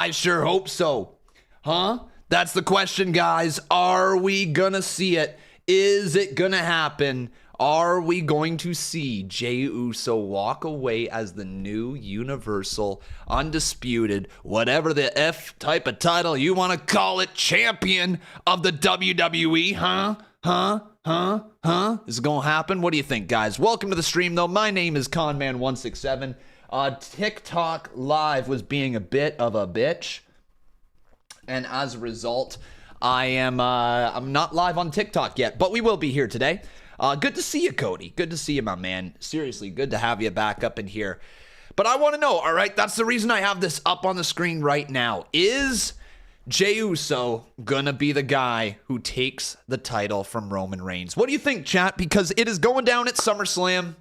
I sure hope so. Huh? That's the question, guys. Are we gonna see it? Is it gonna happen? Are we going to see Jey Uso walk away as the new Universal, Undisputed, whatever the F type of title you want to call it, champion of the WWE? Is it gonna happen? What do you think, guys? Welcome to the stream, though. My name is Conman167. TikTok Live was being a bit of a bitch, and as a result, I'm not live on TikTok yet, but we will be here today. Good to see you, Cody. Good to see you, my man. Seriously, good to have you back up in here. But I want to know, all right, that's the reason I have this up on the screen right now. Is Jey Uso gonna be the guy who takes the title from Roman Reigns? What do you think, chat? Because it is going down at SummerSlam.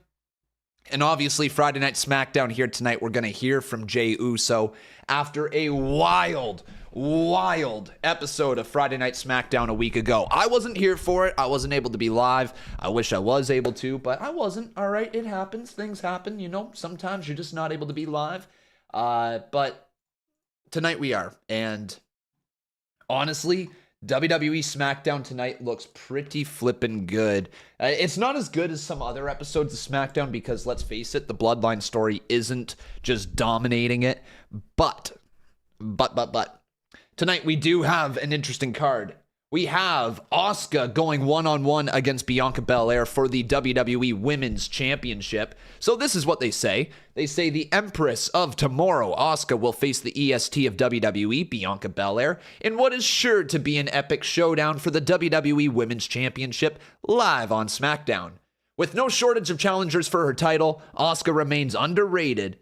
And obviously, Friday Night Smackdown here tonight, we're going to hear from Jey Uso after a wild episode of Friday Night Smackdown a week ago. I wasn't here for it. I wasn't able to be live. I wish I was able to, but I wasn't. All right, it happens. Things happen, you know. Sometimes you're just not able to be live. But tonight we are. And honestly, WWE Smackdown tonight looks pretty flippin' good. It's not as good as some other episodes of Smackdown because, let's face it, the Bloodline story isn't just dominating it. But, tonight we do have an interesting card. We have Asuka going one-on-one against Bianca Belair for the WWE Women's Championship. So this is what they say. They say the Empress of Tomorrow, Asuka, will face the EST of WWE, Bianca Belair, in what is sure to be an epic showdown for the WWE Women's Championship live on SmackDown. With no shortage of challengers for her title, Asuka remains underrated.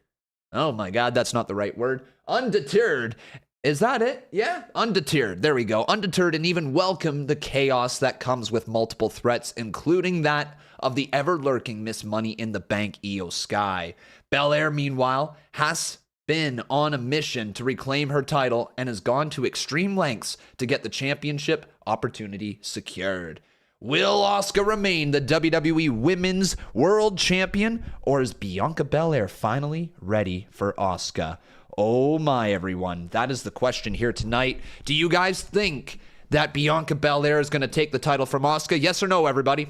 Oh my God, that's not the right word. Undeterred. Is that it? Yeah, undeterred. There we go. Undeterred, and even welcome the chaos that comes with multiple threats, including that of the ever-lurking Miss Money in the Bank Io Sky. Belair, meanwhile, has been on a mission to reclaim her title and has gone to extreme lengths to get the championship opportunity secured. Will Asuka remain the WWE Women's World Champion, or is Bianca Belair finally ready for Asuka? Oh my, everyone. That is the question here tonight. Do you guys think that Bianca Belair is going to take the title from Asuka? Yes or no, everybody?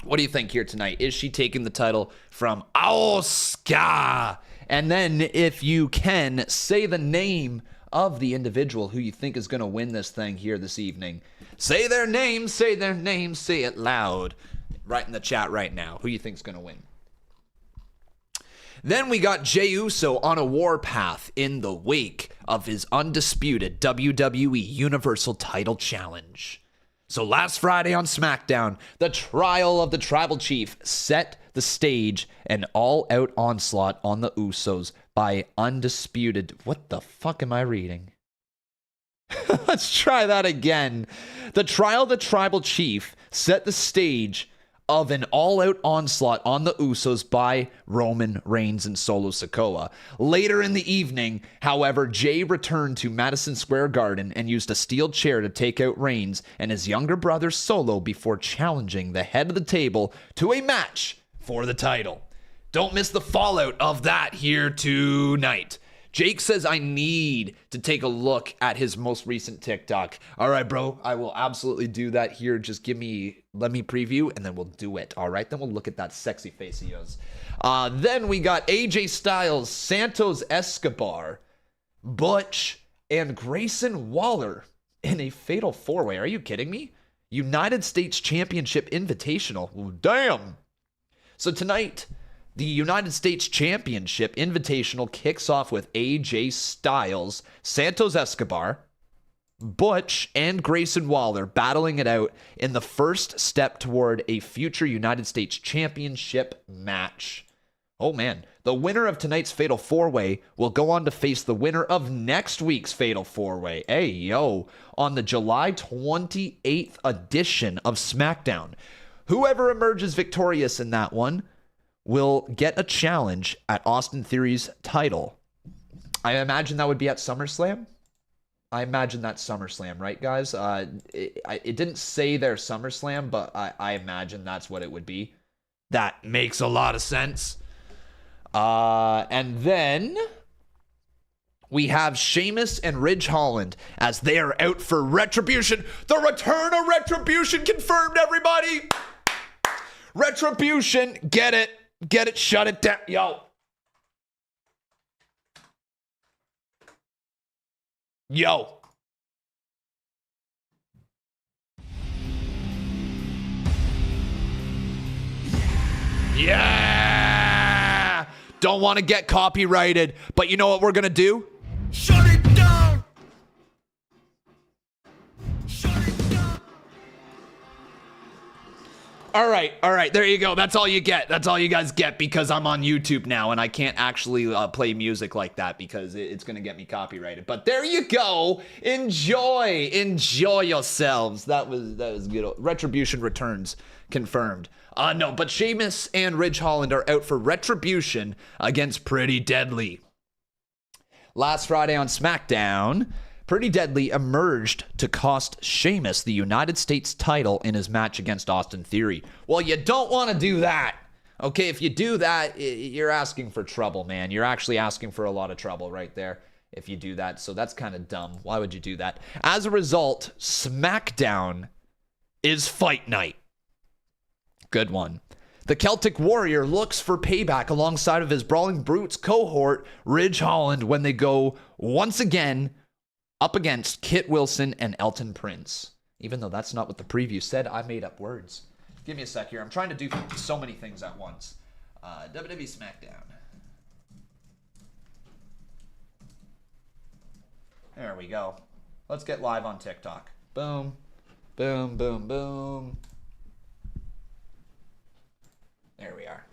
What do you think here tonight? Is she taking the title from Asuka? And then, if you can, say the name of the individual who you think is going to win this thing here this evening. Say their name, say it loud. Right in the chat right now. Who you think is going to win? Then we got Jey Uso on a warpath in the wake of his undisputed WWE Universal title challenge. So last Friday on SmackDown, the trial of the Tribal Chief set the stage, an all-out onslaught on the Usos by undisputed... What the fuck am I reading? Let's try that again. The trial of the Tribal Chief set the stage of an all-out onslaught on the Usos by Roman Reigns and Solo Sikoa. Later in the evening, however, Jey returned to Madison Square Garden and used a steel chair to take out Reigns and his younger brother Solo before challenging the head of the table to a match for the title. Don't miss the fallout of that here tonight. Jake says I need to take a look at his most recent TikTok. All right, bro, I will absolutely do that here. Just let me preview, and then we'll do it. All right, then we'll look at that sexy face of yours. Then we got AJ Styles, Santos Escobar, Butch, and Grayson Waller in a fatal four-way. Are you kidding me? United States Championship Invitational. Well, damn. So tonight, the United States Championship Invitational kicks off with AJ Styles, Santos Escobar, Butch, and Grayson Waller battling it out in the first step toward a future United States Championship match. Oh man, the winner of tonight's Fatal 4-Way will go on to face the winner of next week's Fatal 4-Way. Hey, yo, on the July 28th edition of SmackDown. Whoever emerges victorious in that one will get a challenge at Austin Theory's title. I imagine that would be at SummerSlam. I imagine that's SummerSlam, right, guys? It didn't say their SummerSlam, but I imagine that's what it would be. That makes a lot of sense. And then we have Sheamus and Ridge Holland as they are out for Retribution. The return of Retribution confirmed, everybody. Retribution, get it, shut it down. Yo. Yeah! Don't want to get copyrighted, but you know what we're going to do? Shut it down! Shut it down! All right, there you go. That's all you get. That's all you guys get because I'm on YouTube now and I can't actually play music like that because it's going to get me copyrighted. But there you go. Enjoy yourselves. That was good. Retribution returns confirmed. No, but Sheamus and Ridge Holland are out for Retribution against Pretty Deadly. Last Friday on SmackDown, Pretty Deadly emerged to cost Sheamus the United States title in his match against Austin Theory. Well, you don't want to do that. Okay, if you do that, you're asking for trouble, man. You're actually asking for a lot of trouble right there if you do that. So that's kind of dumb. Why would you do that? As a result, SmackDown is Fight Night. Good one. The Celtic Warrior looks for payback alongside of his Brawling Brutes cohort, Ridge Holland, when they go once again up against Kit Wilson and Elton Prince. Even though that's not what the preview said, I made up words. Give me a sec here. I'm trying to do so many things at once. WWE Smackdown. There we go. Let's get live on TikTok. Boom. Boom, boom, boom. There we are.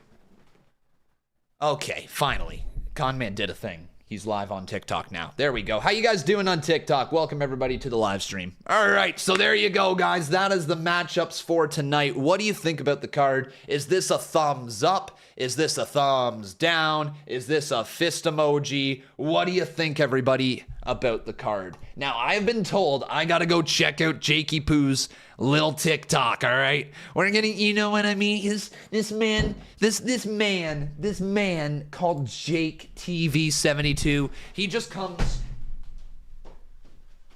Okay, finally. Conman did a thing. He's live on TikTok now. There we go. How you guys doing on TikTok? Welcome everybody to the live stream. All right, so there you go, guys. That is the matchups for tonight. What do you think about the card? Is this a thumbs up? Is this a thumbs down? Is this a fist emoji? What do you think, everybody, about the card? Now, I've been told I gotta go check out Jakey Poo's little TikTok, all right? We're getting, you know what I mean? This man called Jake TV72. He just comes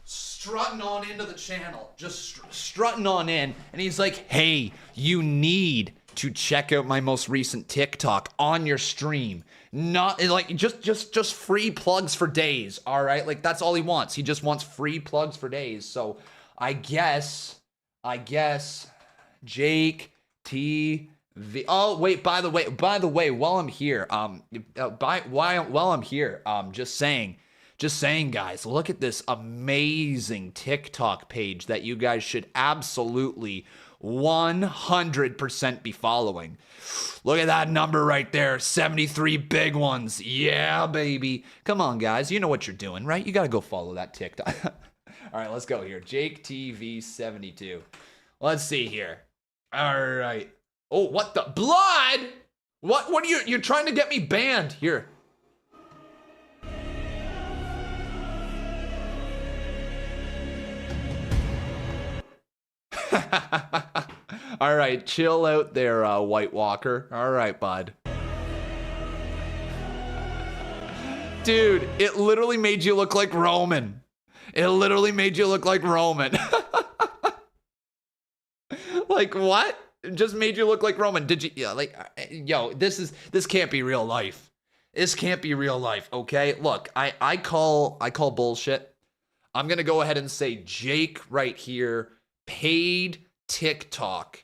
strutting on into the channel, just strutting on in, and he's like, hey, you need to check out my most recent TikTok on your stream. Not like just free plugs for days, all right? Like that's all he wants. He just wants free plugs for days. So I guess Jake TV. Oh wait, by the way, while I'm here, just saying, guys, look at this amazing TikTok page that you guys should absolutely 100% be following. Look at that number right there, 73 big ones. Yeah, baby. Come on, guys. You know what you're doing, right? You got to go follow that TikTok. All right, let's go here. Jake TV 72. Let's see here. All right. Oh, what the blood? What are you're trying to get me banned here? All right, chill out there, White Walker. All right, bud. Dude, it literally made you look like Roman. It literally made you look like Roman. Like, what? It just made you look like Roman. Did you, yeah, like, yo, this can't be real life. This can't be real life, okay? Look, I call bullshit. I'm going to go ahead and say Jake right here paid TikTok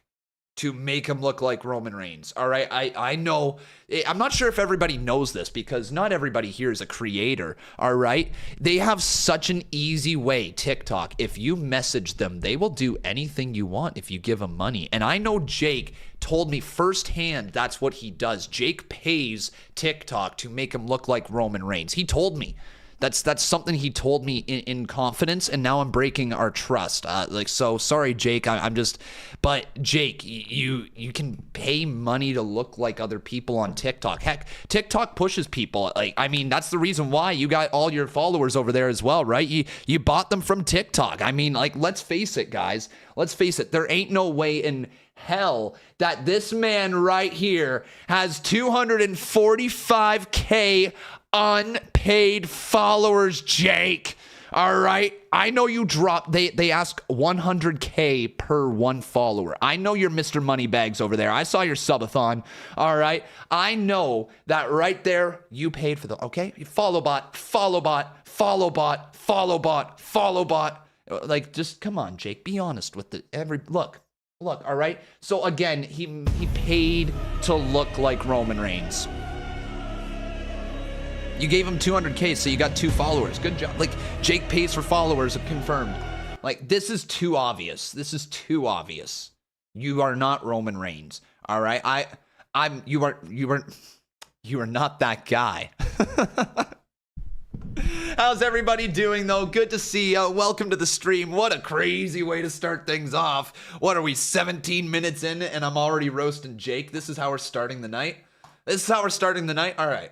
to make him look like Roman Reigns. All right. I know. I'm not sure if everybody knows this because not everybody here is a creator. All right. They have such an easy way. TikTok. If you message them, they will do anything you want if you give them money. And I know Jake told me firsthand that's what he does. Jake pays TikTok to make him look like Roman Reigns. He told me. That's something he told me in confidence, and now I'm breaking our trust. So sorry, Jake. I'm just, but Jake, you can pay money to look like other people on TikTok. Heck, TikTok pushes people. Like, I mean, that's the reason why you got all your followers over there as well, right? You bought them from TikTok. I mean, like, let's face it, guys. Let's face it. There ain't no way in hell that this man right here has 245K unpaid followers, Jake. All right. I know you dropped. They ask 100K per one follower. I know you're Mr. Moneybags over there. I saw your subathon. All right. I know that right there. You paid for the. Okay. Follow bot. Follow bot. Follow bot. Follow bot. Follow bot. Like, just come on, Jake. Be honest with the every look. All right. So again, he paid to look like Roman Reigns. You gave him 200K, so you got 2 followers. Good job. Like, Jake pays for followers, confirmed. Like, this is too obvious. This is too obvious. You are not Roman Reigns. All right. You are not that guy. How's everybody doing, though? Good to see you. Welcome to the stream. What a crazy way to start things off. What are we, 17 minutes in, and I'm already roasting Jake? This is how we're starting the night? This is how we're starting the night? All right.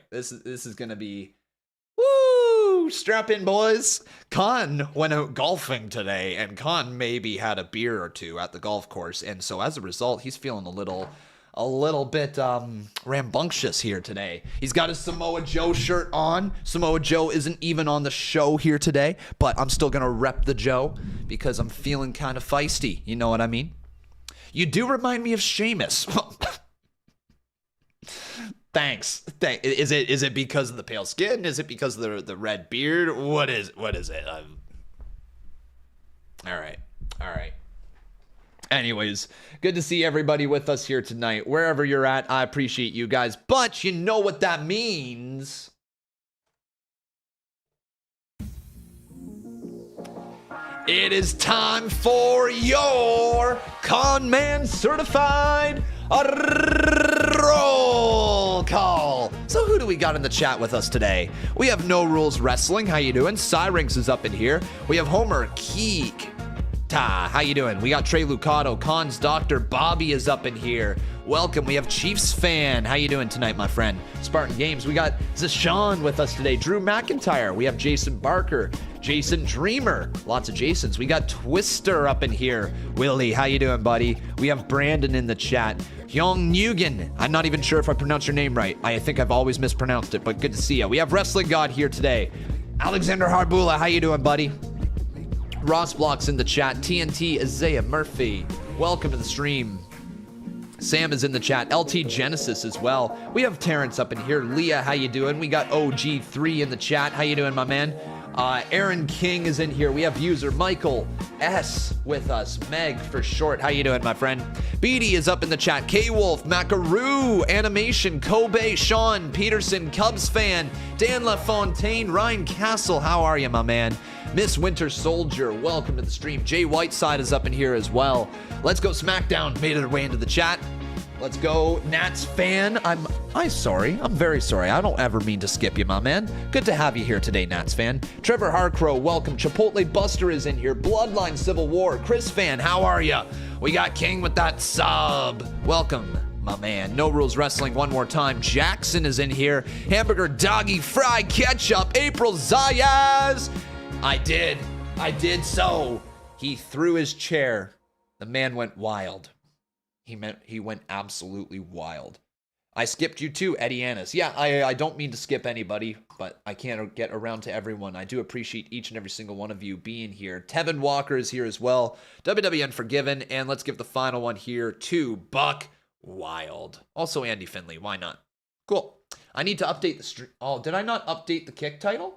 This is going to be, woo, strap in, boys. Khan went out golfing today, and Khan maybe had a beer or two at the golf course, and so as a result, he's feeling a little bit rambunctious here today. He's got his Samoa Joe shirt on. Samoa Joe isn't even on the show here today, but I'm still going to rep the Joe because I'm feeling kind of feisty. You know what I mean? You do remind me of Sheamus. Thanks. Is it because of the pale skin? Is it because of the red beard? What is it? All right. Anyways, good to see everybody with us here tonight. Wherever you're at, I appreciate you guys. But you know what that means. It is time for your Con Man Certified Roll Call. So who do we got in the chat with us today? We have No Rules Wrestling. How you doing? Cyrinx is up in here. We have Homer Keek. How you doing? We got Trey Lucato. Khan's Doctor Bobby is up in here. Welcome. We have Chiefs Fan. How you doing tonight, my friend? Spartan Games. We got Zashawn with us today. Drew McIntyre. We have Jason Barker. Jason Dreamer. Lots of Jasons. We got Twister up in here. Willie, how you doing, buddy? We have Brandon in the chat. Hyung Nguyen. I'm not even sure if I pronounced your name right. I think I've always mispronounced it, but good to see you. We have Wrestling God here today. Alexander Harbula. How you doing, buddy? Ross Block's in the chat. TNT Isaiah Murphy. Welcome to the stream. Sam is in the chat. LT Genesis as well. We have Terrence up in here. Leah, how you doing? We got OG3 in the chat. How you doing, my man? Aaron King is in here. We have user Michael S with us. Meg for short. How you doing, my friend? Beatty is up in the chat. K-Wolf, Macaru, Animation, Kobe, Sean, Peterson, Cubs fan, Dan LaFontaine, Ryan Castle. How are you, my man? Miss Winter Soldier, welcome to the stream. Jay Whiteside is up in here as well. Let's go SmackDown, made it way into the chat. Let's go Nats fan. I'm sorry. I'm very sorry. I don't ever mean to skip you, my man. Good to have you here today, Nats fan. Trevor Harcrow, welcome. Chipotle Buster is in here. Bloodline Civil War. Chris fan, how are you? We got King with that sub. Welcome, my man. No Rules Wrestling one more time. Jackson is in here. Hamburger Doggy Fry Ketchup. April Zayas. I did so. He threw his chair. The man went wild. He went absolutely wild. I skipped you too, Eddie Annis. Yeah, I don't mean to skip anybody, but I can't get around to everyone. I do appreciate each and every single one of you being here. Tevin Walker is here as well. WWE Unforgiven. And let's give the final one here to Buck Wild. Also Andy Finley. Why not? Cool. I need to update the stream. Oh, did I not update the kick title?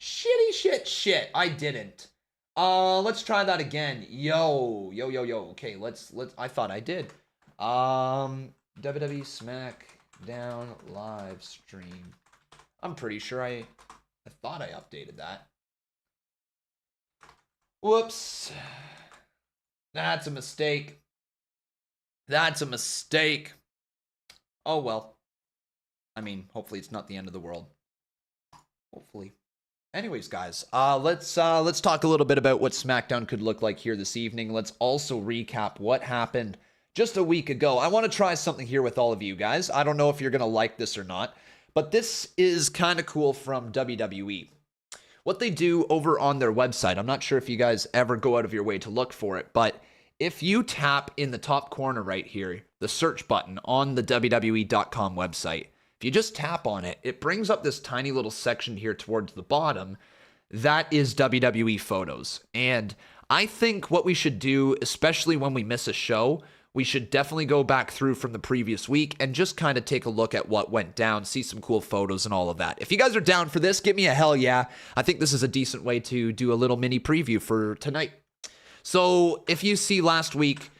Shit. I didn't. Let's try that again. Yo. Okay, let's. I thought I did. WWE Smackdown live stream. I'm pretty sure I thought I updated that. Whoops. That's a mistake. Oh well. I mean, hopefully it's not the end of the world. Hopefully. Anyways, guys, let's talk a little bit about what SmackDown could look like here this evening. Let's also recap what happened just a week ago. I want to try something here with all of you guys. I don't know if you're going to like this or not, but this is kind of cool from WWE. What they do over on their website, I'm not sure if you guys ever go out of your way to look for it, but if you tap in the top corner right here, the search button on the WWE.com website, if you just tap on it, it brings up this tiny little section here towards the bottom. That is WWE photos. And I think what we should do, especially when we miss a show, we should definitely go back through from the previous week and just kind of take a look at what went down, see some cool photos and all of that. If you guys are down for this, give me a hell yeah. I think this is a decent way to do a little mini preview for tonight. So if you see last week,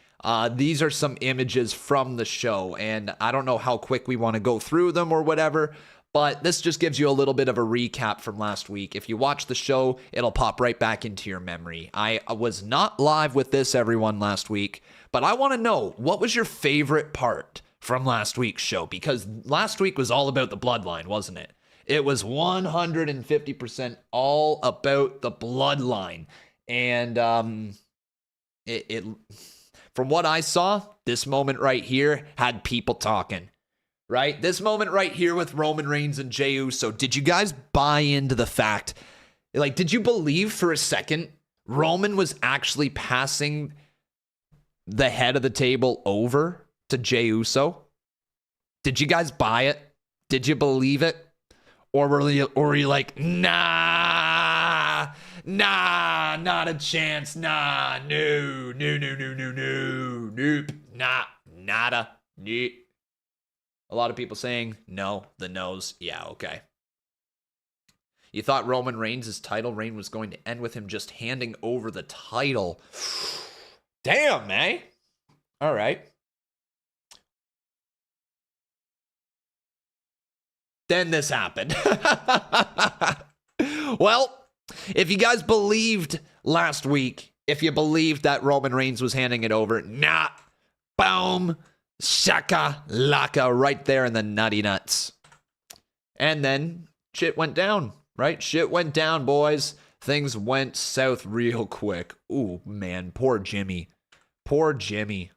these are some images from the show, and I don't know how quick we want to go through them or whatever, but this just gives you a little bit of a recap from last week. If you watch the show, it'll pop right back into your memory. I was not live with this, everyone, last week, but I want to know, what was your favorite part from last week's show? Because last week was all about the bloodline, wasn't it? It was 150% all about the bloodline. And from what I saw, this moment right here had people talking. Right? This moment right here with Roman Reigns and Jey Uso. Did you guys buy into the fact? Like, did you believe for a second Roman was actually passing the head of the table over to Jey Uso? Did you guys buy it? Did you believe it? Or were you like, nah, not a chance, nah, no, nope, nah, nada, nope. A lot of people saying no, the no's. Yeah, okay. You thought Roman Reigns' title reign was going to end with him just handing over the title. Damn, eh? All right. Then this happened. Well, if you guys believed last week, if you believed that Roman Reigns was handing it over, nah, boom. Shaka laka right there in the nutty nuts. And then shit went down, right? Shit went down, boys. Things went south real quick. Ooh, man, poor Jimmy. Poor Jimmy.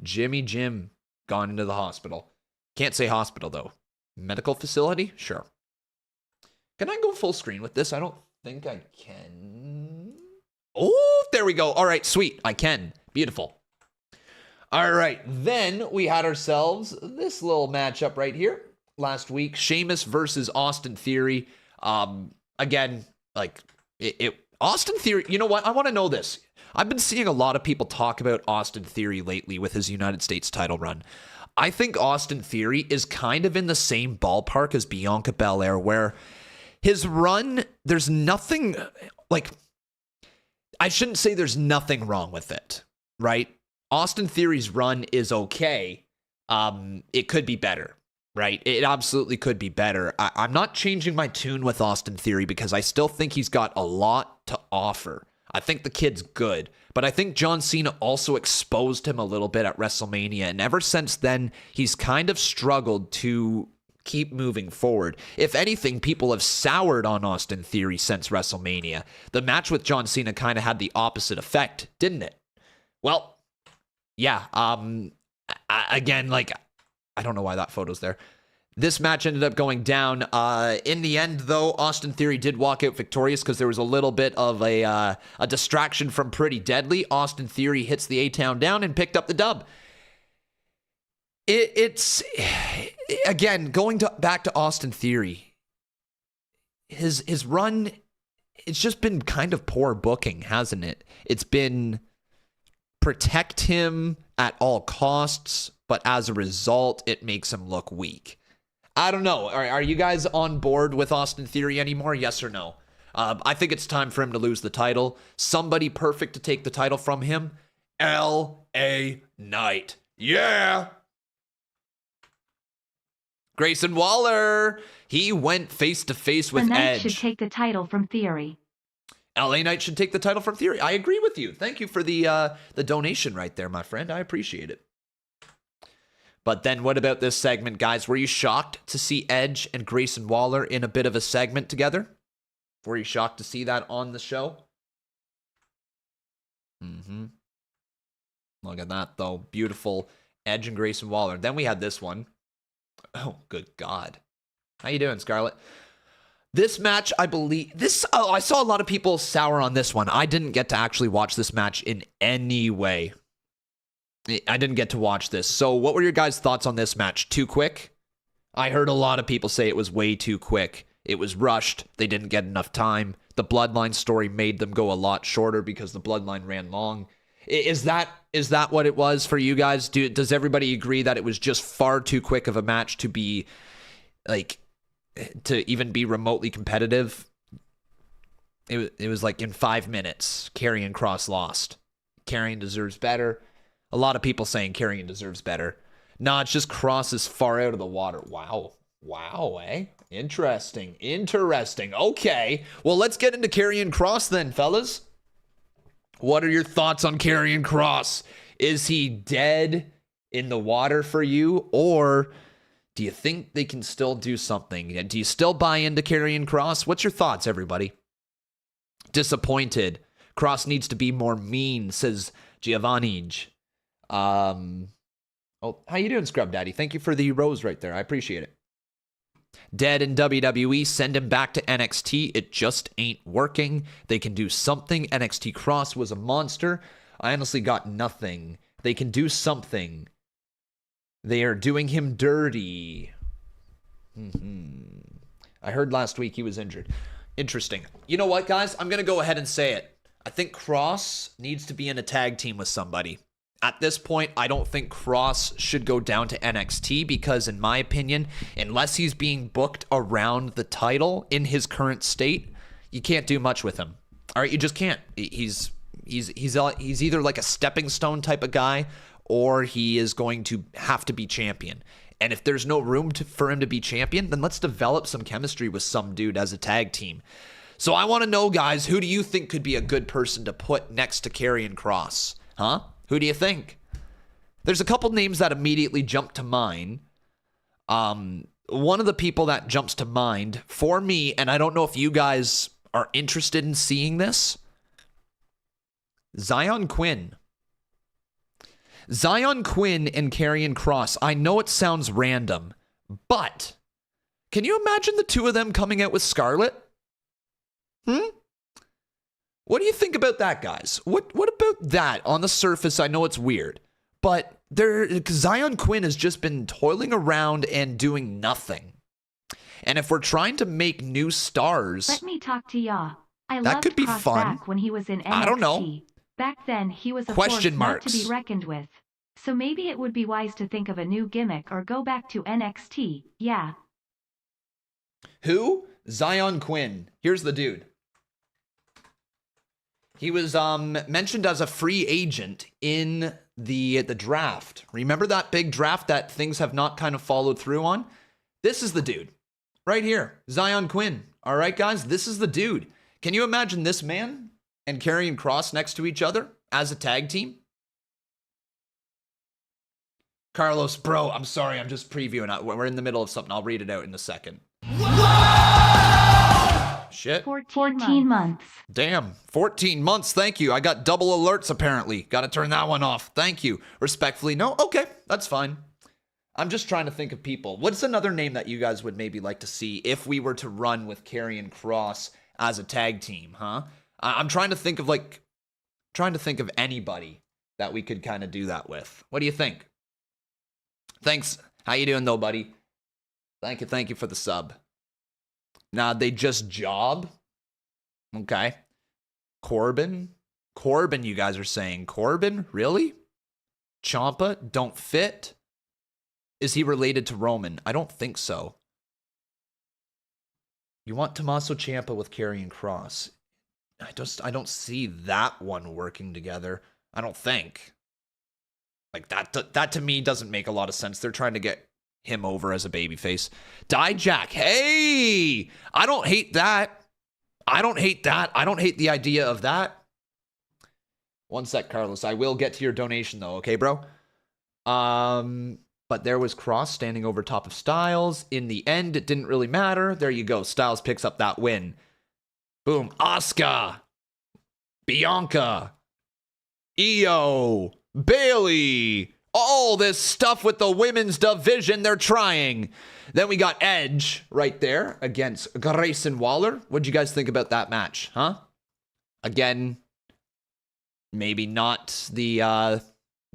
Jim gone into the hospital. Can't say hospital, though. Medical facility? Sure. Can I go full screen with this? I don't think I can. Oh, there we go. All right, sweet. I can. Beautiful. All right, then we had ourselves this little matchup right here last week. Sheamus versus Austin Theory. Again, like, Austin Theory, you know what? I want to know this. I've been seeing a lot of people talk about Austin Theory lately with his United States title run. I think Austin Theory is kind of in the same ballpark as Bianca Belair, where his run, there's nothing, like, I shouldn't say there's nothing wrong with it, right? Austin Theory's run is okay. It could be better, right? It absolutely could be better. I'm not changing my tune with Austin Theory because I still think he's got a lot to offer. I think the kid's good, but I think John Cena also exposed him a little bit at WrestleMania, and ever since then, he's kind of struggled to keep moving forward. If anything, people have soured on Austin Theory since WrestleMania. The match with John Cena kind of had the opposite effect, didn't it? Well, yeah, again, like, I don't know why that photo's there. This match ended up going down. In the end, though, Austin Theory did walk out victorious because there was a little bit of a distraction from Pretty Deadly. Austin Theory hits the A-Town down and picked up the dub. It's again, going back to Austin Theory, his run, it's just been kind of poor booking, hasn't it? It's been protect him at all costs, but as a result, it makes him look weak. I don't know. Are you guys on board with Austin Theory anymore? Yes or no? I think it's time for him to lose the title. Somebody perfect to take the title from him. L.A. Knight. Yeah. Grayson Waller. He went face to face with Edge. The Knight Edge. should take the title from Theory. LA Knight should take the title from Theory. I agree with you. Thank you for the donation right there, my friend. I appreciate it. But then what about this segment, guys? Were you shocked to see Edge and Grayson Waller in a bit of a segment together? Were you shocked to see that on the show? Look at that, though. Beautiful Edge and Grayson Waller. Then we had this one. Oh, good God. How you doing, Scarlett? This match, I believe, I saw a lot of people sour on this one. I didn't get to actually watch this match in any way. I didn't get to watch this. So what were your guys' thoughts on this match? Too quick? I heard a lot of people say it was way too quick. It was rushed. They didn't get enough time. The Bloodline story made them go a lot shorter because the Bloodline ran long. Is that what it was for you guys? Does everybody agree that it was just far too quick of a match to be, like, to even be remotely competitive? It was like in 5 minutes, Karrion Kross lost. Karrion deserves better. A lot of people saying Karrion deserves better. Nah, it's just Kross is far out of the water. Wow, eh? Interesting. Okay. Well, let's get into Karrion Kross then, fellas. What are your thoughts on Karrion Kross? Is he dead in the water for you? Or do you think they can still do something? Do you still buy into Karrion Kross? What's your thoughts, everybody? Disappointed. Kross needs to be more mean, says Giovanni. Oh, how you doing, Scrub Daddy? Thank you for the rose right there. I appreciate it. Dead in WWE, send him back to NXT. It just ain't working. They can do something. NXT Kross was a monster. I honestly got nothing. They can do something. They are doing him dirty. I heard last week he was injured. Interesting. You know what, guys? I'm going to go ahead and say it. I think Kross needs to be in a tag team with somebody. At this point, I don't think Kross should go down to NXT because, in my opinion, unless he's being booked around the title in his current state, you can't do much with him. All right, you just can't. He's either like a stepping stone type of guy, or he is going to have to be champion. And if there's no room for him to be champion, then let's develop some chemistry with some dude as a tag team. So I want to know, guys, who do you think could be a good person to put next to Karrion Kross? Huh? Who do you think? There's a couple names that immediately jump to mind. One of the people that jumps to mind for me, and I don't know if you guys are interested in seeing this, Zion Quinn. Zion Quinn and Karrion Kross. I know it sounds random, but can you imagine the two of them coming out with Scarlett? What do you think about that, guys? What about that? On the surface, I know it's weird, but Zion Quinn has just been toiling around and doing nothing. And if we're trying to make new stars, let me talk to ya. That could be Kross fun. Back when he was in NXT. I don't know. Back then, he was a Question force marks. not to be reckoned with. So maybe it would be wise to think of a new gimmick or go back to NXT. Yeah. Who? Zion Quinn. Here's the dude. He was mentioned as a free agent in the draft. Remember that big draft that things have not kind of followed through on? This is the dude. Right here. Zion Quinn. All right, guys? This is the dude. Can you imagine this man and Karrion Kross next to each other as a tag team? Carlos, bro, I'm sorry. I'm just previewing. We're in the middle of something. I'll read it out in a second. Shit. 14 months. Damn. 14 months. Thank you. I got double alerts, apparently. Got to turn that one off. Thank you. Respectfully, no? Okay. That's fine. I'm just trying to think of people. What's another name that you guys would maybe like to see if we were to run with Karrion Kross as a tag team, huh? I'm trying to think of anybody that we could kind of do that with. What do you think? Thanks. How you doing, though, buddy? Thank you for the sub. Nah, they just job. Okay. Corbin, you guys are saying. Corbin? Really? Ciampa? Don't fit? Is he related to Roman? I don't think so. You want Tommaso Ciampa with Karrion Kross. I don't see that one working together. I don't think. Like, that to me doesn't make a lot of sense. They're trying to get him over as a babyface. Dijak. Hey! I don't hate that. I don't hate the idea of that. One sec, Carlos. I will get to your donation, though. Okay, bro? But there was Kross standing over top of Styles. In the end, it didn't really matter. There you go. Styles picks up that win. Boom. Asuka. Bianca. Io. Bailey. All this stuff with the women's division. They're trying. Then we got Edge right there against Grayson Waller. What'd you guys think about that match? Huh? Again, maybe not the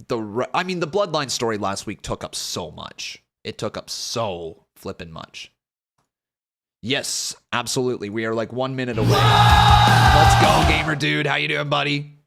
Bloodline story last week took up so much. It took up so flipping much. Yes, absolutely. We are like 1 minute away. Let's go, gamer dude. How you doing, buddy?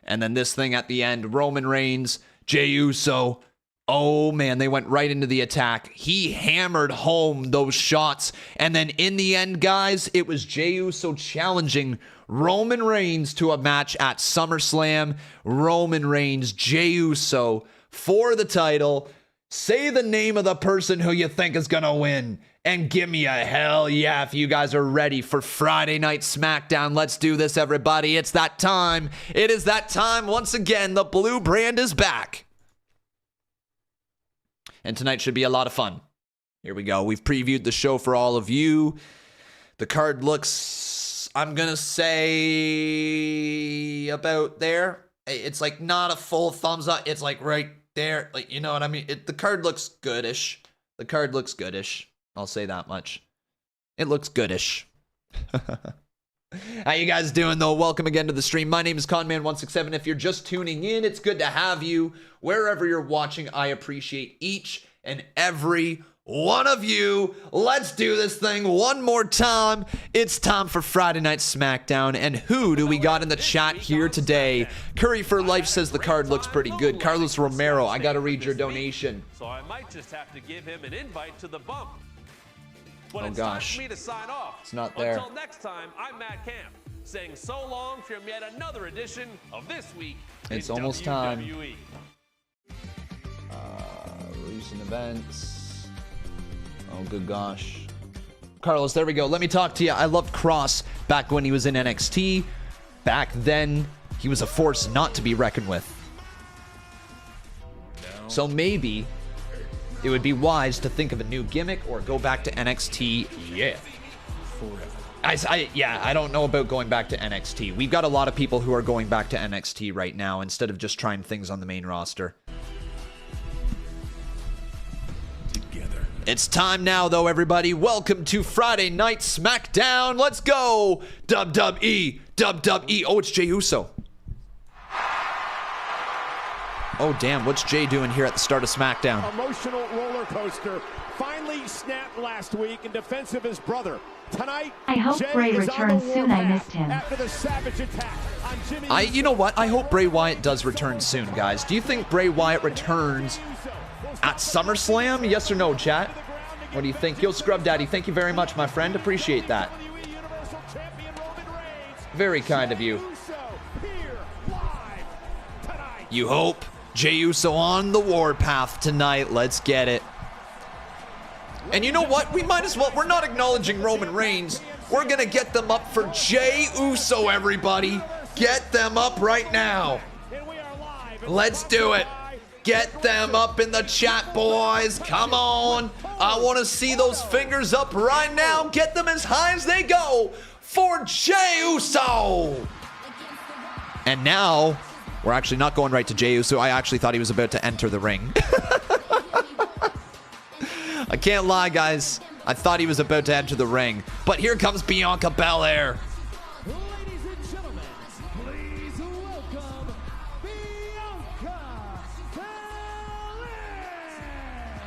And then this thing at the end, Roman Reigns, Jey Uso. Oh, man, they went right into the attack. He hammered home those shots. And then in the end, guys, it was Jey Uso challenging Roman Reigns to a match at SummerSlam. Roman Reigns, Jey Uso for the title. Say the name of the person who you think is going to win. And give me a hell yeah if you guys are ready for Friday Night SmackDown. Let's do this, everybody. It's that time. It is that time. Once again, the blue brand is back. And tonight should be a lot of fun. Here we go. We've previewed the show for all of you. The card looks, I'm going to say, about there. It's like not a full thumbs up. It's like right there. Like, you know what I mean? The card looks goodish. The card looks goodish. I'll say that much. It looks goodish. How you guys doing, though? Welcome again to the stream. My name is Conman167. If you're just tuning in, it's good to have you. Wherever you're watching, I appreciate each and every one of you. Let's do this thing one more time. It's time for Friday Night SmackDown. And who do we got in the chat here today? Curry for Life says the card looks pretty good. Carlos Romero, I got to read your donation. So I might just have to give him an invite to the bump. But oh it's gosh, time for me to sign off. It's not there. Until next time, I'm Matt Camp, saying so long from yet another edition of This Week It's in almost WWE. Time. Recent events. Oh, good gosh. Carlos, there we go. Let me talk to you. I loved Cross back when he was in NXT. Back then, he was a force not to be reckoned with. So maybe it would be wise to think of a new gimmick or go back to NXT. Yeah. I don't know about going back to NXT. We've got a lot of people who are going back to NXT right now instead of just trying things on the main roster. Together. It's time now, though, everybody. Welcome to Friday Night SmackDown. Let's go. WWE. Oh, it's Jey Uso. Oh, damn. What's Jey doing here at the start of SmackDown? Emotional roller coaster. Finally snapped last week in defense of his brother. Tonight, I hope Jey Bray is returns soon. I missed him. After the savage attack on Jimmy You know what? I hope Bray Wyatt does return soon, guys. Do you think Bray Wyatt returns at SummerSlam? Yes or no, chat? What do you think? Yo, Scrub Daddy, thank you very much, my friend. Appreciate that. Very kind of you. You hope? Jey Uso on the warpath tonight. Let's get it. And you know what? We might as well. We're not acknowledging Roman Reigns. We're going to get them up for Jey Uso, everybody. Get them up right now. Let's do it. Get them up in the chat, boys. Come on. I want to see those fingers up right now. Get them as high as they go for Jey Uso. And now, we're actually not going right to Jey Uso. I actually thought he was about to enter the ring. I can't lie, guys. I thought he was about to enter the ring. But here comes Bianca Belair. Ladies and gentlemen, please welcome Bianca Belair.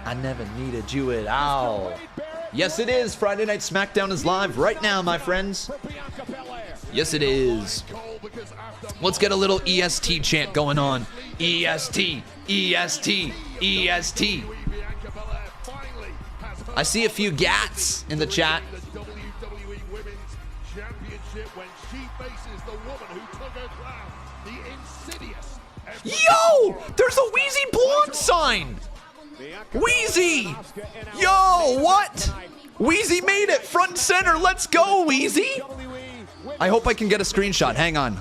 I never needed you at all. Yes, it is. Friday Night SmackDown is live right now, my friends. Yes, it is. Let's get a little EST chant going on. EST, EST, EST. I see a few gats in the chat. The WWE Women's Championship when she faces the woman who took her crown, the insidious. Yo, there's a Wheezy Blonde sign. Wheezy. Yo, what? Wheezy made it front and center. Let's go, Wheezy. I hope I can get a screenshot. Hang on.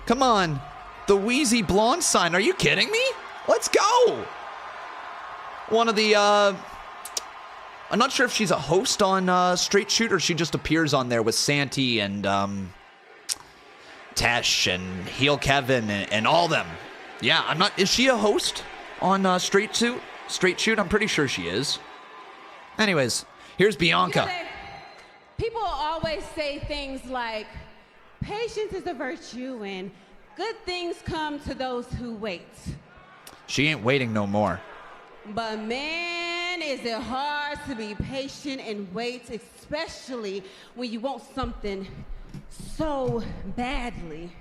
Come on. The Wheezy Blonde sign. Are you kidding me? Let's go. One of the, I'm not sure if she's a host on Straight Shoot or she just appears on there with Santi and Tesh and Heel Kevin and all them. Yeah, I'm not, is she a host on Straight Shoot? I'm pretty sure she is. Anyways, here's Bianca. People always say things like, patience is a virtue and good things come to those who wait. She ain't waiting no more. But man, is it hard to be patient and wait, especially when you want something so badly.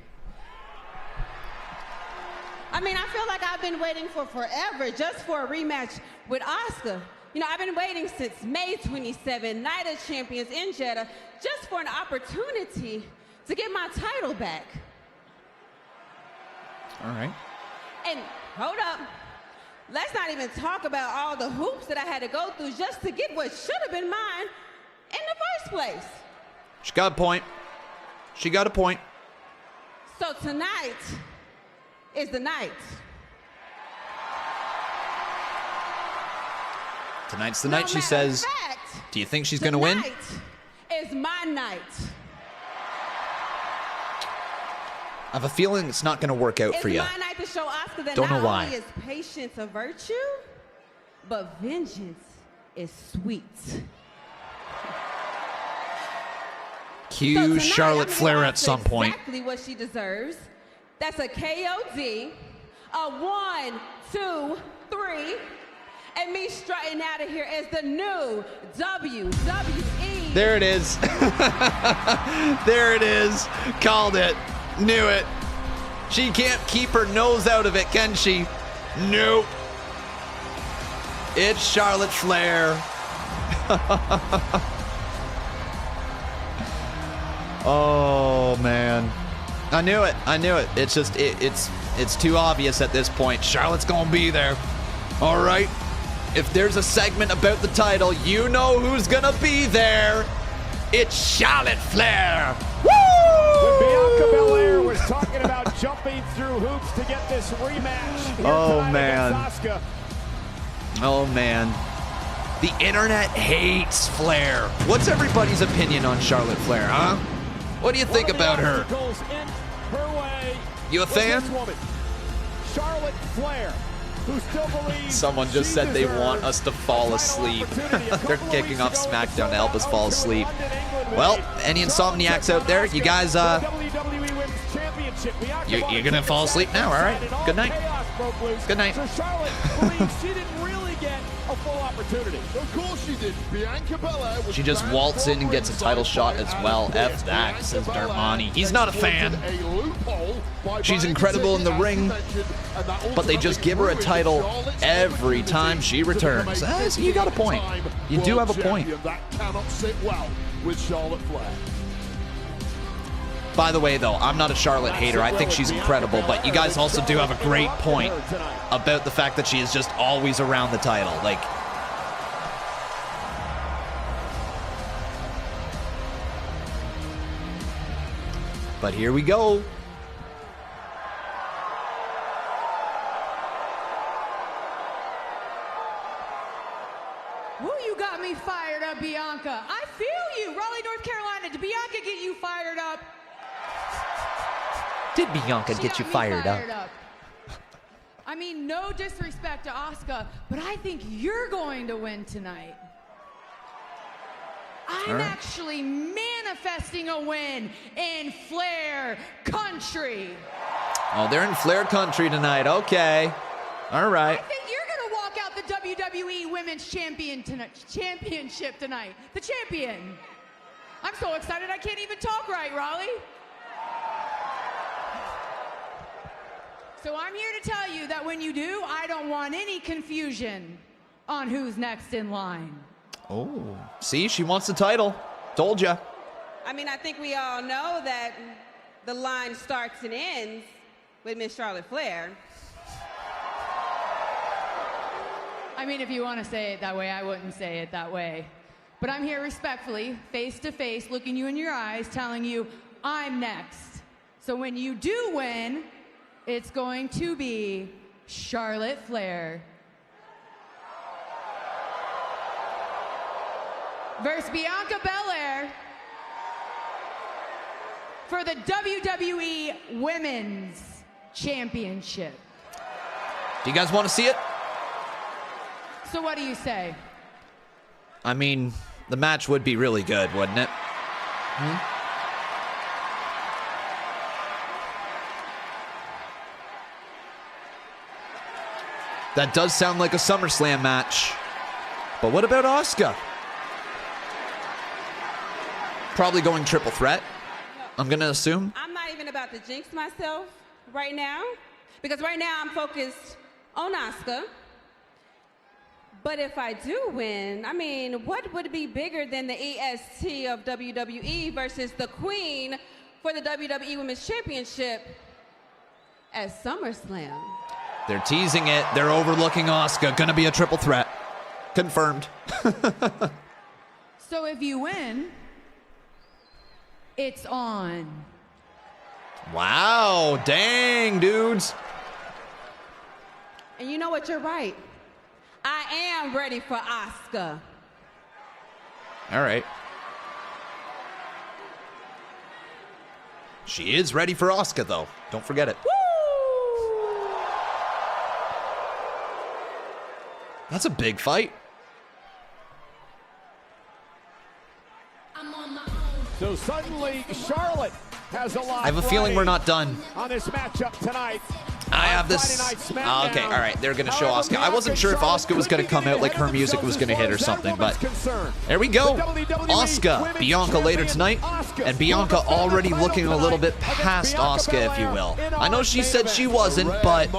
I mean, I feel like I've been waiting for forever just for a rematch with Asuka. You know, I've been waiting since May 27, Night of Champions in Jeddah, just for an opportunity to get my title back. All right. And hold up. Let's not even talk about all the hoops that I had to go through just to get what should have been mine in the first place. She got a point. She got a point. So tonight is the night. Tonight's the night, she says. Do you think she's going to win? Tonight is my night. I have a feeling it's not going to work out for you. It's my night to show Asuka that Don't know not why. only is patience a virtue, but vengeance is sweet. Cue So tonight, Charlotte I'm gonna Flair give at some Asuka point. Exactly what she deserves. That's a KOD, a 1, 2, 3, and me strutting out of here as the new WWE. There it is. There it is. Called it. Knew it. She can't keep her nose out of it, can she? Nope. It's Charlotte Flair. Oh, man. I knew it. I knew it. It's just, it's too obvious at this point. Charlotte's going to be there. All right. If there's a segment about the title, you know who's going to be there. It's Charlotte Flair. When Bianca Belair was talking about jumping through hoops to get this rematch here tonight against Asuka. Oh, man. The internet hates Flair. What's everybody's opinion on Charlotte Flair, huh? What do you think about her? In her way You a fan? this woman, Charlotte Flair, who still believes Someone just she said they deserves want us to fall a title asleep. opportunity. A They're couple of kicking weeks off ago, it SmackDown to help us sold fall out asleep. to London, England, Well, where any Charlotte insomniacs took out there, Asuka you guys, to the WWE Women's Championship. you're gonna fall asleep now, all right? Good night. Good night. So Charlotte believes she didn't really get a full opportunity. Of course she did. Bianca Belair was She just banned waltzed in from and gets a ringside title shot by as Adam well. Pearce. F that, Bianca says Belair Darmani. He's not a fan. exploited a loophole by She's buying incredible in the tickets, as ring, you mentioned, and that but they just give her a ultimately title ruined Charlotte's every opportunity time she to become returns. a So you got a point. 15-time You do world have a point. champion. That cannot sit well with Charlotte Flair. By the way, though, I'm not a Charlotte hater. I think she's incredible, but you guys also do have a great point about the fact that she is just always around the title. Like, but here we go. Woo, you got me fired up, Bianca. I feel you. Raleigh, North Carolina. Did Bianca get you fired up? Did Bianca She get you got me fired up? I mean, no disrespect to Asuka, but I think you're going to win tonight. I'm right. actually manifesting a win in Flair Country. Oh, they're in Flair Country tonight. Okay. All right. I think you're going to walk out the WWE Women's Championship tonight. The champion. I'm so excited I can't even talk right, Raleigh. So I'm here to tell you that when you do, I don't want any confusion on who's next in line. Oh, see, she wants the title. Told ya. I mean, I think we all know that the line starts and ends with Miss Charlotte Flair. I mean, if you want to say it that way, I wouldn't say it that way. But I'm here respectfully, face to face, looking you in your eyes, telling you I'm next. So when you do win, it's going to be Charlotte Flair versus Bianca Belair for the WWE Women's Championship. Do you guys want to see it? So what do you say? I mean, the match would be really good, wouldn't it? That does sound like a SummerSlam match. But what about Asuka? Probably going triple threat, I'm going to assume. I'm not even about to jinx myself right now, because right now I'm focused on Asuka. But if I do win, I mean, what would be bigger than the EST of WWE versus the Queen for the WWE Women's Championship at SummerSlam? They're teasing it. They're overlooking Asuka. Gonna be a triple threat. Confirmed. So if you win, it's on. Wow. Dang, dudes. And you know what? You're right. I am ready for Asuka. All right. She is ready for Asuka, though. Don't forget it. Woo! That's a big fight. So suddenly, Charlotte has a lot. I have a feeling we're not done. On this matchup tonight. I have this. Oh, okay, all right. They're going to show Asuka. I wasn't sure if Asuka was going to come out like her music was going to hit or something, but there we go. Asuka, Bianca later tonight, and Bianca already looking a little bit past Asuka, if you will. I know she said she wasn't, but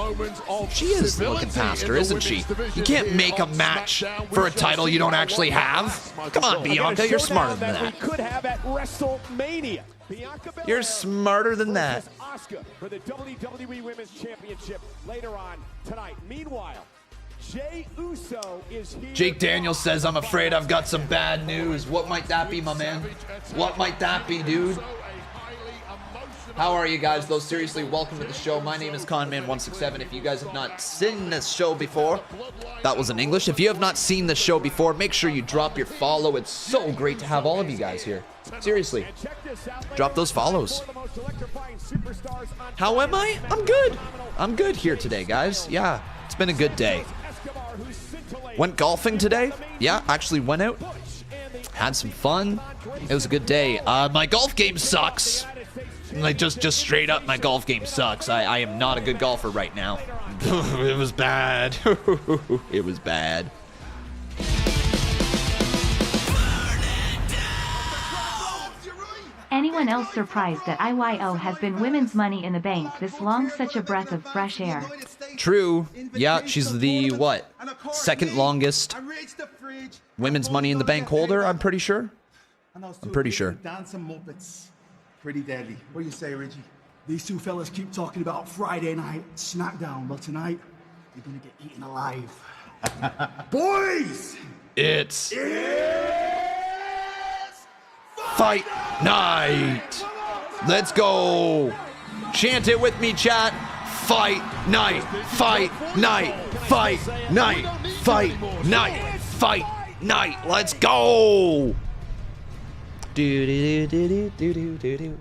she is looking past her, isn't she? You can't make a match for a title you don't actually have. Come on, Bianca, you're smarter than that. We could have at WrestleMania. You're smarter than that. Asuka for the WWE Women's Championship later on tonight. Meanwhile, Jey Uso is here. Jake Daniels says, I'm afraid I've got some bad news. What might that be, my man? What might that be, dude? How are you guys, though? Seriously, welcome to the show. My name is Conman167. If you guys have not seen this show before, that was in English. If you have not seen this show before, make sure you drop your follow. It's so great to have all of you guys here. Seriously, drop those follows. How am I? I'm good. I'm good here today, guys. Yeah, it's been a good day. Went golfing today. Yeah, actually went out. Had some fun. It was a good day. My golf game sucks. Like, just straight up, my golf game sucks. I am not a good golfer right now. It was bad. It was bad. Anyone else surprised that IYO has been Women's Money in the Bank this long? Such a breath of fresh air. True. Yeah, she's the, what, second longest Women's Money in the Bank holder, I'm pretty sure. I'm pretty sure. Pretty deadly. What do you say, Richie? These two fellas keep talking about Friday night Smackdown. Well, tonight, you're gonna get eaten alive. Boys! It's fight night. Let's go. Chant it with me, chat. Fight night. Fight night. Fight night. Fight night. Fight night. Let's go. Do do do do do do do do.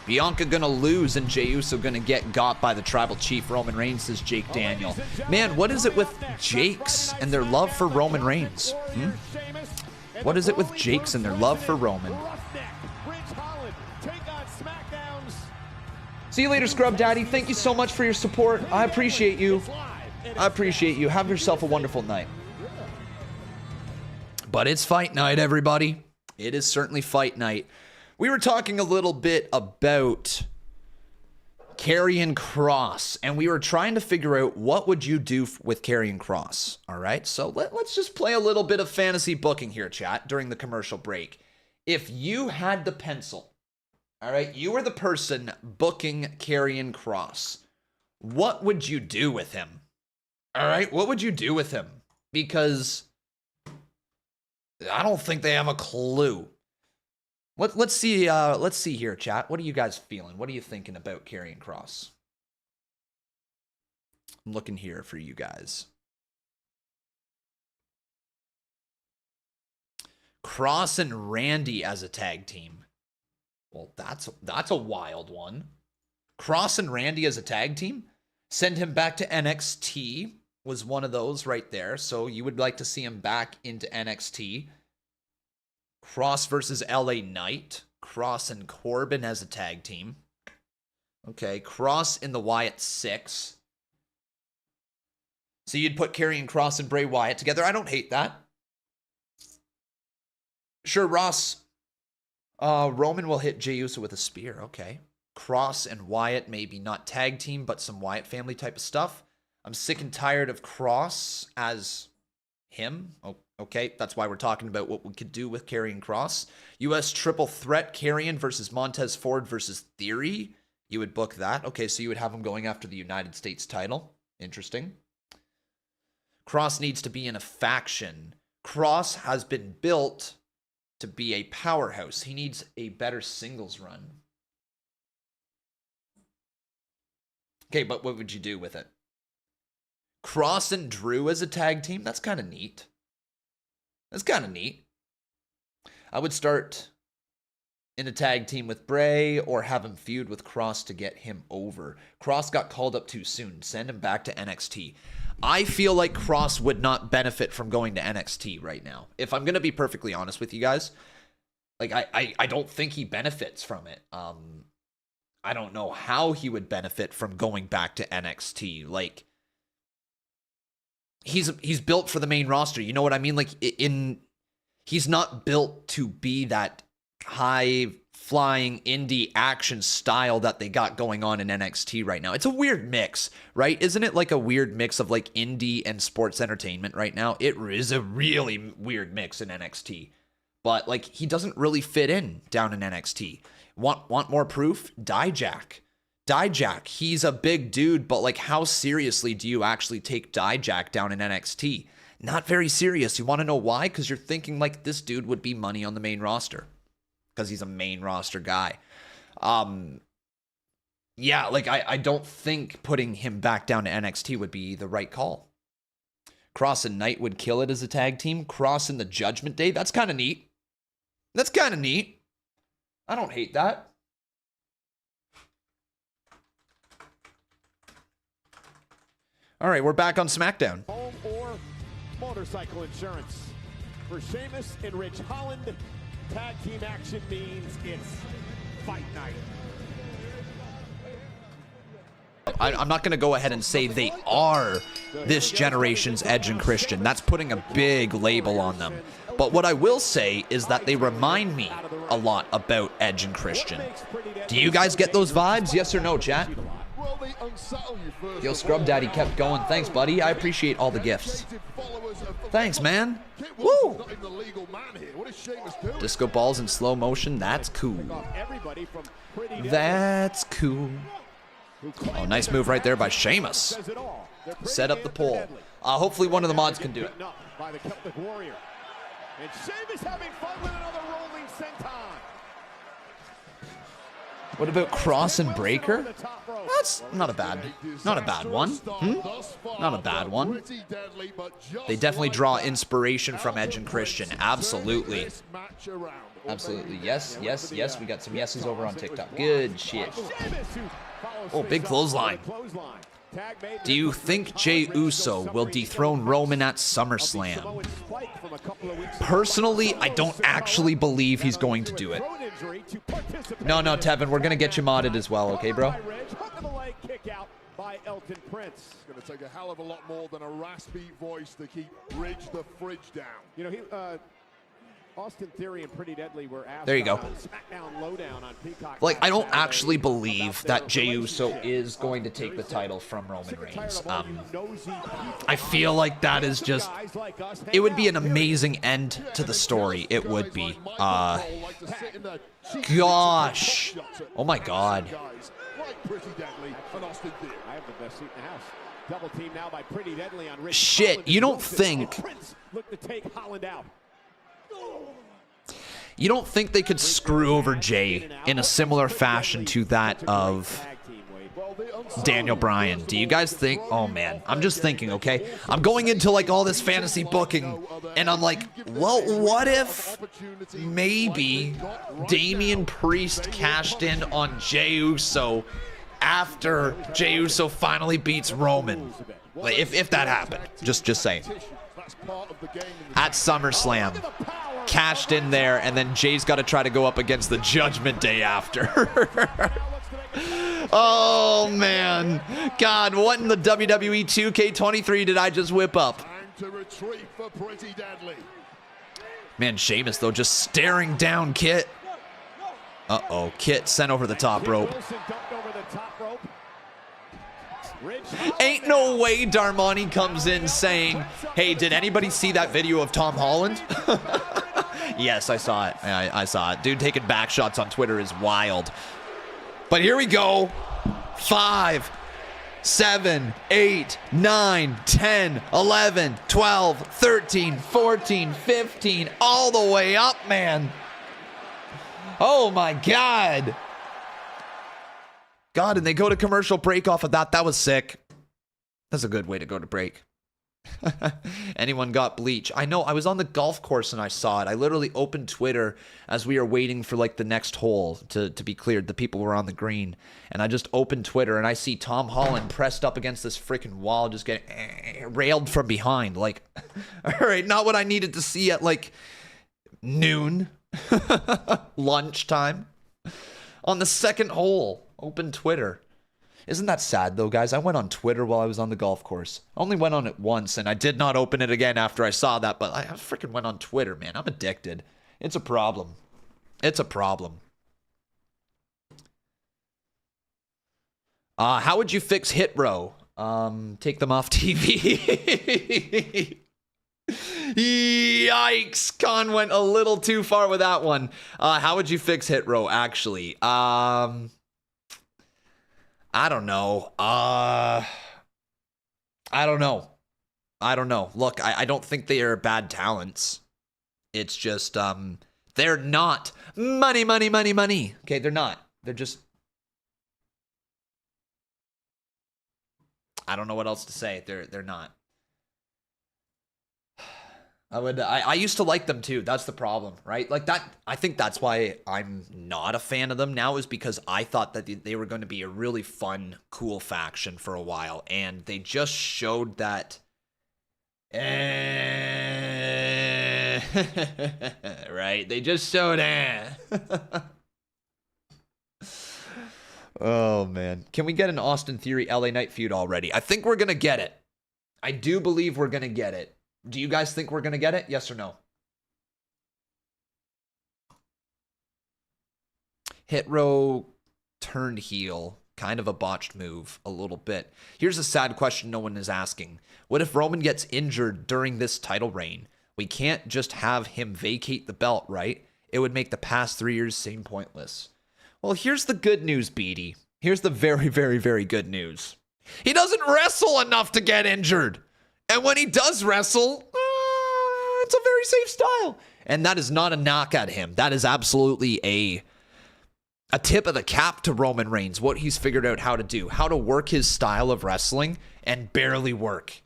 Bianca gonna lose and Jey Uso gonna get got by the tribal chief Roman Reigns, says Jake Daniel. Man, what is it with Jakes and their love for Roman Reigns? What is it with Jakes and their love for Roman? See you later, Scrub Daddy. Thank you so much for your support. I appreciate you. I appreciate you. Have yourself a wonderful night. But it's fight night, everybody. It is certainly fight night. We were talking a little bit about Karrion Kross, and we were trying to figure out what would you do with Karrion Kross. All right, so let's just play a little bit of fantasy booking here, chat, during the commercial break. If you had the pencil, all right, you were the person booking Karrion Kross, what would you do with him? All right, what would you do with him? Because I don't think they have a clue. Let's see here, chat. What are you guys feeling? What are you thinking about Karrion Kross? I'm looking here for you guys. Kross and Randy as a tag team. Well, that's a wild one. Kross and Randy as a tag team? Send him back to NXT was one of those right there. So you would like to see him back into NXT. Kross versus LA Knight. Kross and Corbin as a tag team. Okay, Cross in the Wyatt 6. So you'd put Karrion Kross and Bray Wyatt together. I don't hate that. Sure, Ross. Roman will hit Jey Uso with a spear. Okay. Kross and Wyatt, maybe not tag team, but some Wyatt family type of stuff. I'm sick and tired of Kross as him. Oh, okay, that's why we're talking about what we could do with Karrion Kross. U.S. triple threat, Karrion versus Montez Ford versus Theory. You would book that. Okay, so you would have him going after the United States title. Interesting. Kross needs to be in a faction. Kross has been built to be a powerhouse. He needs a better singles run. Okay, but what would you do with it? Kross and Drew as a tag team? That's kind of neat. That's kind of neat. I would start in a tag team with Bray or have him feud with Kross to get him over. Kross got called up too soon. Send him back to NXT. I feel like Kross would not benefit from going to NXT right now. If I'm going to be perfectly honest with you guys, like I don't think he benefits from it. I don't know how he would benefit from going back to NXT. Like, he's built for the main roster. You know what I mean? Like, he's not built to be that high-flying indie action style that they got going on in NXT right now. It's a weird mix, right? Isn't it like a weird mix of like indie and sports entertainment right now? It is a really weird mix in NXT. But like, he doesn't really fit in down in NXT. Want more proof? Dijak. He's a big dude, but like, how seriously do you actually take Dijak down in NXT? Not very serious. You want to know why? Because you're thinking like this dude would be money on the main roster. Because he's a main roster guy. Yeah, like I don't think putting him back down to NXT would be the right call. Kross and Knight would kill it as a tag team. Kross in the Judgment Day. That's kind of neat. I don't hate that. All right, we're back on SmackDown. Home or motorcycle insurance. For Sheamus and Rich Holland, tag team action means it's fight night. I'm not going to go ahead and say they are this generation's Edge and Christian. That's putting a big label on them. But what I will say is that they remind me a lot about Edge and Christian. Do you guys get those vibes? Yes or no, chat? Yo, Scrub Daddy kept going. Thanks, buddy. I appreciate all the gifts. Thanks, man. Woo! Disco balls in slow motion. That's cool. That's cool. Oh, nice move right there by Sheamus. Set up the pole. Hopefully one of the mods can do it. And Sheamus having fun with another rolling senton. What about Kross and Breaker? That's not a bad one. Not a bad one. They definitely draw inspiration from Edge and Christian. Absolutely. Absolutely. Yes. We got some yeses over on TikTok. Good shit. Oh, big clothesline. Do you think Jey Uso will dethrone Roman at SummerSlam? Personally, I don't actually believe he's going to do it. No, Tevin, we're going to get you modded as well, okay, bro? It's going to take a hell of a lot more than a raspy voice to keep Ridge the Fridge down. You know, Austin Theory and Pretty Deadly were asked. There you go. Smackdown Lowdown on Peacock. Like, I don't actually believe that Jey Uso is going to take the title from Roman Reigns. I feel like that is just... It would be an amazing end to the story. It would be. Gosh. Oh my God. Shit, you don't think... You don't think they could screw over Jey in a similar fashion to that of Daniel Bryan? Do you guys think? Oh man, I'm just thinking, okay? I'm going into like all this fantasy booking and I'm like, well, what if maybe Damian Priest cashed in on Jey Uso after Jey Uso finally beats Roman? Like, if that happened, just saying. At SummerSlam, cashed in there, and then Jay's got to try to go up against the Judgment Day after. Oh, man. God, what in the WWE 2K23 did I just whip up? Time to retreat for Pretty Deadly. Man, Sheamus, though, just staring down Kit. Uh-oh, Kit sent over the top rope. Wilson dumped over the top rope. Ain't no way Darmani comes in saying, hey, did anybody see that video of Tom Holland? Yes, I saw it. I saw it. Dude taking back shots on Twitter is wild. But here we go. 5, 7, 8, 9, 10, 11, 12, 13, 14, 15, all the way up, man. Oh, my God. God, and they go to commercial break off of that. That was sick. That's a good way to go to break. Anyone got bleach? I know, I was on the golf course and I saw it. I literally opened Twitter as we were waiting for like the next hole to be cleared. The people were on the green. And I just opened Twitter and I see Tom Holland pressed up against this freaking wall, just getting railed from behind. Like, all right, not what I needed to see at like noon, lunchtime. On the second hole, open Twitter. Isn't that sad, though, guys? I went on Twitter while I was on the golf course. I only went on it once, and I did not open it again after I saw that, but I freaking went on Twitter, man. I'm addicted. It's a problem. It's a problem. How would you fix Hit Row? Take them off TV. Yikes. Con went a little too far with that one. How would you fix Hit Row, actually? I don't know. I don't know. Look, I don't think they are bad talents. It's just, they're not money. Okay, they're not. They're just, I don't know what else to say. They're not. I used to like them too. That's the problem, right? Like that, I think that's why I'm not a fan of them now, is because I thought that they were going to be a really fun, cool faction for a while, and they just showed that. Right? They just showed. Oh man, can we get an Austin Theory LA Knight feud already? I think we're gonna get it. I do believe we're gonna get it. Do you guys think we're going to get it? Yes or no? Hit Row turned heel. Kind of a botched move. A little bit. Here's a sad question no one is asking. What if Roman gets injured during this title reign? We can't just have him vacate the belt, right? It would make the past 3 years seem pointless. Well, here's the good news, Beatty. Here's the very, very, very good news. He doesn't wrestle enough to get injured. And when he does wrestle, it's a very safe style. And that is not a knock at him. That is absolutely a tip of the cap to Roman Reigns, what he's figured out how to do, how to work his style of wrestling and barely work.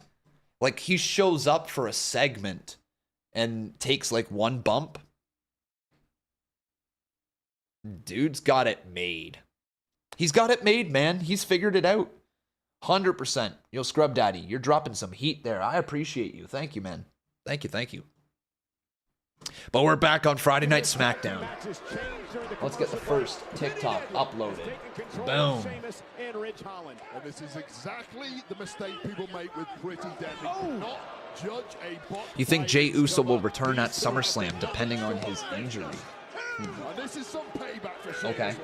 Like, he shows up for a segment and takes like one bump. Dude's got it made. He's got it made, man. He's figured it out. 100%. Yo, Scrub Daddy, you're dropping some heat there. I appreciate you. Thank you, man. Thank you. But we're back on Friday Night Smackdown. Let's get the first TikTok uploaded. Boom. And this is exactly the mistake people make with Pretty Deadly. Not judge a bot. You think Jey Uso will return at SummerSlam depending on his injury? This is some payback for Sheamus. Okay.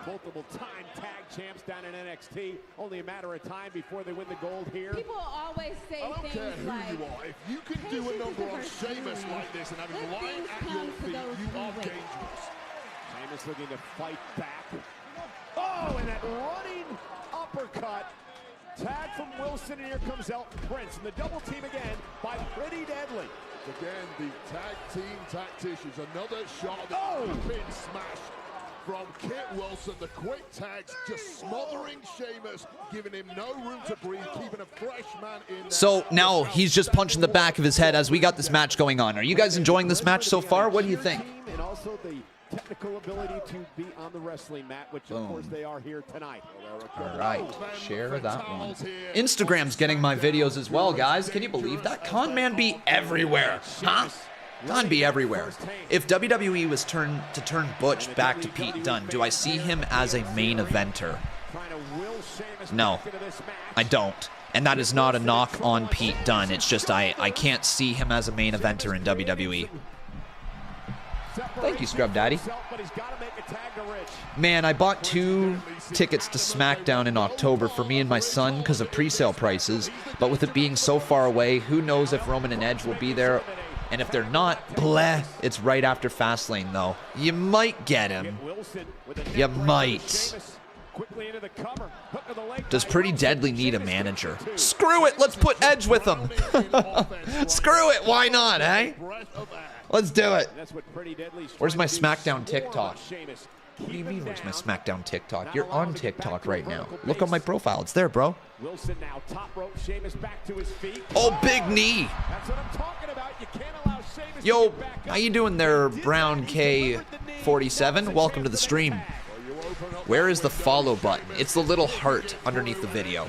Multiple time tag champs down in NXT. Only a matter of time before they win the gold here. People always say I don't things care who like, you are. If you can do a number on Sheamus like this and have him lying at your feet, you are dangerous. Sheamus looking to fight back. Oh, and that running uppercut. Tag from Wilson, and here comes Elton Prince. And the double team again by Pretty Deadly. Again, the tag team tacticians. Another shot of the pin smash from Kit Wilson. The quick tags just smothering Sheamus, giving him no room to breathe, keeping a fresh man in there. So now he's just punching the back of his head as we got this match going on. Are you guys enjoying this match so far? What do you think? And also the technical ability to be on the wrestling mat, which of course they are here tonight. All right, share that one. Instagram's getting my videos as well, guys. Can you believe that? Con Man be everywhere, huh? Con be everywhere. If WWE was to turn Butch back to Pete Dunne, do I see him as a main eventer? No, I don't. And that is not a knock on Pete Dunne. It's just I can't see him as a main eventer in WWE. Thank you, Scrub Daddy. Man, I bought 2 tickets to SmackDown in October for me and my son because of pre-sale prices. But with it being so far away, who knows if Roman and Edge will be there. And if they're not, bleh, it's right after Fastlane, though. You might get him. You might. Does Pretty Deadly need a manager? Screw it, let's put Edge with him. Screw it, why not, eh? Let's do it. Where's my SmackDown TikTok? What do you mean, where's my SmackDown TikTok? You're on TikTok right now. Look on my profile, it's there, bro. Oh, big knee. Yo, how you doing there, Brown K47? Welcome to the stream. Where is the follow button? It's the little heart underneath the video.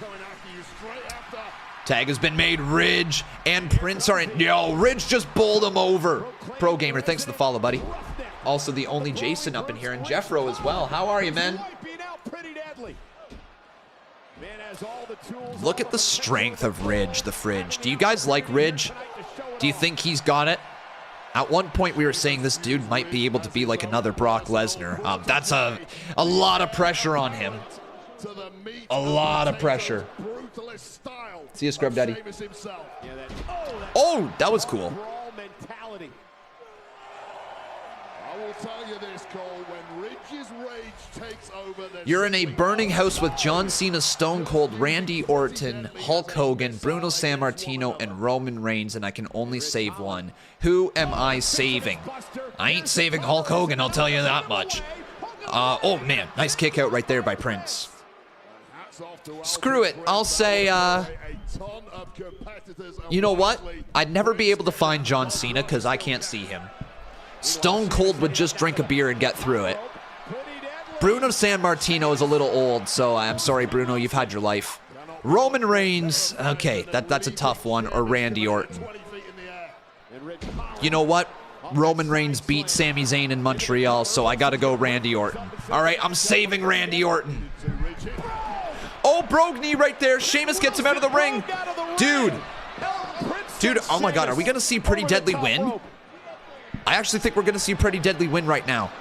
Tag has been made. Ridge and Prince are in. Yo, Ridge just bowled him over. Pro Gamer, thanks for the follow, buddy. Also, the only Jason up in here, and Jeffro as well. How are you, man? Look at the strength of Ridge, the Fridge. Do you guys like Ridge? Do you think he's got it? At one point, we were saying this dude might be able to be like another Brock Lesnar. That's a lot of pressure on him. A lot of pressure. See you, Scrub Daddy. Oh, that was cool. You're in a burning house with John Cena, Stone Cold, Randy Orton, Hulk Hogan, Bruno Sammartino, and Roman Reigns, and I can only save one. Who am I saving? I ain't saving Hulk Hogan, I'll tell you that much. Oh man, nice kick out right there by Prince. Screw it, I'll say, you know what? I'd never be able to find John Cena because I can't see him. Stone Cold would just drink a beer and get through it. Bruno Sammartino is a little old, so I'm sorry, Bruno, you've had your life. Roman Reigns, okay, that's a tough one, or Randy Orton. You know what? Roman Reigns beat Sami Zayn in Montreal, so I gotta go Randy Orton. All right, I'm saving Randy Orton. Oh, brogue knee right there. Sheamus gets him out of the ring. Dude, oh my God, are we gonna see Pretty Deadly win? I actually think we're going to see Pretty Deadly win right now.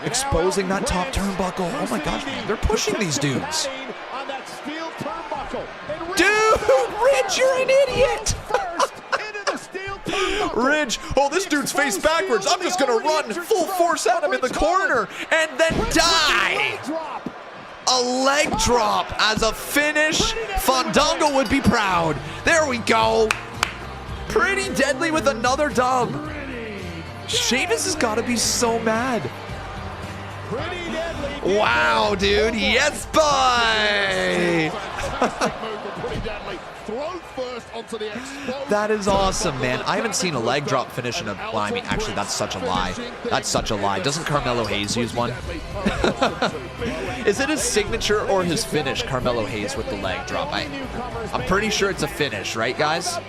Exposing that top turnbuckle. Oh my gosh, man. They're pushing these dudes. Dude, Ridge, you're an idiot. Ridge, oh, this dude's face backwards. I'm just going to run full force at him in the corner and then die. A leg drop as a finish. Fandango would be proud. There we go. Pretty Deadly with another dub. Sheamus has got to be so mad. Wow, dude. Yes, boy. That is awesome, man. I haven't seen a leg drop finish in a... Well, I mean, actually, that's such a lie. That's such a lie. Doesn't Carmelo Hayes use one? Is it his signature or his finish, Carmelo Hayes, with the leg drop? I'm pretty sure it's a finish, right, guys?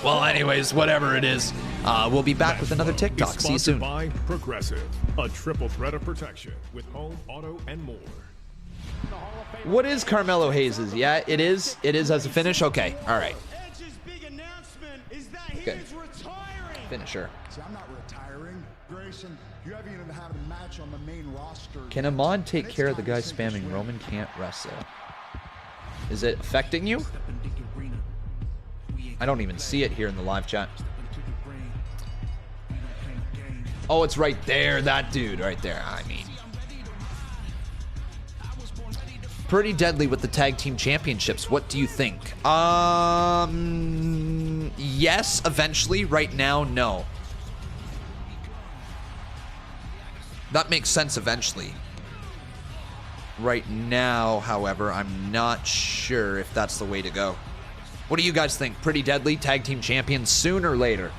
Well, anyways, whatever it is, we'll be back with another TikTok. See you soon. By Progressive, a triple threat of protection with home, auto, and more. What is Carmelo Hayes's? Yeah, it is. It is as a finish. Okay, all right. Good. Finisher. I'm not retiring, Grayson. You haven't even had a match on the main roster. Can Ahmad take care of the guy spamming Roman can't wrestle? Is it affecting you? I don't even see it here in the live chat. Oh, it's right there. That dude right there. I mean, Pretty Deadly with the tag team championships. What do you think? Yes, eventually. Right now, no. That makes sense eventually. Right now, however, I'm not sure if that's the way to go. What do you guys think? Pretty Deadly tag team champions sooner or later?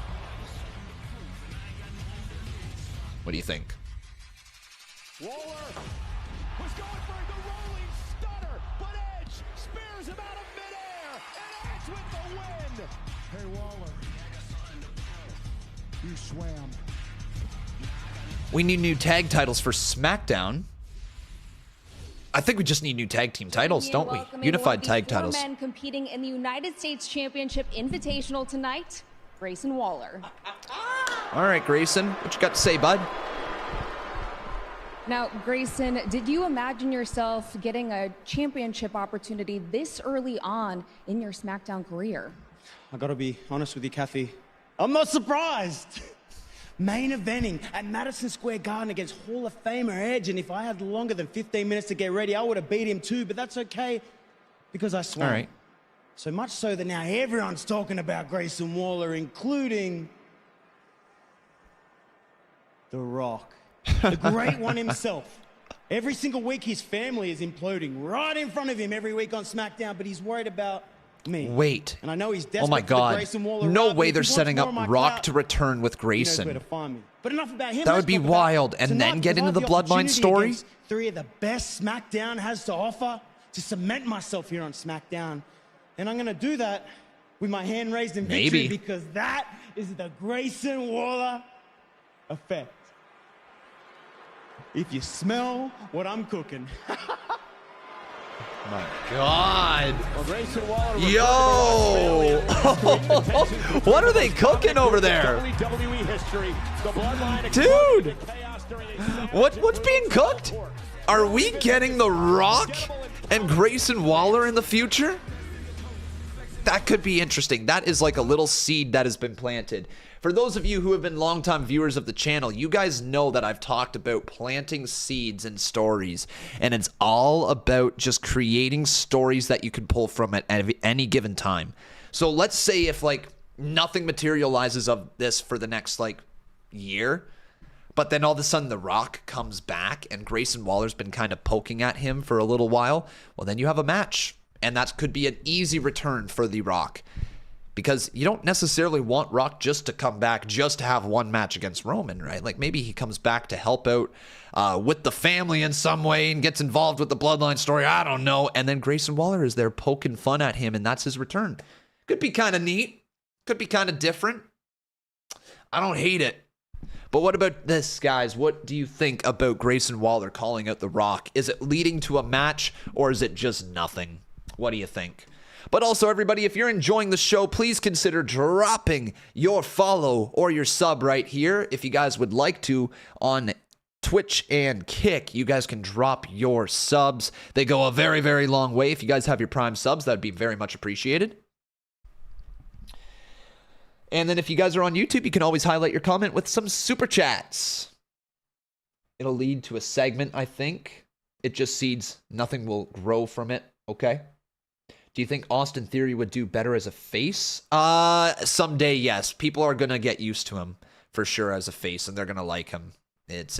What do you think? Waller was going for the rolling stunner, but Edge spears him out of midair, and Edge with the win. Hey, Waller. You swam. We need new tag titles for SmackDown. I think we just need new tag team titles, don't we? Unified tag titles. Men competing in the United States Championship Invitational tonight, Grayson Waller. All right, Grayson, what you got to say, bud? Now, Grayson, did you imagine yourself getting a championship opportunity this early on in your SmackDown career? I gotta be honest with you, Kathy. I'm not surprised. Main eventing at Madison Square Garden against Hall of Famer Edge, and if I had longer than 15 minutes to get ready, I would have beat him too, but that's okay because I swung. All right. So much so that now everyone's talking about Grayson Waller, including The Rock, the great one himself. Every single week his family is imploding right in front of him every week on SmackDown, but he's worried about me. Wait. And I know he's desperate oh my God. for the Grayson Waller no route, way but they're if he setting wants up more of my Rock clout, to return with he knows where Grayson. to find me. But enough about him. That Let's would be talk about wild. And tonight, then get because into the I have Bloodline opportunity story. against three of the best SmackDown has to offer to cement myself here on SmackDown. And I'm going to do that with my hand raised in victory because that is the Grayson Waller effect. If you smell what I'm cooking. My God. Well, Yo! What are they cooking over there? WWE history, the bloodline Dude! What's being cooked? Are we getting The Rock and Grayson Waller in the future? That could be interesting. That is like a little seed that has been planted. For those of you who have been longtime viewers of the channel, you guys know that I've talked about planting seeds in stories, and it's all about just creating stories that you can pull from at any given time. So let's say if like nothing materializes of this for the next like year, but then all of a sudden The Rock comes back and Grayson Waller's been kind of poking at him for a little while, well then you have a match, and that could be an easy return for The Rock. Because you don't necessarily want Rock just to come back just to have one match against Roman, right? Like maybe he comes back to help out with the family in some way and gets involved with the Bloodline story. I don't know. And then Grayson Waller is there poking fun at him, and that's his return. Could be kind of neat. Could be kind of different. I don't hate it. But what about this, guys? What do you think about Grayson Waller calling out The Rock? Is it leading to a match, or is it just nothing? What do you think? But also, everybody, if you're enjoying the show, please consider dropping your follow or your sub right here. If you guys would like to, on Twitch and Kick, you guys can drop your subs. They go a very, very long way. If you guys have your Prime subs, that would be very much appreciated. And then if you guys are on YouTube, you can always highlight your comment with some super chats. It'll lead to a segment, I think. It just seeds. Nothing will grow from it, okay? Do you think Austin Theory would do better as a face? Someday, yes. People are going to get used to him for sure as a face, and they're going to like him. It's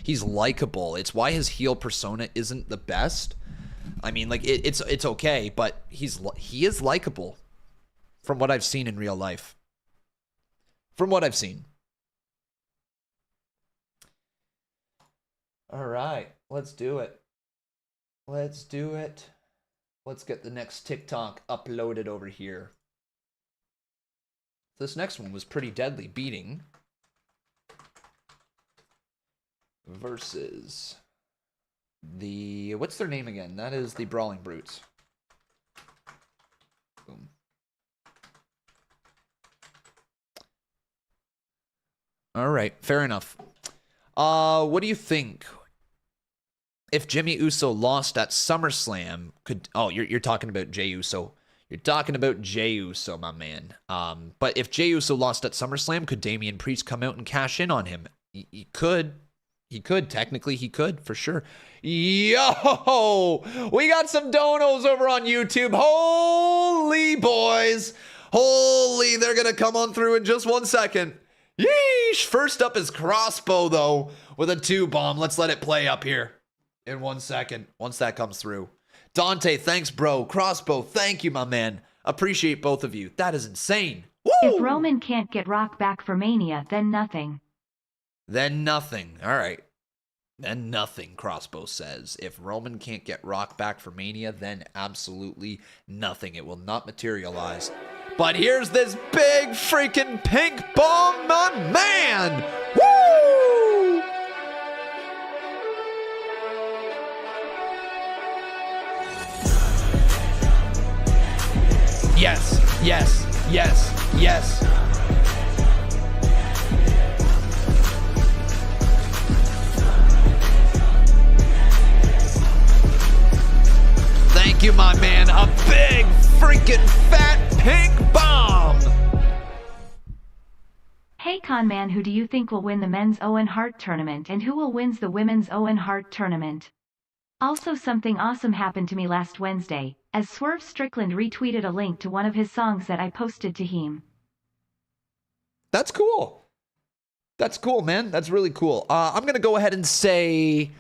he's likable. It's why his heel persona isn't the best. I mean, like it's okay, but he is likable from what I've seen in real life. From what I've seen. All right, let's do it. Let's do it. Let's get the next TikTok uploaded over here. This next one was pretty deadly. Beating versus the... What's their name again? That is the Brawling Brutes. Boom. All right, fair enough. What do you think? If Jimmy Uso lost at SummerSlam, could... Oh, you're talking about Jey Uso. You're talking about Jey Uso, my man. But if Jey Uso lost at SummerSlam, could Damian Priest come out and cash in on him? He could. He could. Technically, he could, for sure. Yo! We got some donos over on YouTube. Holy boys! Holy, they're going to come on through in just 1 second. Yeesh! First up is Crossbow, though, with a 2-bomb. Let's let it play up here. In 1 second, once that comes through. Dante, thanks, bro. Crossbow, thank you, my man. Appreciate both of you. That is insane. Woo! If Roman can't get Rock back for Mania, then nothing. Then nothing. All right. Then nothing, Crossbow says. If Roman can't get Rock back for Mania, then absolutely nothing. It will not materialize. But here's this big freaking pink bomb, my man. Woo! Yes, yes, yes, yes. Thank you, my man. A big freaking fat pink bomb. Hey Conman, who do you think will win the men's Owen Hart tournament and who will win the women's Owen Hart tournament? Also, something awesome happened to me last Wednesday, as Swerve Strickland retweeted a link to one of his songs that I posted to him. That's cool. That's cool, man. That's really cool. I'm going to go ahead and say...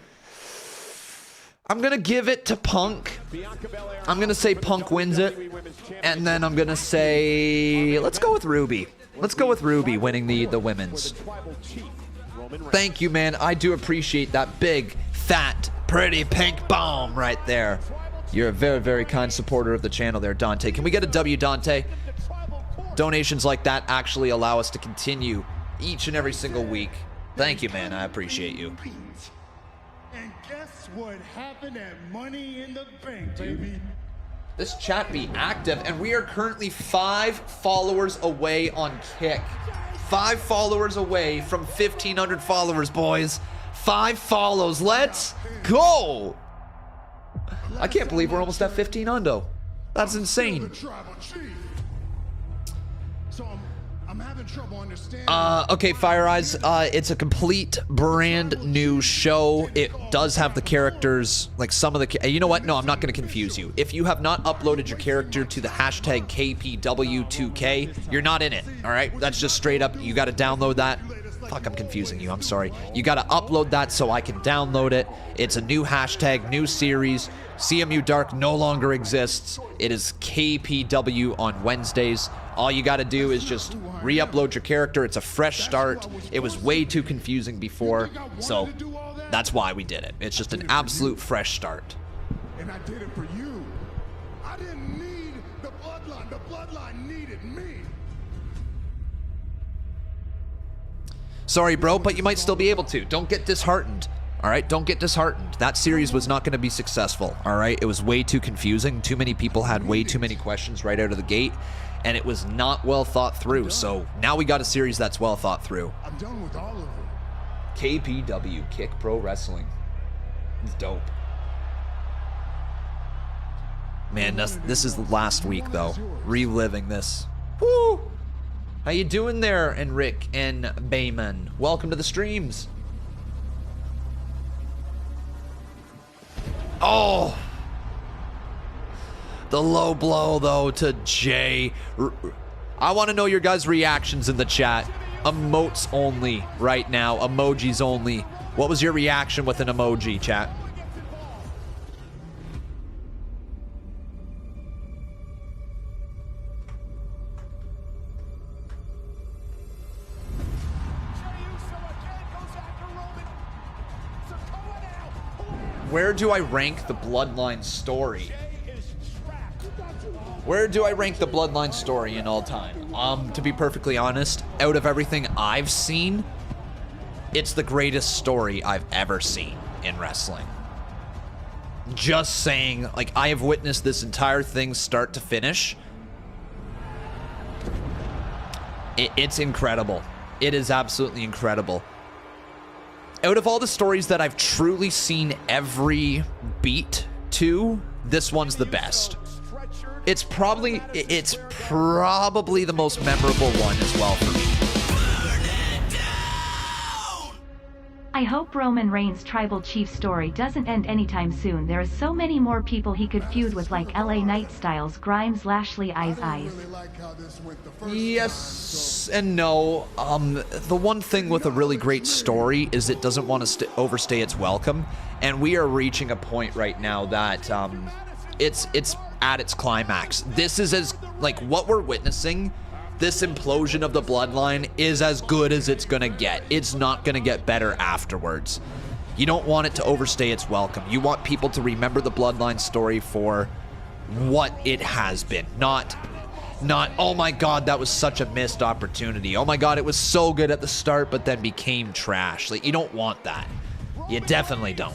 I'm going to give it to Punk. I'm going to say Punk wins it. And then I'm going to say... Let's go with Ruby. Let's go with Ruby winning the women's. Thank you, man. I do appreciate that big, fat, pretty pink bomb right there. You're a very, very kind supporter of the channel there, Dante. Can we get a W, Dante? Donations like that actually allow us to continue each and every single week. Thank you, man. I appreciate you. And guess what happened at Money in the Bank, baby? This chat be active, and we are currently 5 followers away on Kick. 5 followers away from 1,500 followers, boys. 5 follows. Let's go. I can't believe we're almost at 1,500. That's insane. Okay, Fire Eyes, it's a complete brand new show. It does have the characters, like some of the... You know what? No, I'm not going to confuse you. If you have not uploaded your character to the hashtag KPW2K, you're not in it, all right? That's just straight up. You got to download that. Fuck, I'm confusing you. I'm sorry. You got to upload that so I can download it. It's a new hashtag, new series. CMU Dark no longer exists. It is KPW on Wednesdays. All you got to do is just re-upload your character. It's a fresh start. It was way too confusing before, so that's why we did it. It's just an absolute fresh start. And I did it for you. I didn't need the bloodline. The bloodline needed me. Sorry, bro, but you might still be able to. Don't get disheartened. All right, don't get disheartened. That series was not going to be successful. All right, it was way too confusing. Too many people had way too many questions right out of the gate, and it was not well thought through. So now we got a series that's well thought through. I'm done with all of it. KPW, Kick Pro Wrestling. It's dope. Man, this is last week though. Reliving this. Woo! How you doing there, Enric and Bayman? Welcome to the streams. Oh, the low blow, though, to Jay. I want to know your guys' reactions in the chat. Emotes only right now. Emojis only. What was your reaction with an emoji, chat? Where do I rank the Bloodline story? Where do I rank the Bloodline story in all time? To be perfectly honest, out of everything I've seen, it's the greatest story I've ever seen in wrestling. Just saying, like, I have witnessed this entire thing start to finish. It's incredible. It is absolutely incredible. Out of all the stories that I've truly seen every beat to, this one's the best. It's probably the most memorable one as well for me. I hope Roman Reigns' tribal chief story doesn't end anytime soon. There is so many more people he could feud with, like LA Knight, Styles, Grimes, Lashley, Eyes. Yes and no. The one thing with a really great story is it doesn't want to overstay its welcome, and we are reaching a point right now that it's at its climax. This is as, like, what we're witnessing, this implosion of the Bloodline is as good as it's gonna get. It's not gonna get better afterwards. You don't want it to overstay its welcome. You want people to remember the Bloodline story for what it has been, not oh my god, that was such a missed opportunity. Oh my god, it was so good at the start but then became trash. Like, you don't want that. You definitely don't.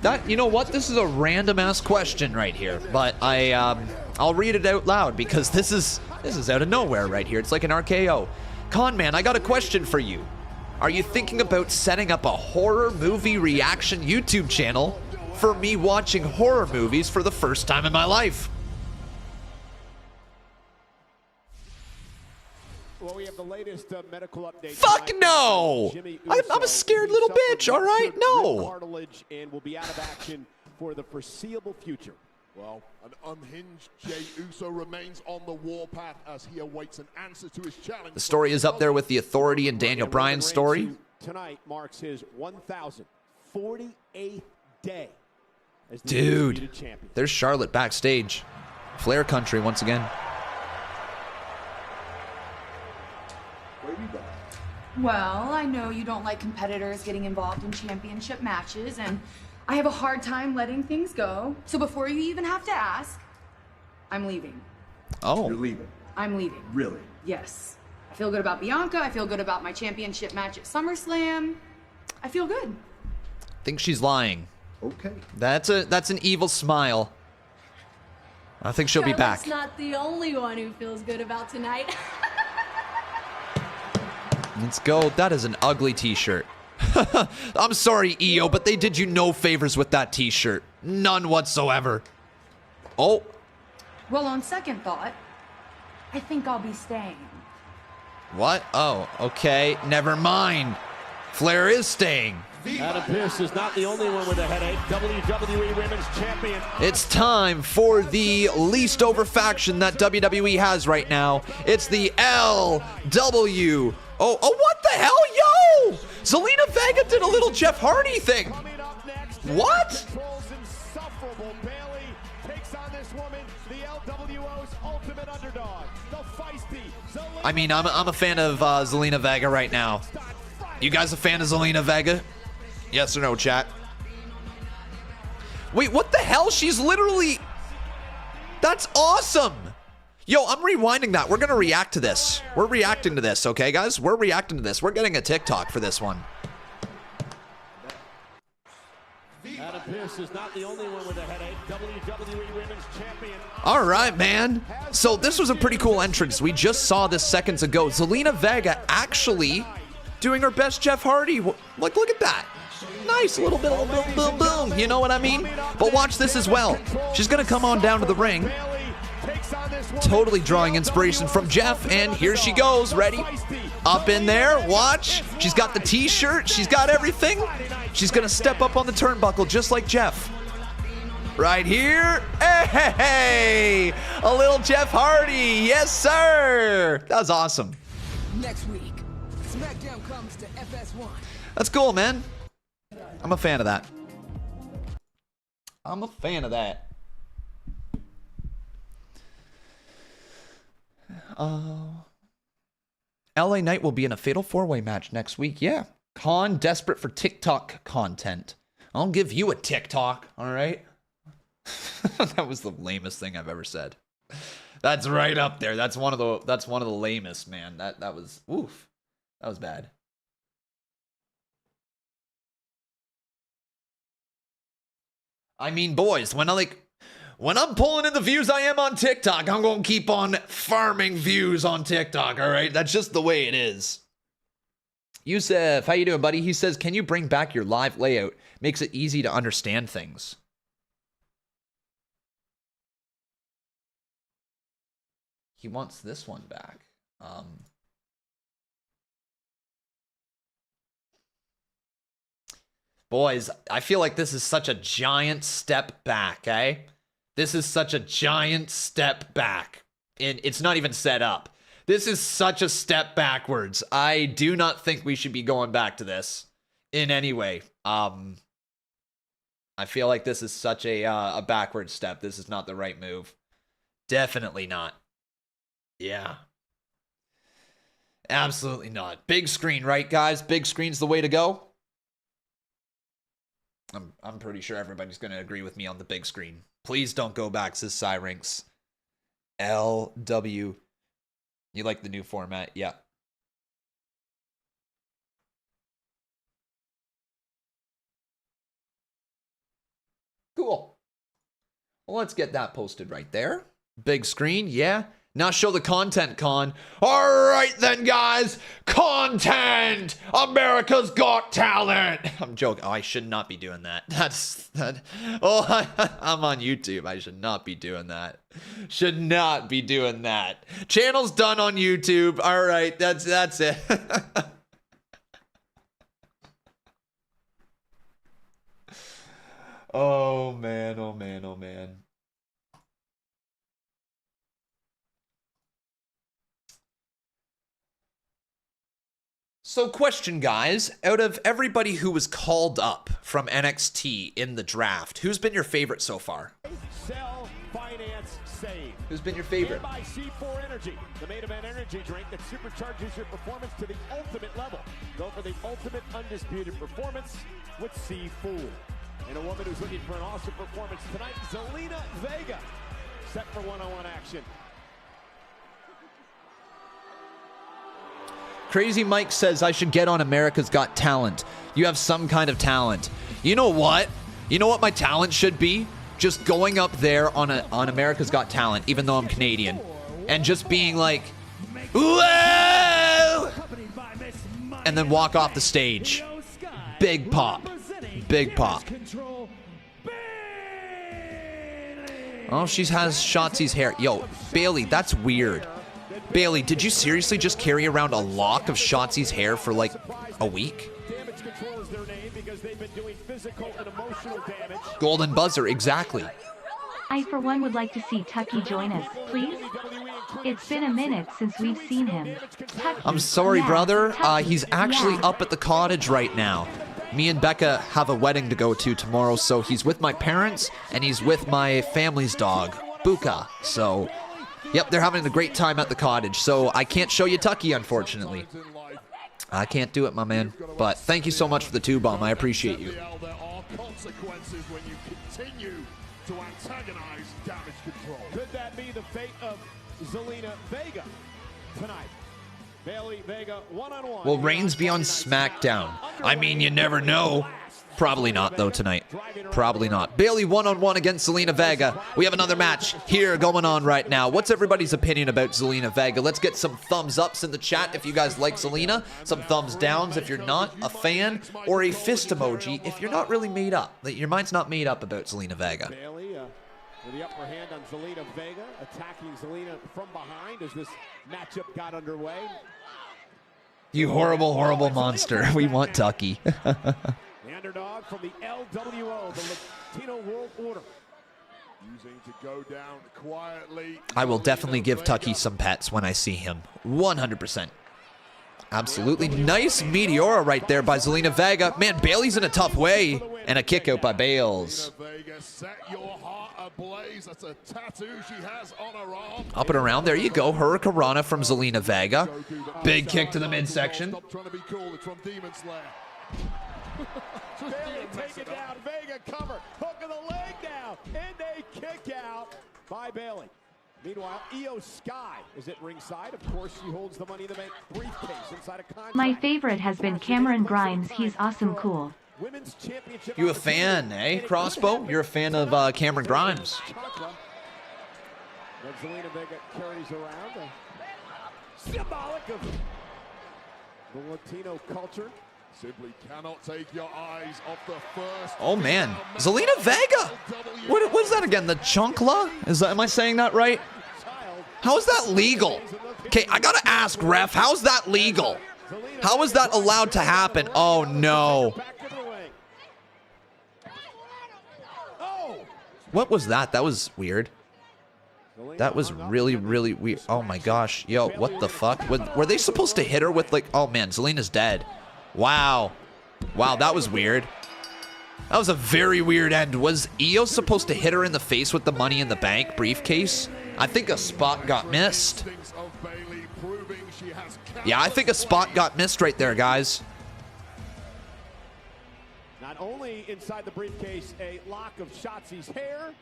That, you know what? This is a random ass question right here, but I'll read it out loud because this is out of nowhere right here. It's like an RKO. Con Man, I got a question for you. Are you thinking about setting up a horror movie reaction YouTube channel for me watching horror movies for the first time in my life? Well, we have the latest medical update. Fuck no! I'm a scared little bitch, all right? No. Cartilage and will be out of action for the foreseeable future. Well, an unhinged Jey Uso remains on the warpath as he awaits an answer to his challenge. The story is up there with the Authority and Daniel Bryan's story. Tonight marks his 1,048th day as the Dude, undisputed champion. there's Charlotte backstage. Flair country once again. Well, I know you don't like competitors getting involved in championship matches, and I have a hard time letting things go. So before you even have to ask, I'm leaving. Oh. You're leaving? I'm leaving. Really? Yes. I feel good about Bianca. I feel good about my championship match at SummerSlam. I feel good. I think she's lying. Okay. That's an evil smile. I think she'll be back. Charlotte's not the only one who feels good about tonight. Let's go. That is an ugly t-shirt. I'm sorry, EO, but they did you no favors with that t-shirt. None whatsoever. Oh. Well, on second thought, I think I'll be staying. What? Oh, okay. Never mind. Flair is staying. Adam Pearce is not the only one with a headache. WWE Women's Champion. It's time for the least over faction that WWE has right now. It's the LW. Oh, what the hell? Yo! Zelina Vega did a little Jeff Hardy thing. What? I mean, I'm a fan of Zelina Vega right now. You guys a fan of Zelina Vega? Yes or no, chat? Wait, what the hell? She's literally... That's awesome! Yo, I'm rewinding that. We're gonna react to this. We're reacting to this, okay, guys? We're reacting to this. We're getting a TikTok for this one. Adam Pearce is not the only one with a headache. WWE Women's Champion. All right, man. So this was a pretty cool entrance. We just saw this seconds ago. Zelina Vega actually doing her best Jeff Hardy. Like, look at that. Nice, a little bit of boom, boom, boom. You know what I mean? But watch this as well. She's gonna come on down to the ring. Totally drawing inspiration from Jeff, and here she goes. Ready? Up in there. Watch. She's got the t-shirt. She's got everything. She's gonna step up on the turnbuckle just like Jeff. Right here. Hey, a little Jeff Hardy. Yes, sir. That was awesome. Next week, SmackDown comes to FS1. That's cool, man. I'm a fan of that. I'm a fan of that. LA Knight will be in a fatal four-way match next week. Yeah. Khan desperate for TikTok content. I'll give you a TikTok, all right? That was the lamest thing I've ever said. That's right up there. That's one of the lamest, man. That was oof. That was bad. I mean, boys, when I'm pulling in the views I am on TikTok, I'm going to keep on farming views on TikTok, all right? That's just the way it is. Yusuf, how you doing, buddy? He says, can you bring back your live layout? Makes it easy to understand things. He wants this one back. Boys, I feel like this is such a giant step back, eh? This is such a giant step back. And it's not even set up. This is such a step backwards. I do not think we should be going back to this in any way. I feel like this is such a backward step. This is not the right move. Definitely not. Yeah. Absolutely not. Big screen, right, guys? Big screen's the way to go. I'm pretty sure everybody's going to agree with me on the big screen. Please don't go back, says Cyrinx. LW. You like the new format? Yeah. Well, let's get that posted right there. Big screen, yeah. Now show the content, Con. All right then, guys. Content! America's Got Talent! I'm joking. Oh, I should not be doing that. I'm on YouTube. I should not be doing that. Should not be doing that. Channel's done on YouTube. All right, that's it. Oh, man, oh, man, oh, man. So question, guys, out of everybody who was called up from NXT in the draft, who's been your favorite so far? Sell, finance, save. Who's been your favorite? By C4 Energy, the main event energy drink that supercharges your performance to the ultimate level. Go for the ultimate undisputed performance with C4. And a woman who's looking for an awesome performance tonight, Zelina Vega, set for one-on-one action. Crazy Mike says I should get on America's Got Talent. You have some kind of talent. You know what? You know what my talent should be? Just going up there on America's Got Talent, even though I'm Canadian, and just being like, whoa! And then walk off the stage. Big pop. Big pop. Oh, she has Shotzi's hair. Yo, Bailey, that's weird. Bailey, did you seriously just carry around a lock of Shotzi's hair for like a week? Golden buzzer, exactly. I, for one, would like to see Tucky join us, please. It's been a minute since we've seen him. Tucky, I'm sorry, yeah, brother. Tucky, He's actually yeah. up at the cottage right now. Me and Becca have a wedding to go to tomorrow, so he's with my parents, and he's with my family's dog, Buka. So, yep, they're having a great time at the cottage, so I can't show you Tucky, unfortunately. I can't do it, my man. But thank you so much for the 2-bomb. I appreciate you. There are consequences when you continue to antagonize Damage Control. Could that be the fate of Zelina Vega tonight? Bailey Vega one-on-one. Will Reigns be on SmackDown? I mean, you never know. Probably not, though, tonight. Probably not. Bailey one-on-one against Zelina Vega. We have another match here going on right now. What's everybody's opinion about Zelina Vega? Let's get some thumbs ups in the chat if you guys like Zelina. Some thumbs downs if you're not a fan. Or a fist emoji if you're not really made up. Your mind's not made up about Zelina Vega. Bailey with the upper hand on Zelina Vega, attacking Zelina from behind as this matchup got underway. You horrible, horrible monster. We want Tucky. The underdog from the LWO, the Latino World Order. Using to go down quietly. I will definitely give Tucky some pets when I see him. 100%. Absolutely. Nice Meteora right there by Zelina Vega. Man, Bailey's in a tough way. And a kick out by Bales. That's a tattoo she has on her arm. Up and around. There you go. Hurricanrana from Zelina Vega. Big kick to the midsection. Stop trying to be cool. It's from Demon Slayer. Bailey take it down. Vega cover. Hook of the leg down. And a kick out by Bailey. Meanwhile, Io Sky is at ringside. Of course, she holds the Money in the Bank briefcase inside a contract. My favorite has been Cameron Grimes. He's awesome cool. Women's Championship. You a fan, eh, Crossbow? You're a fan of Cameron Grimes. Zelina Vega carries around. Symbolic of the Latino culture. Simply cannot take your eyes off the first. Oh, man. Zelina Vega. What is that again? The chunkla? Am I saying that right? How is that legal? Okay, I got to ask, ref, how's that legal? How is that allowed to happen? Oh, no. What was that? That was weird. That was really, really weird. Oh, my gosh. Yo, what the fuck? Were they supposed to hit her with, like... Oh, man, Zelina's dead. Wow. Wow, that was weird. That was a very weird end. Was Io supposed to hit her in the face with the Money in the Bank briefcase? I think a spot got missed. Yeah, I think a spot got missed right there, guys. Not only inside the briefcase, a lock of Shotzi's hair,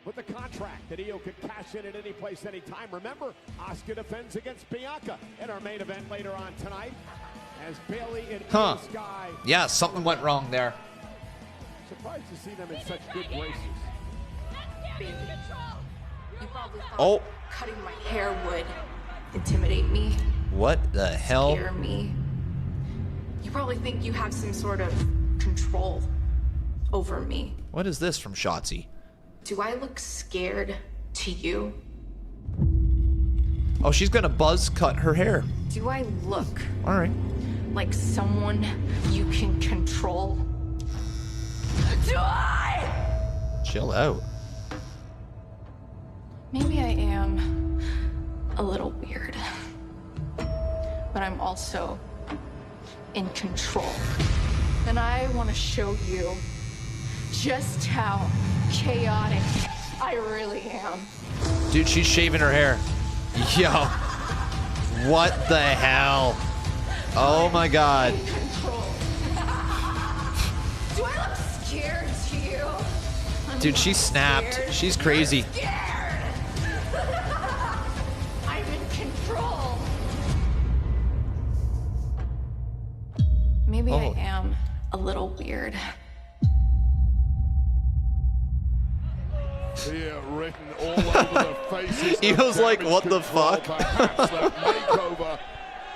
but the contract that Io could cash in at any place, anytime. Remember, Asuka defends against Bianca in our main event later on tonight. As Bailey and Io Sky. Yeah, something went wrong there. Surprised to see them in such good graces. baby. You probably thought cutting my hair would intimidate me. What the hell? Scare me. You probably think you have some sort of control over me. What is this from Shotzi? Do I look scared to you? Oh, she's gonna buzz cut her hair. Do I look Alright. like someone you can control? Do I? Chill out. Maybe I am a little weird, but I'm also in control. And I want to show you just how chaotic I really am. Dude, she's shaving her hair. Yo. What the hell? Oh my god. Do I look scared to you? Dude, she snapped. She's crazy. I'm in control. Maybe I am a little weird. Here written all over the faces. He was like, what the fuck? Perhaps that makeover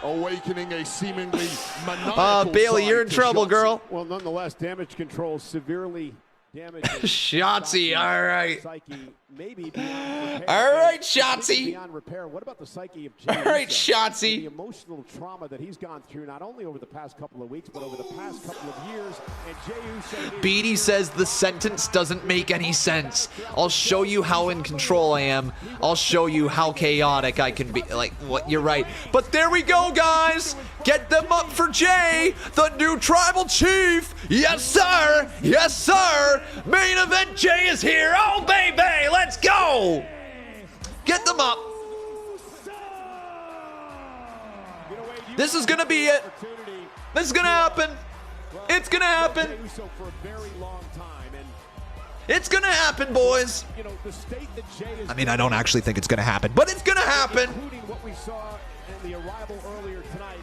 awakening a seemingly maniacal Bailey, you're in side to trouble, Shotzi. girl. Well, nonetheless, damage control severely damaged. Shotzi, all right. Psyche, maybe beyond repair. All right, Shotzi. Beyond repair. What about the psyche of Jey All right, Uso? Shotzi. The emotional trauma that he's gone through, not only over the past couple of weeks, but over the past couple of years. And Jey Uso is Beatty says the sentence doesn't make any sense. I'll show you how in control I am. I'll show you how chaotic I can be. Like, what? You're right. But there we go, guys. Get them up for Jay, the new tribal chief. Yes, sir. Yes, sir. Main event Jay is here. Oh, baby. Let's go. Get them up. This is going to be it. This is going to happen. It's going to happen. It's going to happen, boys. I mean, I don't actually think it's going to happen, but it's going to happen. Including what we saw in the arrival earlier tonight.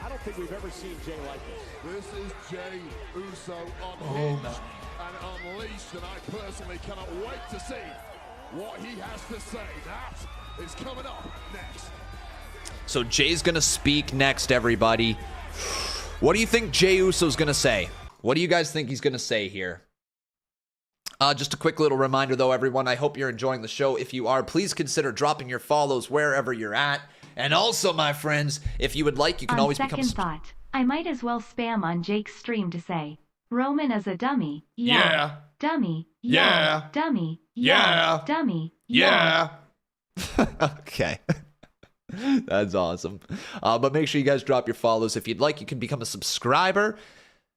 I don't think we've ever seen Jay like this. This is Jey Uso unhinged and unleashed, and I personally cannot wait to see what he has to say. That is coming up next. So Jay's going to speak next, everybody. What do you think Jey Uso's going to say? What do you guys think he's going to say here? Just a quick little reminder, though, everyone. I hope you're enjoying the show. If you are, please consider dropping your follows wherever you're at. And also, my friends, if you would like, you can always become... On second thought, I might as well spam on Jake's stream to say, Roman is a dummy. Yeah. Dummy. Yeah. Dummy. Yeah. Dummy. Yeah. Okay. That's awesome. But make sure you guys drop your follows. If you'd like, you can become a subscriber.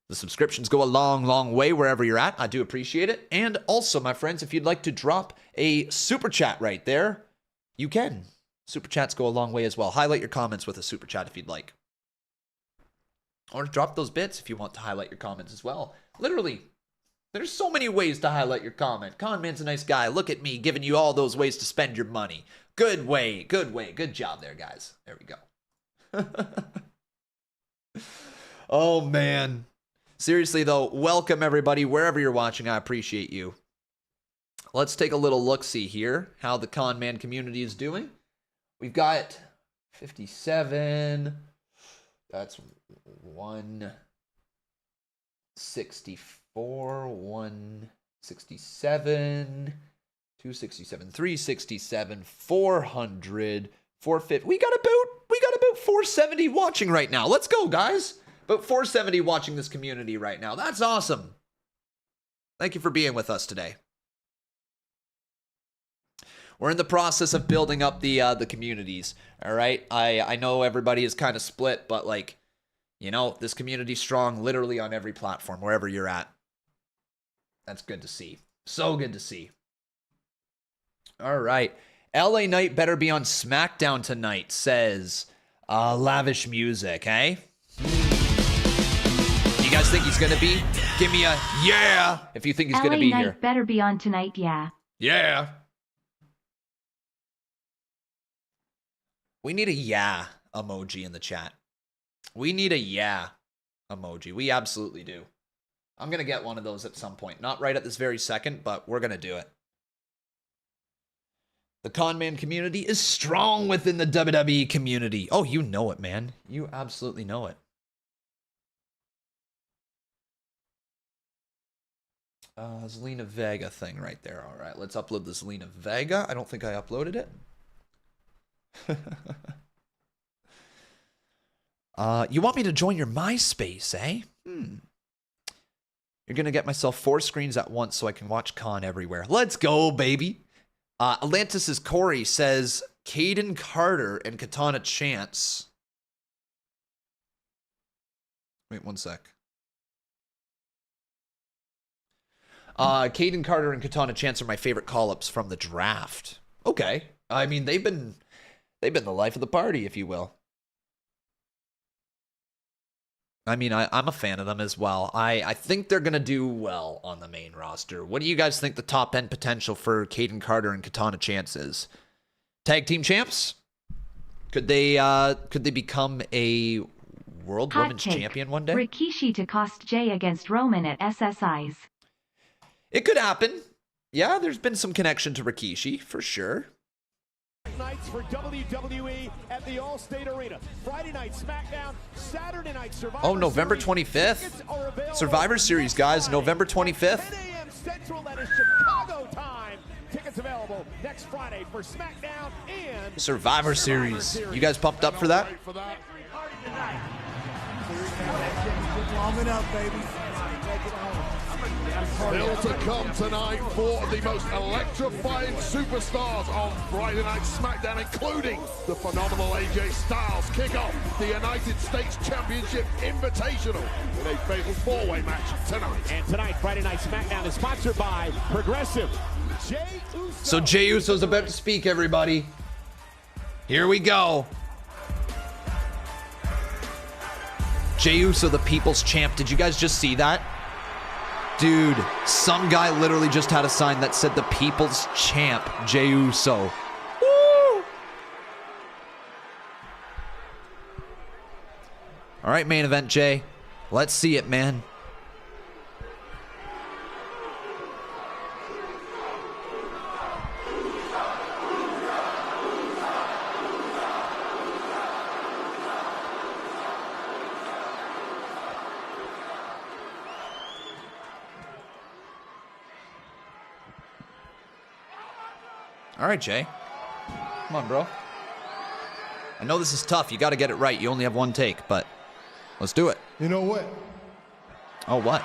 The subscriptions go a long, long way wherever you're at. I do appreciate it. And also, my friends, if you'd like to drop a super chat right there, you can. Super chats go a long way as well. Highlight your comments with a super chat if you'd like. Or drop those bits if you want to highlight your comments as well. Literally, there's so many ways to highlight your comment. Conman's a nice guy. Look at me giving you all those ways to spend your money. Good way. Good way. Good job there, guys. There we go. Oh, man. Seriously, though, welcome, everybody. Wherever you're watching, I appreciate you. Let's take a little look-see here, how the Conman community is doing. We've got 57. That's 164, 167, 267, 367, 400, 450. We got about 470 watching right now. Let's go, guys. About 470 watching this community right now. That's awesome. Thank you for being with us today. We're in the process of building up the communities, all right? I know everybody is kind of split, but, like, you know, this community's strong literally on every platform, wherever you're at. That's good to see. So good to see. All right. LA Knight better be on SmackDown tonight, says Lavish Music, eh? You guys think he's going to be? Give me a yeah if you think he's going to be LA Knight here. better be on tonight, yeah. Yeah. We need a yeah emoji in the chat. We need a yeah emoji. We absolutely do. I'm going to get one of those at some point. Not right at this very second, but we're going to do it. The con man community is strong within the WWE community. Oh, you know it, man. You absolutely know it. Zelina Vega thing right there. All right, let's upload the Zelina Vega. I don't think I uploaded it. You want me to join your MySpace, eh? You're going to get myself 4 screens at once so I can watch con everywhere. Let's go, baby. Atlantis' Corey says, Caden Carter and Katana Chance. Wait 1 sec. Caden Carter and Katana Chance are my favorite call-ups from the draft. Okay. I mean, they've been the life of the party, if you will. I mean, I'm a fan of them as well. I think they're going to do well on the main roster. What do you guys think the top-end potential for Caden Carter and Katana Chance is? Tag team champs? Could they become a World Hot Women's take. Champion one day? Rikishi to cost Jay against Roman at SSI's. It could happen. Yeah, there's been some connection to Rikishi, for sure. Nights for WWE at the All-State Arena. Friday night SmackDown, Saturday night Survivor Oh, November Series. 25th. Survivor Series, guys, November 25th. 10 a.m. Central, that is Chicago time. Tickets available next Friday for SmackDown and Survivor Series. You guys pumped up for that? Warming up, baby. Still to come tonight, 4 of the most electrifying superstars on Friday Night SmackDown, including the phenomenal AJ Styles. Kick off the United States Championship Invitational with a fatal 4-way match tonight. And tonight, Friday Night SmackDown is sponsored by Progressive. Jey Uso. So Jey Uso's about to speak, everybody. Here we go. Jey Uso, the People's Champ. Did you guys just see that? Dude, some guy literally just had a sign that said the People's Champ, Jey Uso. Woo! All right, main event, Jay. Let's see it, man. All right, Jay. Come on, bro. I know this is tough. You got to get it right. You only have 1 take, but let's do it. You know what? Oh, what?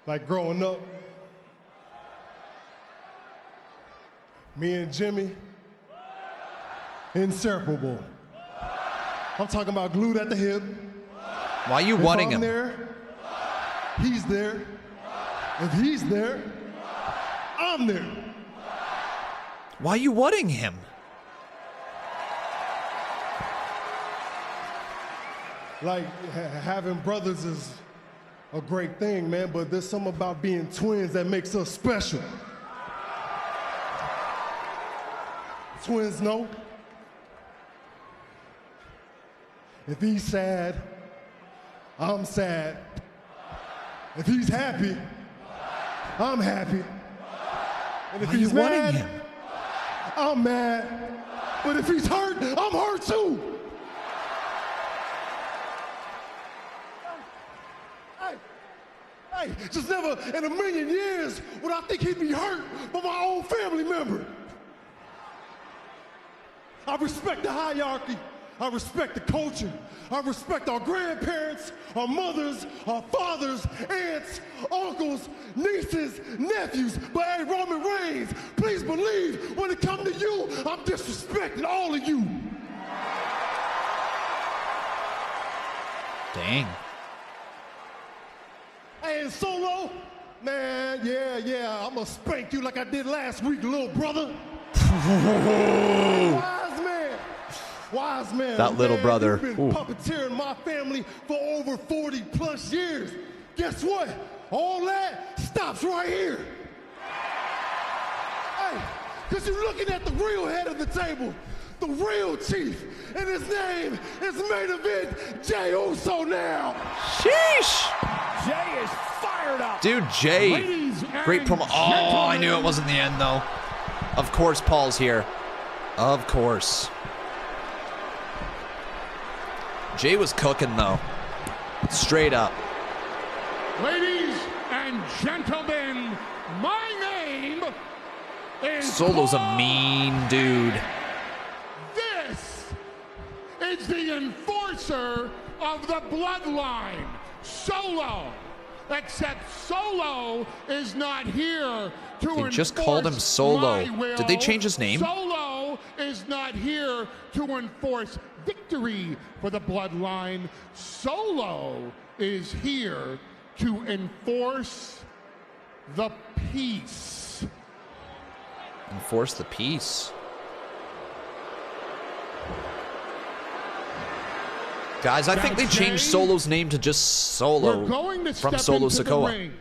Like growing up, me and Jimmy, inseparable. I'm talking about glued at the hip. Why are you If wanting I'm him? there, he's there. If he's there, I'm there. Why are you wanting him? Like, having brothers is a great thing, man, but there's something about being twins that makes us special. Twins know. If he's sad, I'm sad. If he's happy, I'm happy. And if Why are he's you wanting mad, him? I'm mad. But if he's hurt, I'm hurt too. Hey, just never in a million years would I think he'd be hurt by my own family member. I respect the hierarchy. I respect the culture. I respect our grandparents, our mothers, our fathers, aunts, uncles, nieces, nephews. But hey, Roman Reigns, please believe when it comes to you, I'm disrespecting all of you. Dang. Hey, and Solo, man, yeah, I'm gonna spank you like I did last week, little brother. Wise man. That little brother. You've been Ooh. puppeteering my family for over 40 plus years. Guess what? All that stops right here. Hey, because you're looking at the real head of the table, the real chief, and his name is main event Jey Uso now. Sheesh. Jay is fired Dude, Jay. Great promo. Oh, I knew it wasn't the end, though. Of course, Paul's here. Of course. Jay was cooking, though. Straight up. Ladies and gentlemen, my name is Solo's a mean dude. This is the enforcer of the bloodline, Solo. Except Solo is not here to They just called him Solo. Did they change his name? Solo is not here to enforce victory for the bloodline. Solo is here to enforce the peace. Enforce the peace. Guys, I think they changed Solo's name to just Solo from Solo Sikoa.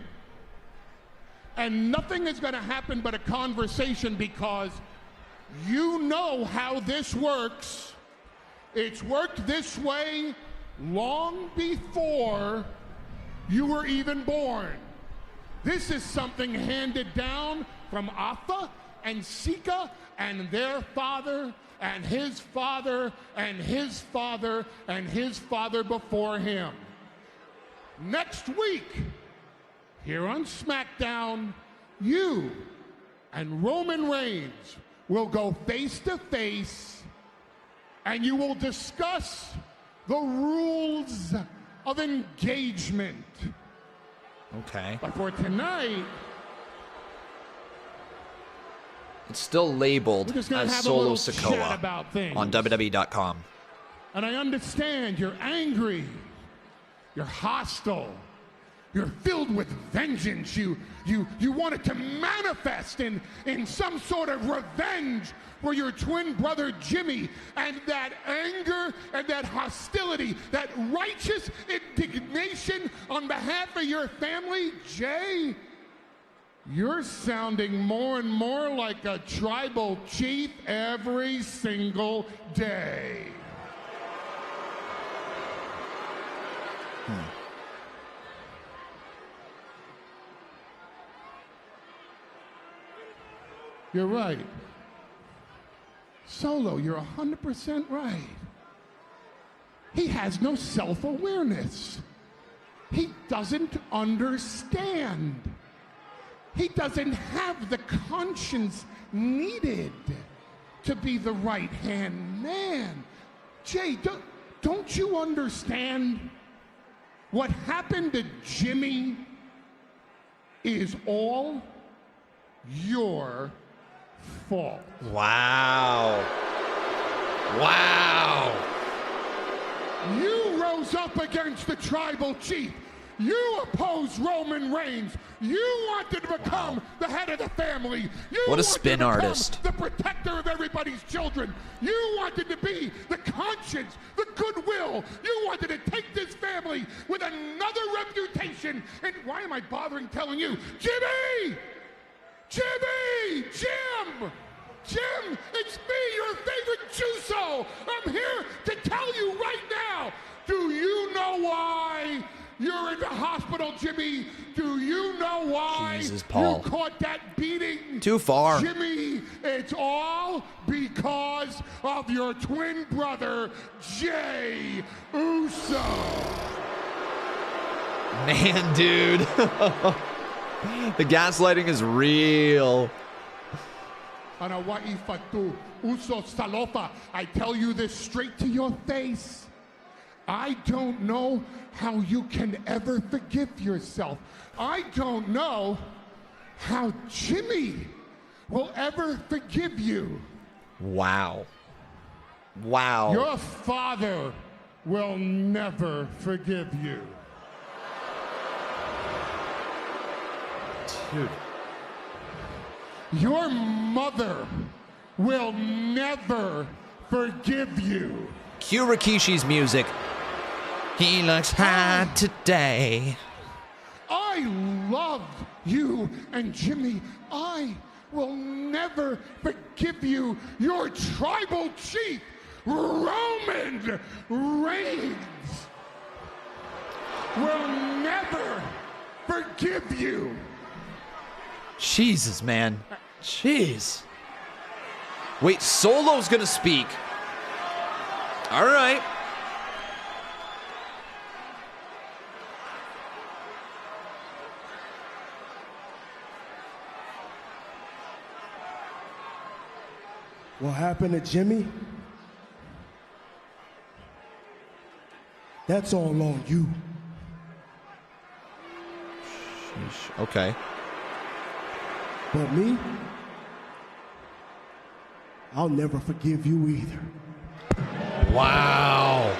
And nothing is going to happen but a conversation, because you know how this works. It's worked this way long before you were even born. This is something handed down from Afa and Sika and their father and his father and his father and his father before him. Next week, here on SmackDown, you and Roman Reigns will go face to face, and you will discuss the rules of engagement. Okay. But for tonight, it's still labeled as Solo Sikoa on WWE.com. And I understand you're angry, you're hostile, you're filled with vengeance. You want it to manifest in some sort of revenge for your twin brother Jimmy, and that anger and that hostility, that righteous indignation on behalf of your family. Jay, you're sounding more and more like a tribal chief every single day. You're right. Solo, you're 100% right. He has no self-awareness. He doesn't understand. He doesn't have the conscience needed to be the right-hand man. Jay, don't you understand? What happened to Jimmy is all your fault. Wow. Wow. You rose up against the tribal chief. You opposed Roman Reigns. You wanted to become the head of the family. You what a spin artist. The protector of everybody's children. You wanted to be the conscience, the goodwill. You wanted to take this family with another reputation. And why am I bothering telling you? Jimmy! Jimmy! Jim! Jim, it's me, your favorite Juso. I'm here to tell you right now. Do you know why you're in the hospital, Jimmy? Do you know why Jesus, Paul. you caught that beating? Too far. Jimmy, it's all because of your twin brother, Jay Uso. Man, dude. The gaslighting is real. Uso Salofa, I tell you this straight to your face. I don't know how you can ever forgive yourself. I don't know how Jimmy will ever forgive you. Wow. Wow. Your father will never forgive you. Dude. Your mother will never forgive you. Cue Rikishi's music. He looks hot today. I love you and Jimmy. I will never forgive you. Your tribal chief, Roman Reigns, will never forgive you. Jesus, man. Jeez. Wait, Solo's gonna speak. All right. What happened to Jimmy? That's all on you. Sheesh. Okay. But me, I'll never forgive you either. Wow.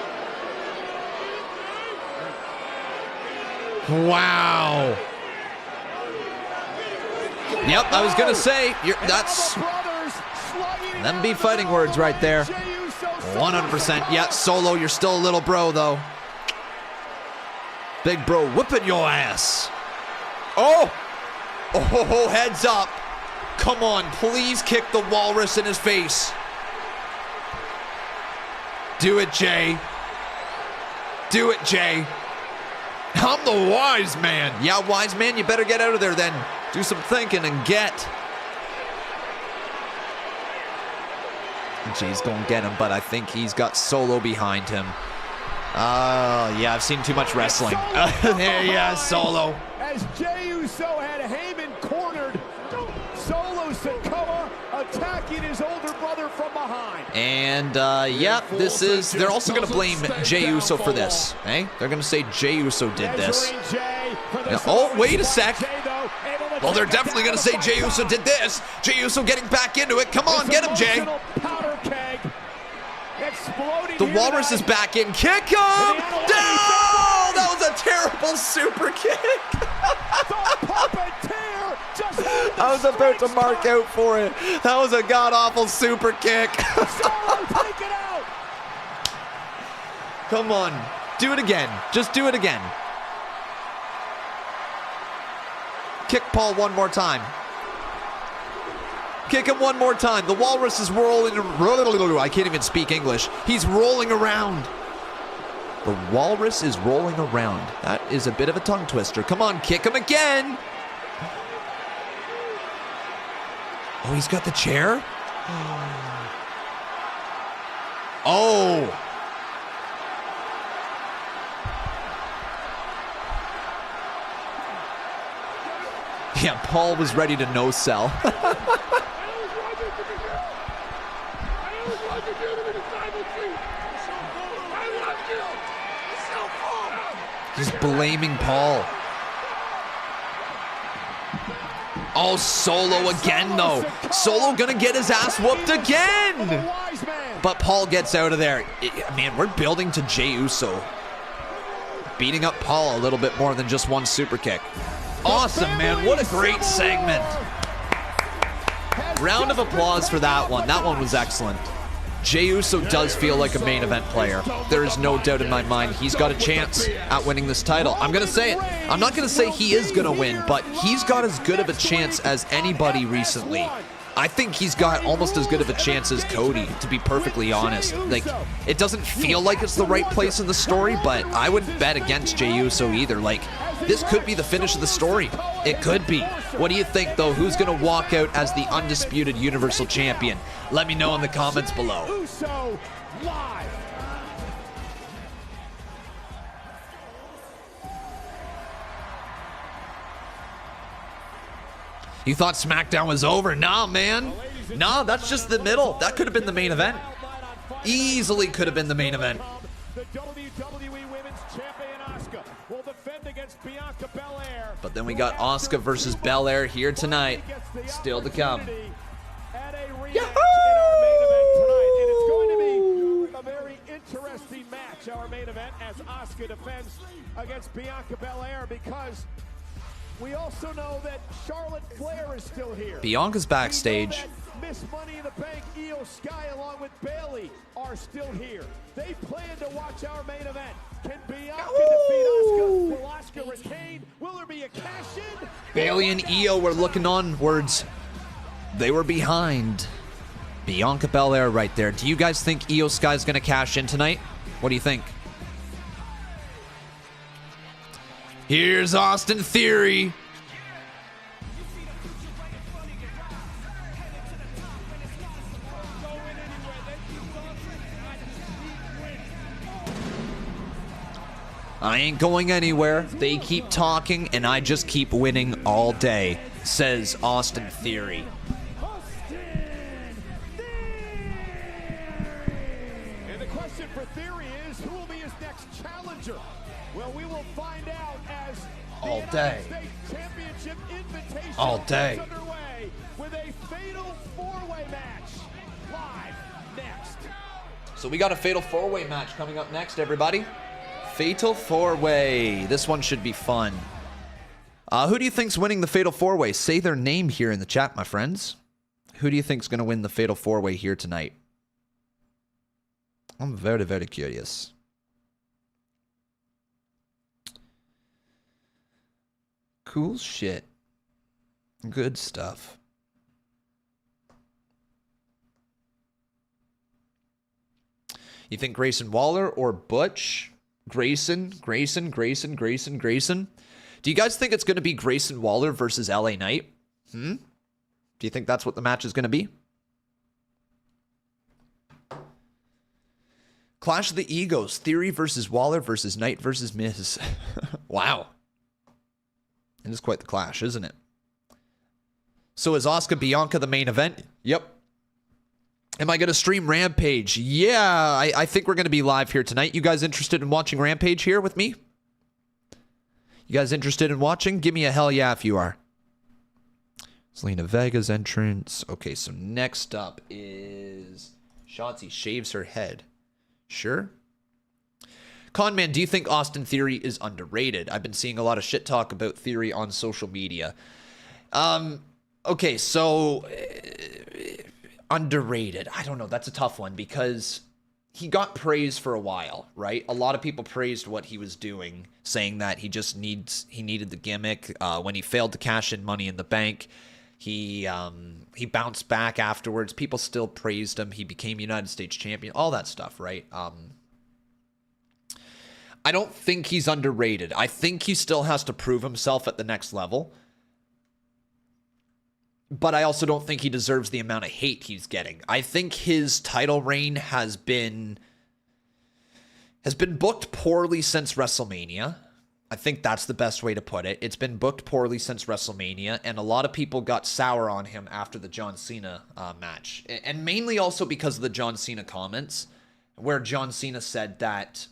Wow. Yep, I was gonna say, that's them be fighting words right there. 100%. Yeah, Solo, you're still a little bro, though. Big bro whipping your ass. Oh! Oh, heads up. Come on, please kick the walrus in his face. Do it, Jay. Do it, Jay. I'm the wise man. Yeah, wise man, you better get out of there then. Do some thinking and get. Jay's gonna get him, but I think he's got Solo behind him. Yeah, I've seen too much wrestling. Yeah, Solo. As Jey Uso had Heyman cornered, Solo Sikoa attacking his older brother from behind. And, yep, this is, they're also going to blame Jey Uso for this. Hey, they're going to say Jey Uso did this. Yeah, oh, wait a sec. Well, they're definitely going to say Jey Uso did this. Jey Uso getting back into it. Come on, get him, Jay. The Walrus is back in. Kick him! No! That was a terrible super kick. I was about to mark out for it. That was a god-awful super kick. Come on. Do it again. Just do it again. Kick Paul one more time. Kick him one more time. The Walrus is rolling. I can't even speak English. He's rolling around. The Walrus is rolling around. That is a bit of a tongue twister. Come on, kick him again. Oh, he's got the chair? Oh. Yeah, Paul was ready to no-sell. He's blaming Paul. Oh, Solo again, though. Solo gonna get his ass whooped again. But Paul gets out of there. Man, we're building to Jey Uso beating up Paul a little bit more than just one super kick. Awesome, man. What a great segment. Round of applause for that one. That one was excellent. Jey Uso does feel like a main event player. There is no doubt in my mind he's got a chance at winning this title. I'm going to say it. I'm not going to say he is going to win, but he's got as good of a chance as anybody recently. I think he's got almost as good of a chance as Cody, to be perfectly honest. Like, it doesn't feel like it's the right place in the story, but I wouldn't bet against Jey Uso either. Like, this could be the finish of the story. It could be. What do you think, though? Who's going to walk out as the undisputed Universal Champion? Let me know in the comments below. Uso live. You thought SmackDown was over? Nah, man. Nah, that's just the middle. That could have been the main event. Easily could have been the main event. The WWE Women's Champion Asuka will defend against Bianca Belair. But then we got Asuka versus Belair here tonight. Still to come. A very interesting match, our main event, as Asuka defends against Bianca Belair, because we also know that Charlotte Flair is still here. Bianca's backstage. Miss Money in the Bank, Io Sky, along with Bayley, are still here. They plan to watch our main event. Can Bianca defeat Asuka? Will Asuka retain? Will there be a cash-in? Bayley and Io were looking onwards. They were behind. Bianca Belair right there. Do you guys think Io Sky's going to cash in tonight? What do you think? Here's Austin Theory. I ain't going anywhere. They keep talking, and I just keep winning all day, says Austin Theory. And the question for Theory is, who will be his next challenger? Well, we will find out as all the day. United States Championship Invitational All day. gets underway with a fatal four-way match live next. So we got a fatal four-way match coming up next, everybody. Fatal four-way. This one should be fun. Who do you think's winning the fatal four-way? Say their name here in the chat, my friends. Who do you think's going to win the fatal four-way here tonight? I'm very, very curious. Cool shit. Good stuff. You think Grayson Waller or Butch? Grayson. Do you guys think it's going to be Grayson Waller versus LA Knight? Do you think that's what the match is going to be? Clash of the Egos. Theory versus Waller versus Knight versus Miz. Wow. It is quite the clash, isn't it? So is Asuka Bianca the main event? Yep. Am I going to stream Rampage? Yeah, I think we're going to be live here tonight. You guys interested in watching Rampage here with me? You guys interested in watching? Give me a hell yeah if you are. Zelina Vega's entrance. Okay, so next up is Shotzi shaves her head. Sure. Conman, do you think Austin Theory is underrated? I've been seeing a lot of shit talk about Theory on social media. Okay, so underrated. I don't know. That's a tough one because he got praised for a while, right? A lot of people praised what he was doing, saying that he needed the gimmick. When he failed to cash in Money in the Bank, he bounced back afterwards. People still praised him. He became United States champion. All that stuff, right? I don't think he's underrated. I think he still has to prove himself at the next level. But I also don't think he deserves the amount of hate he's getting. I think his title reign has been booked poorly since WrestleMania. I think that's the best way to put it. It's been booked poorly since WrestleMania, and a lot of people got sour on him after the John Cena match. And mainly also because of the John Cena comments, where John Cena said that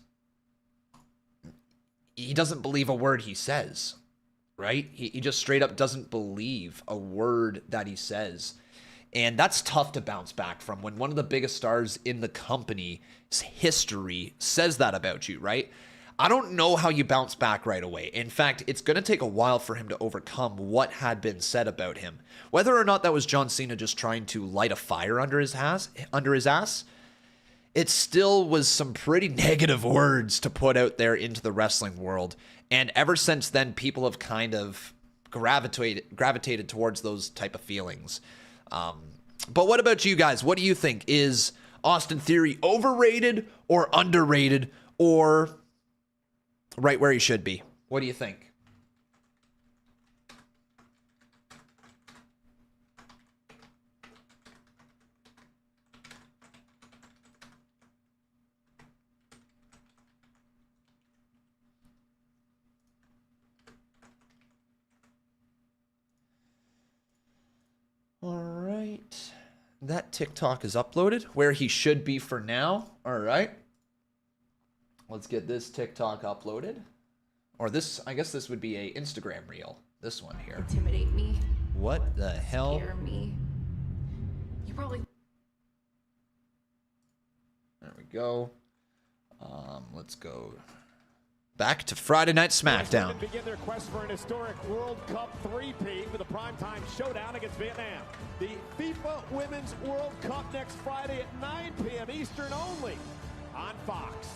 he doesn't believe a word he says. Right? He just straight up doesn't believe a word that he says. And that's tough to bounce back from when one of the biggest stars in the company's history says that about you, right? I don't know how you bounce back right away. In fact, it's going to take a while for him to overcome what had been said about him. Whether or not that was John Cena just trying to light a fire under his ass, it still was some pretty negative words to put out there into the wrestling world. And ever since then, people have kind of gravitated towards those type of feelings. But what about you guys? What do you think? Is Austin Theory overrated or underrated or right where he should be? What do you think? All right. That TikTok is uploaded where he should be for now. All right. Let's get this TikTok uploaded. Or this, I guess this would be a Instagram reel. This one here. Intimidate me. What the hell? Scare me. You probably... There we go. Let's go back to Friday Night Smackdown. Begin their quest for an historic World Cup three-peat with a primetime showdown against Vietnam. The FIFA Women's World Cup next Friday at 9 p.m. Eastern only on Fox.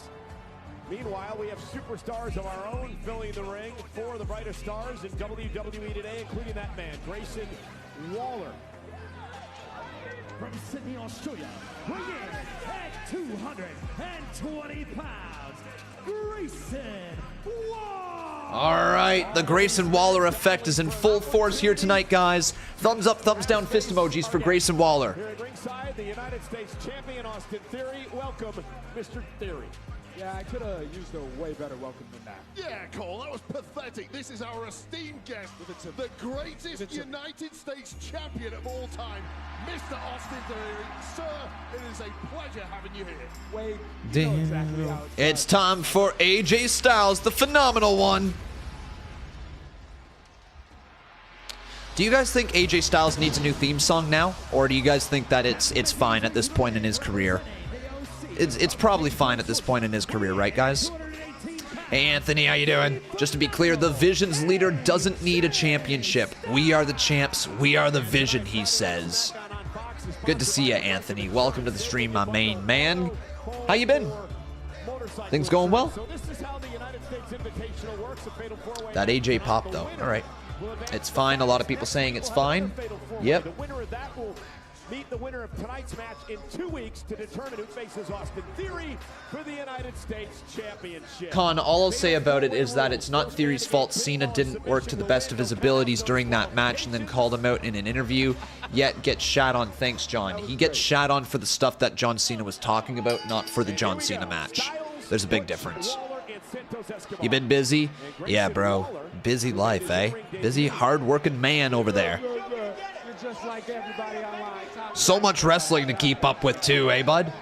Meanwhile, we have superstars of our own filling the ring. Four of the brightest stars in WWE today, including that man, Grayson Waller. From Sydney, Australia, weighing in at 220 pounds, Grayson Waller! All right, the Grayson Waller effect is in full force here tonight, guys. Thumbs up, thumbs down, fist emojis for Grayson Waller. Here at ringside, the United States champion, Austin Theory. Welcome, Mr. Theory. Yeah, I could have used a way better welcome than that. Yeah, Cole, that was pathetic. This is our esteemed guest, the greatest United States champion of all time, Mr. Austin Theory. Sir, it is a pleasure having you here. Wade, Damn. exactly how It's time for AJ Styles, the phenomenal one. Do you guys think AJ Styles needs a new theme song now? Or do you guys think that it's fine at this point in his career? It's probably fine at this point in his career, right, guys? Hey, Anthony, how you doing? Just to be clear, the Vision's leader doesn't need a championship. We are the champs. We are the Vision, he says. Good to see you, Anthony. Welcome to the stream, my main man. How you been? Things going well? That AJ pop, though. All right. It's fine. A lot of people saying it's fine. Yep. Meet the winner of tonight's match in 2 weeks to determine who faces Austin Theory for the United States Championship. Con, all I'll say about it is that it's not Theory's fault Cena didn't work to the best of his abilities during that match and then called him out in an interview, yet gets shat on. Thanks, John. He gets shat on for the stuff that John Cena was talking about, not for the John Cena match. There's a big difference. You been busy? Yeah, bro. Busy life, eh? Busy, hard-working man over there. just like everybody online. So much wrestling to keep up with too, eh, bud?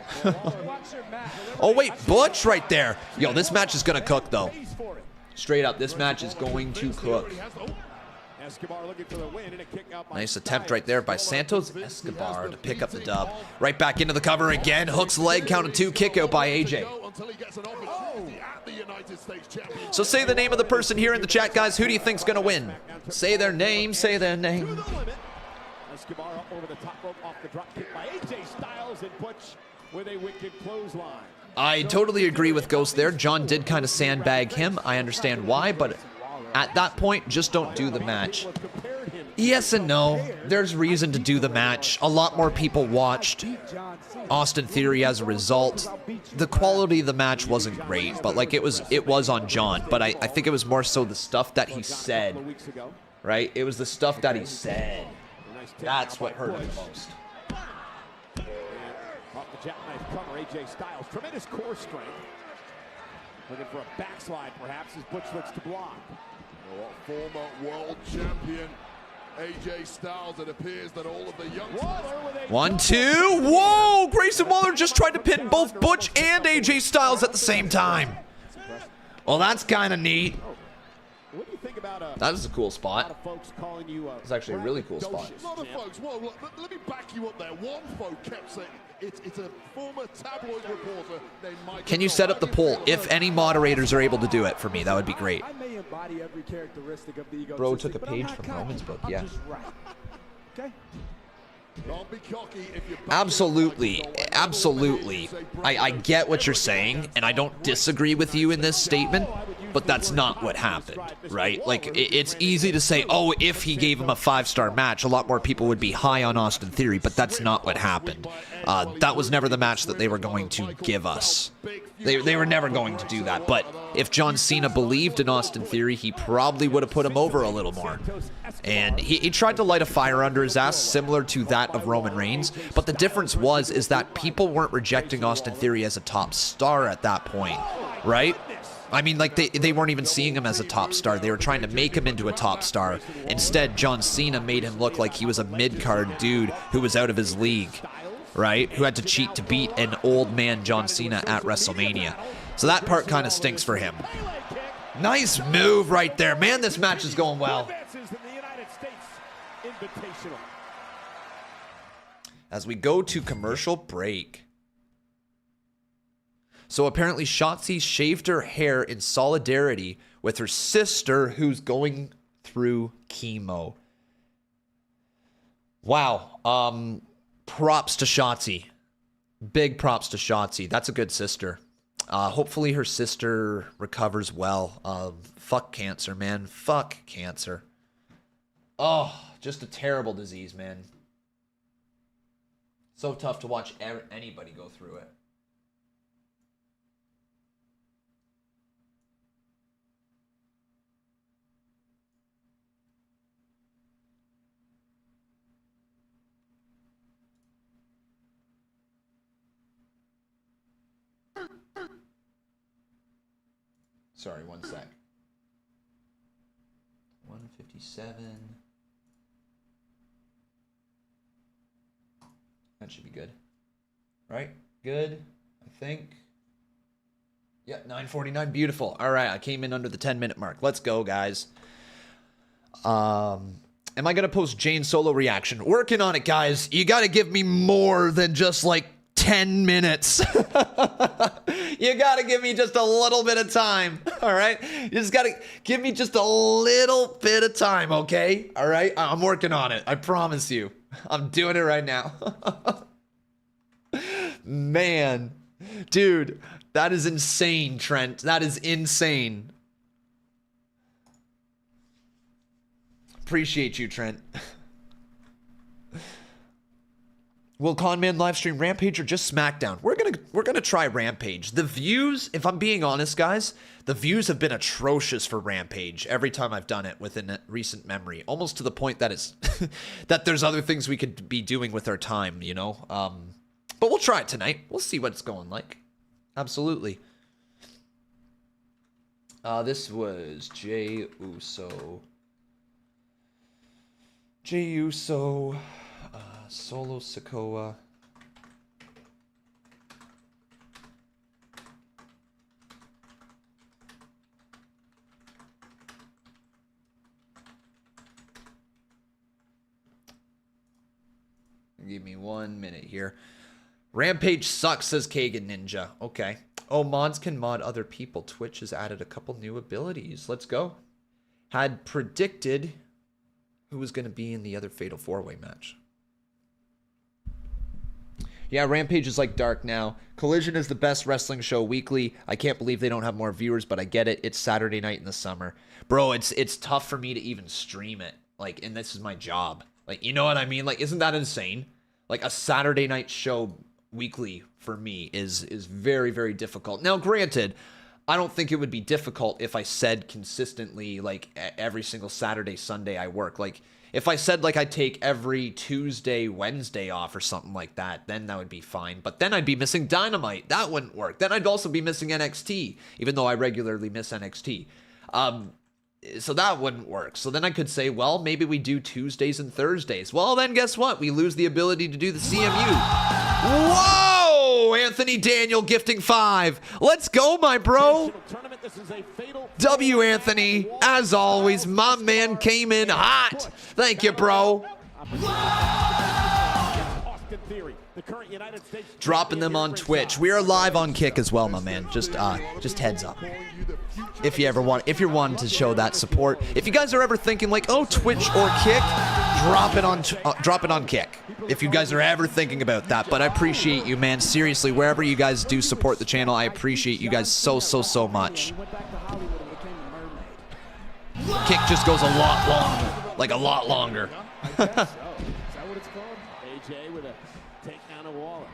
Oh, wait, Butch right there. Yo, this match is going to cook, though. Straight up, this match is going to cook. Nice attempt right there by Santos Escobar to pick up the dub. Right back into the cover again. Hooks leg, count of 2, kick out by AJ. So say the name of the person here in the chat, guys. Who do you think's going to win? Say their name, say their name. Escobar up over the top rope off the drop kick by AJ Styles, and Butch with a wicked clothesline. I totally agree with Ghost there. John did kind of sandbag him. I understand why, but at that point, just don't do the match. Yes and no. There's reason to do the match. A lot more people watched Austin Theory as a result. The quality of the match wasn't great, but like it was on John. But I think it was more so the stuff that he said, right? It was the stuff that he said. That's what hurt him the most. Off the jackknife cover, AJ Styles, tremendous core strength. Looking for a backslide, perhaps, as Butch looks to block. Former world champion AJ Styles. It appears that all of the young 1, 2. Whoa! Grayson Waller just tried to pin both Butch and AJ Styles at the same time. Well, that's kind of neat. What do you think about that is a cool spot. It's actually a really cool spot. A lot of folks, well, look, let me back you up there. One folk kept saying it's a former tabloid reporter named Mike. Can you set up the poll? If any moderators are able to do it for me, that would be great. I may embody every characteristic of the ego. Bro took a page from Roman's book, yeah. Okay. Don't be cocky if you're Absolutely, absolutely. I get what you're saying, and I don't disagree with you in this statement, but that's not what happened, right? Like, it's easy to say, oh, if he gave him a 5-star match, a lot more people would be high on Austin Theory, but that's not what happened. That was never the match that they were going to give us. They were never going to do that, but if John Cena believed in Austin Theory, he probably would have put him over a little more. And he tried to light a fire under his ass, similar to that of Roman Reigns, but the difference is that people weren't rejecting Austin Theory as a top star at that point, right? I mean, like, they weren't even seeing him as a top star. They were trying to make him into a top star. Instead, John Cena made him look like he was a mid-card dude who was out of his league, right? Who had to cheat to beat an old man John Cena at WrestleMania. So that part kind of stinks for him. Nice move right there. Man, this match is going well. As we go to commercial break. So apparently Shotzi shaved her hair in solidarity with her sister who's going through chemo. Wow. Props to Shotzi. Big props to Shotzi. That's a good sister. Hopefully her sister recovers well. Fuck cancer, man. Fuck cancer. Oh, just a terrible disease, man. So tough to watch anybody go through it. Sorry, one sec. 157. That should be good. Right? Good, I think. Yeah, 9:49. Beautiful. All right, I came in under the 10-minute mark. Let's go, guys. Am I going to post Jane Solo reaction? Working on it, guys. You got to give me more than just like 10 minutes. You got to give me just a little bit of time. All right? You just got to give me just a little bit of time, okay? All right? I'm working on it. I promise you. I'm doing it right now. Man. Dude, that is insane, Trent. That is insane. Appreciate you, Trent. Will Conman live stream Rampage or just SmackDown? We're gonna try Rampage. The views, if I'm being honest, guys, the views have been atrocious for Rampage every time I've done it within recent memory. Almost to the point that it's that there's other things we could be doing with our time, you know. But we'll try it tonight. We'll see what it's going like. Absolutely. This was Jey Uso. Jey Uso, Solo Sikoa. Give me 1 minute here. Rampage sucks, says Kagan Ninja. Okay. Oh, mods can mod other people. Twitch has added a couple new abilities. Let's go. Had predicted who was going to be in the other Fatal 4-Way match. Yeah, Rampage is like Dark now. Collision is the best wrestling show weekly. I can't believe they don't have more viewers, but I get it. It's Saturday night in the summer. Bro, it's tough for me to even stream it. Like, and this is my job. Like, you know what I mean? Like, isn't that insane? Like, a Saturday night show weekly for me is very, very difficult. Now, granted, I don't think it would be difficult if I said consistently, like, every single Saturday, Sunday I work. Like, if I said, like, I take every Tuesday, Wednesday off or something like that, then that would be fine. But then I'd be missing Dynamite. That wouldn't work. Then I'd also be missing NXT, even though I regularly miss NXT. So that wouldn't work. So then I could say, well, maybe we do Tuesdays and Thursdays. Well, then guess what? We lose the ability to do the CMU. Whoa! Anthony Daniel gifting 5. Let's go, my bro. W. Anthony, as always, my man came in hot. Thank you, bro. Dropping them on Twitch. We are live on Kick as well, my man. Just heads up. If you're wanting to show that support, if you guys are ever thinking like, oh, Twitch or Kick, drop it on Kick. If you guys are ever thinking about that, but I appreciate you, man. Seriously, wherever you guys do support the channel, I appreciate you guys so much. Kick just goes a lot longer, like a lot longer. Is that what it's called? AJ with a takedown of Waller.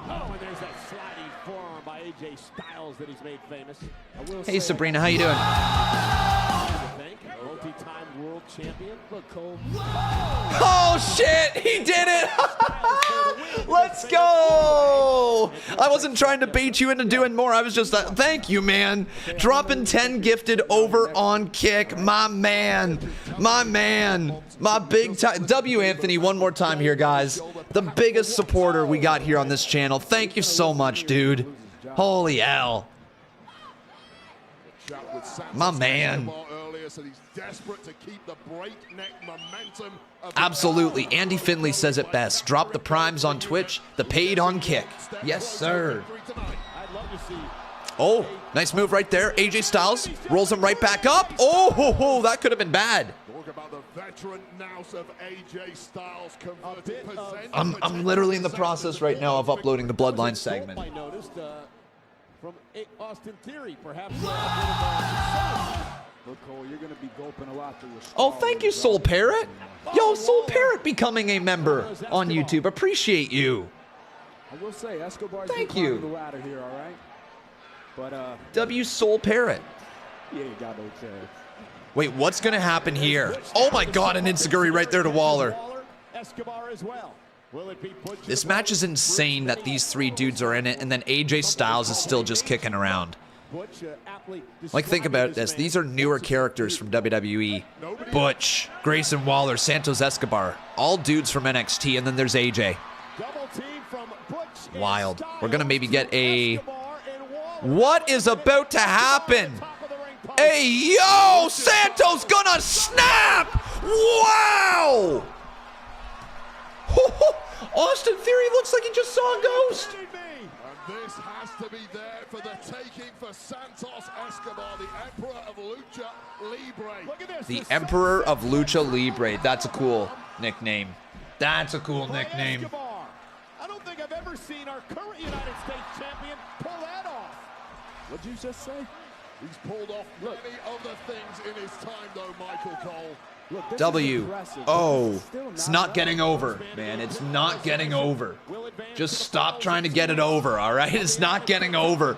Oh, and there's that sliding forearm by AJ Styles that he's made famous. Hey, Sabrina, how you doing? Multi-time world champion. Look, Cole. Oh, shit! He did it! Let's go! I wasn't trying to bait you into doing more. I was just, thank you, man. Dropping 10 gifted over on Kick. My man. My man. My big time. W. Anthony, one more time here, guys. The biggest supporter we got here on this channel. Thank you so much, dude. Holy hell. My man. Absolutely. Andy Finley says it best. Drop the primes on Twitch, the paid on Kick. Yes, sir. Oh, nice move right there. AJ Styles rolls him right back up. Oh, that could have been bad. I'm literally in the process right now of uploading the Bloodline segment. From Austin Theory, perhaps. Cole, you're going to be gulping a lot to your oh, thank you, Soul Parrot. Yo, Soul Parrot becoming a member on YouTube. Appreciate you. I will say, Escobar's thank you. The ladder here, all right? But W Soul Parrot. He ain't got no chance. Wait, what's going to happen here? Oh my God, an Enziguri right there to Waller. Escobar as well. This match is insane that these three dudes are in it, and then AJ Styles is still just kicking around. Like, think about this. These are newer characters from WWE. Butch, Grayson Waller, Santos Escobar. All dudes from NXT, and then there's AJ. Wild. We're going to maybe get a... What is about to happen? Hey, yo! Santos gonna snap! Wow! Austin Theory looks like he just saw a ghost. And this has to be there for the taking for Santos Escobar, the Emperor of Lucha Libre. The Emperor of Lucha Libre. That's a cool nickname. That's a cool nickname. I don't think I've ever seen our current United States champion pull that off. What'd you just say? He's pulled off many other things in his time, though, Michael Cole. W-O. It's not getting over, man. It's not getting over. Just stop trying to get it over, all right? It's not getting over.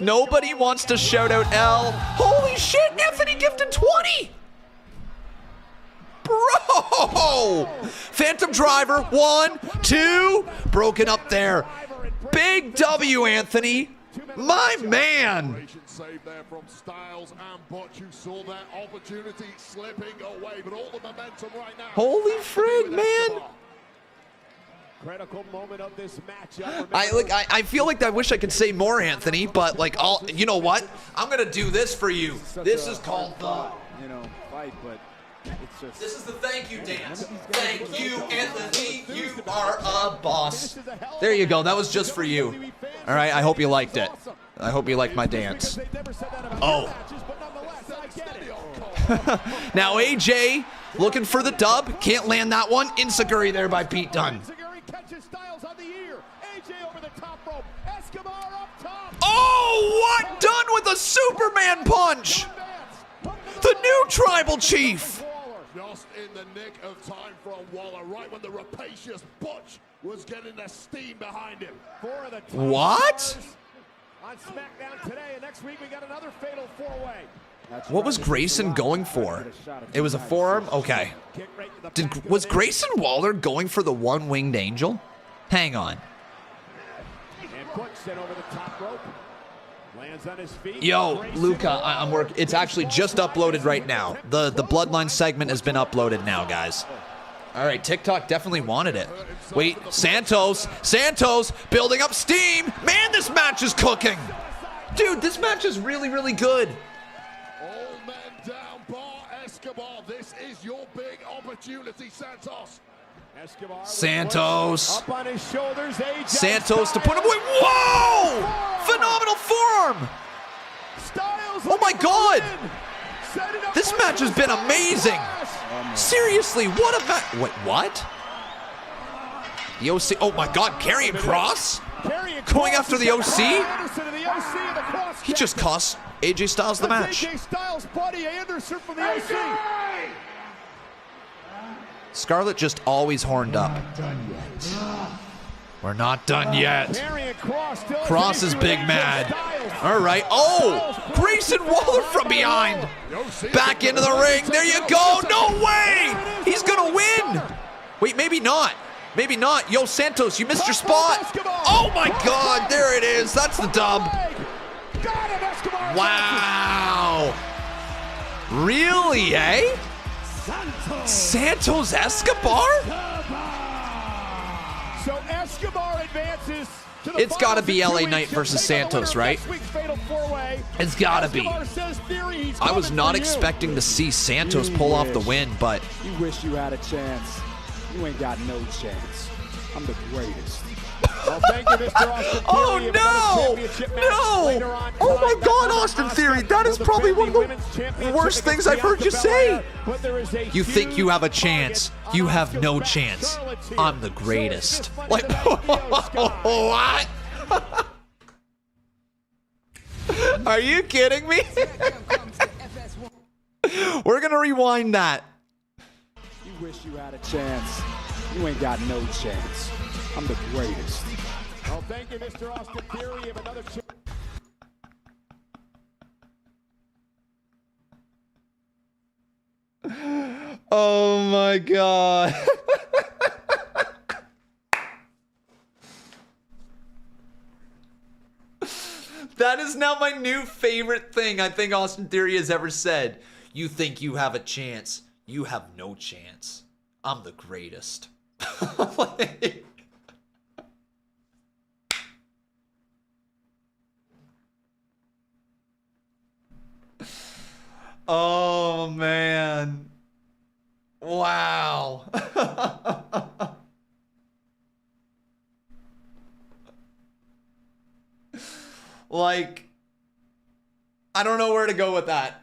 Nobody wants to shout out L. Holy shit, Anthony gifted 20! Bro! Phantom Driver, 1, 2. Broken up there. Big W, Anthony. My man. Save there from Styles and Butch, who saw that opportunity slipping away, but all the momentum right now. Holy frig, man. Critical moment of this matchup. I feel like I wish I could say more, Anthony, but like, you know what? I'm gonna do this for you. This is called the fight, but it's just, this is the thank you dance. Thank you, Anthony. You are a boss. There you go. That was just for you. All right. I hope you liked it. I hope you liked my dance. Oh. Now AJ looking for the dub. Can't land that one. Insaguri there by Pete Dunne. Oh, what? Dunne with a Superman punch. The new tribal chief. Just in the nick of time from Waller, right when the rapacious Butch was getting the steam behind him. What? On SmackDown today, and next week we got another fatal four-way. What was Grayson going for? It was a forearm? Okay. Was Grayson Waller going for the one-winged angel? Hang on. And Butch sent over the top rope. Lands on his feet. Yo, Luca, I'm working. It's actually just uploaded right now. The Bloodline segment has been uploaded now, guys. All right, TikTok definitely wanted it. Wait, Santos building up steam. Man, this match is cooking. Dude, this match is really, really good. All men down, bar Escobar. This is your big opportunity, Santos. Santos. Up on his shoulders, AJ Santos to put him away. Whoa! Phenomenal forearm. Oh my God. This match has been amazing. Seriously, what a match. Wait, what? The OC. Oh my God, Karrion Kross? Going after the OC? He just cost AJ Styles the match. AJ Styles, Buddy Anderson from the OC. Scarlett just always horned up. We're not done yet. Kross is big mad. All right. Oh, Grayson Waller from behind. Back into the ring. There you go. No way. He's going to win. Wait, maybe not. Maybe not. Yo, Santos, you missed your spot. Oh, my God. There it is. That's the dub. Wow. Really, eh? Santos Escobar? So Escobar advances to the It's got to be LA Knight versus Santos, right? It's got to be. I was not expecting to see Santos pull off the win, but... You wish you had a chance. You ain't got no chance. I'm the greatest. Well, thank you, Mr. Austin Theory. Oh, no! No! Oh, my God, Austin Theory. That is probably one of the worst things I've heard you say. You think you have a chance. You have no chance. I'm the greatest. Like, what? Are you kidding me? We're going to rewind that. You wish you had a chance. You ain't got no chance. I'm the greatest. Well, thank you, Mr. Austin Theory. You have another chance. Oh my God. That is now my new favorite thing I think Austin Theory has ever said. You think you have a chance. You have no chance. I'm the greatest. Oh, man. Wow. Like, I don't know where to go with that.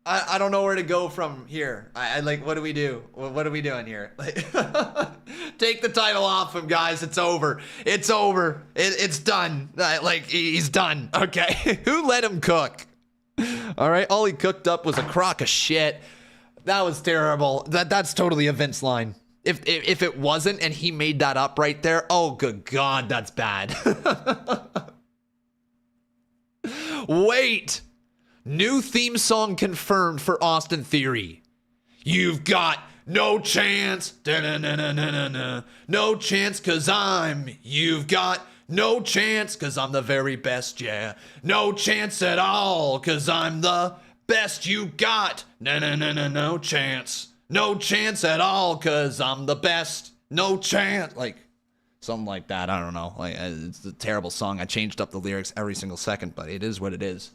I don't know where to go from here. I like, what do we do? What are we doing here? Like, take the title off him, guys. It's over. It's over. It's done. Like, he's done. Okay. Who let him cook? All right. All he cooked up was a crock of shit. That was terrible. That's totally a Vince line. If it wasn't and he made that up right there, oh, good God, that's bad. Wait. New theme song confirmed for Austin Theory. You've got no chance. Da-na-na-na-na-na. No chance cause I'm. You've got no chance cause I'm the very best, yeah. No chance at all cause I'm the best you got. No, no chance. No chance at all cause I'm the best. No chance. Like, something like that. I don't know. Like, it's a terrible song. I changed up the lyrics every single second, but it is what it is.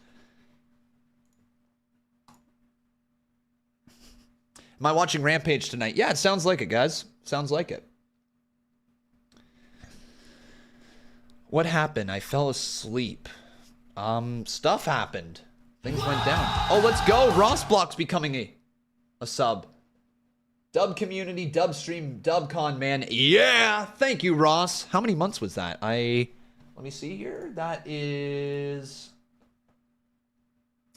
Am I watching Rampage tonight? Yeah, it sounds like it, guys. Sounds like it. What happened? I fell asleep. Stuff happened. Things went down. Oh, let's go. Ross Block's becoming a sub. Dub community, dub stream, dub con, man. Yeah. Thank you, Ross. How many months was that? Let me see here. That is...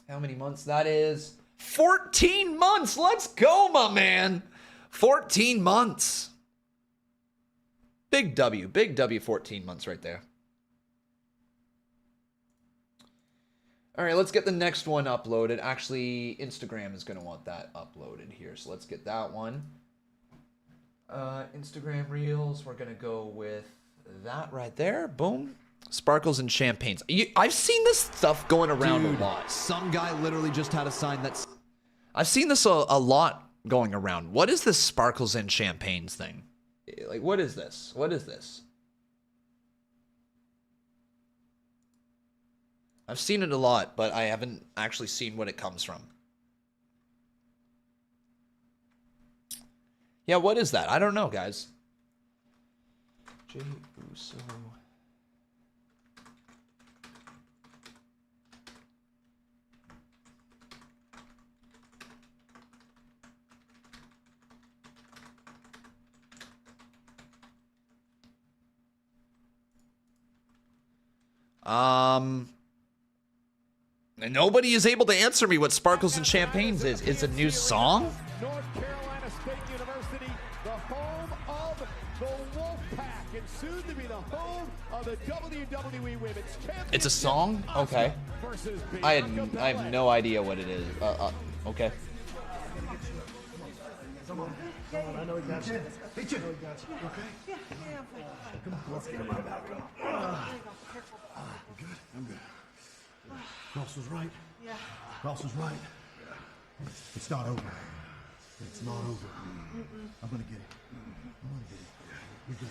How many months that is? 14 months. Let's go, my man. 14 months. Big W. Big W, 14 months right there. All right, let's get the next one uploaded. Actually, Instagram is going to want that uploaded here. So let's get that one. Instagram Reels. We're going to go with that right there. Boom. Sparkles and champagnes. I've seen this stuff going around a lot. Some guy literally just had a sign that's... I've seen this a lot going around. What is this sparkles and champagnes thing? Like, what is this? What is this? I've seen it a lot, but I haven't actually seen what it comes from. Yeah, what is that? I don't know, guys. Jey Uso. And nobody is able to answer me what Sparkles and Champagnes is. It's a new song? North Carolina State University, the home of the Wolfpack, and soon to be the home of the WWE Women's Championship. It's a song? Okay. I have no idea what it is. Okay. Come on, I know he got you. Hey, Jim. I know he got you. Okay? Yeah, I'm fine. Come on, let's get him out back. Good? I'm good. Ross was right. Yeah. Ross was right. Yeah. It's not over. It's not over. I'm gonna get it. I'm gonna get it. You're good.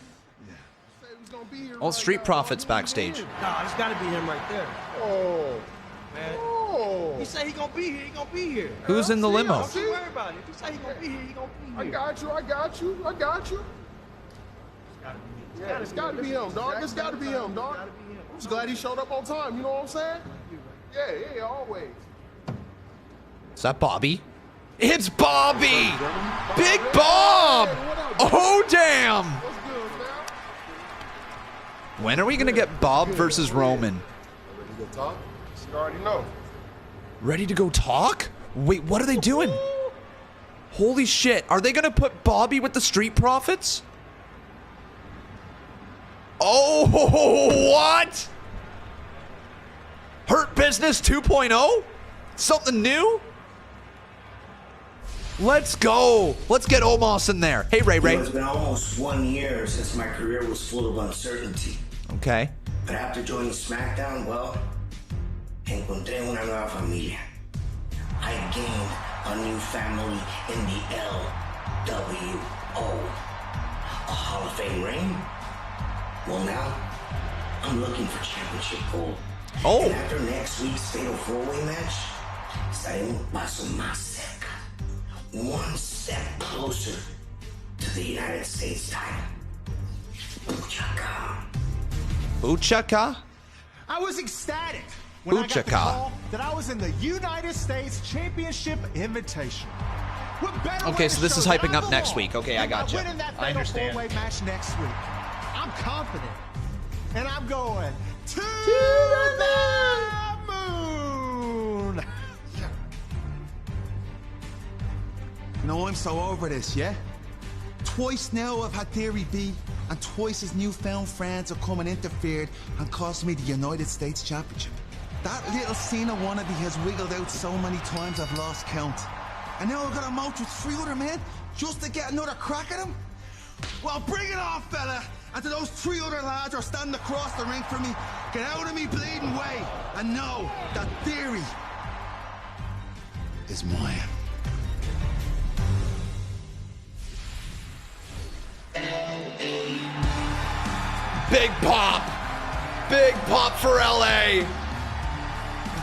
Yeah. All Street Profits backstage. Nah, it's gotta be him right there. Oh. Man. Oh. He said he gonna be here. He gonna be here. Who's in the limo? Don't you worry about it. If he said he gonna be here, he gonna be here. I got you. Yeah, it's gotta be him, dog. It's gotta be him, dog. I'm just glad he showed up on time. You know what I'm saying? Yeah, always. Is that Bobby? It's Bobby! Big Bob! Oh, damn! When are we going to get Bob versus Roman? Ready to go talk? You already know. Ready to go talk? Wait, what are they doing? Holy shit. Are they going to put Bobby with the Street Profits? Oh, what? Hurt Business 2.0? Something new? Let's go. Let's get Omos in there. Hey, Ray. It's been almost 1 year since my career was full of uncertainty. Okay. But after joining SmackDown, well, encontré una nueva familia. I gained a new family in the LWO. A Hall of Fame ring? Well, now, I'm looking for championship gold. Oh. And after next week's Fatal 4-Way match, estaré un paso más cerca. One step closer to the United States title. Buchaka. Buchaka? I was ecstatic when I got the Buchaka. call that I was in the United States Championship Invitation. What better way Okay, to so this show is that hyping I up next belong week. Okay, I than by gotcha. winning that I Fatal understand. 4-Way match next week. I'm confident, and I'm going to the moon. You know, I'm so over this, yeah? Twice now I've had Theory B, and twice his newfound friends have come and interfered and cost me the United States Championship. That little Cena wannabe has wiggled out so many times I've lost count. And now I've got a match with 3 other men just to get another crack at him? Well, bring it on, fella! And to those 3 other lads who are standing across the ring from me, get out of me bleeding way and know that Theory is mine. Big pop. Big pop for LA.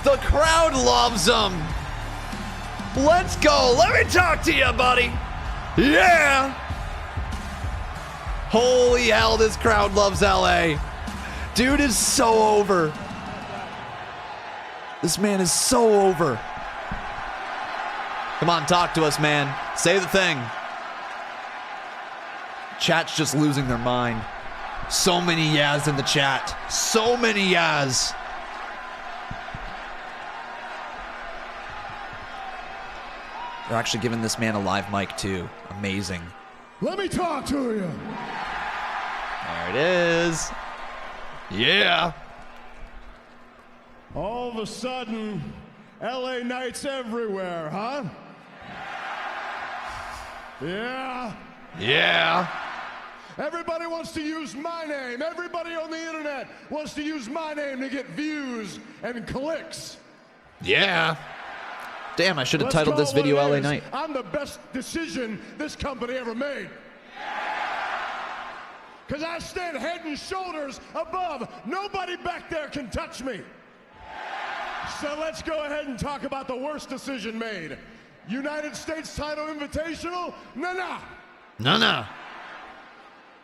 The crowd loves him. Let's go. Let me talk to you, buddy. Yeah. Holy hell, this crowd loves LA. Dude is so over. This man is so over. Come on, talk to us, man. Say the thing. Chat's just losing their mind. So many yas in the chat. So many yas. They're actually giving this man a live mic too. Amazing. Let me talk to you. There it is. Yeah. All of a sudden, LA Knights everywhere, huh? Yeah. Yeah. Everybody wants to use my name. Everybody on the internet wants to use my name to get views and clicks. Yeah. Damn, I should have Let's titled call this it what video it LA is. Knight. I'm the best decision this company ever made. Because I stand head and shoulders above. Nobody back there can touch me. So let's go ahead and talk about the worst decision made. United States title invitational? Nah. No.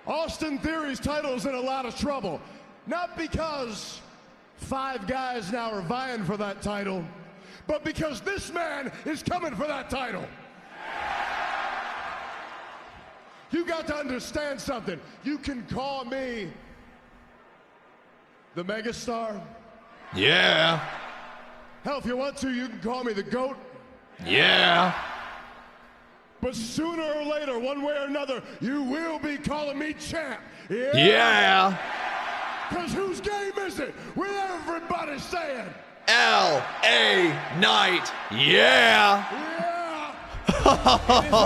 Austin Theory's title's in a lot of trouble. Not because 5 guys now are vying for that title, but because this man is coming for that title. You got to understand something. You can call me the megastar. Yeah. Hell, if you want to, you can call me the GOAT. Yeah. But sooner or later, one way or another, you will be calling me champ. Yeah. Because whose game is it? With everybody saying LA Knight. Yeah.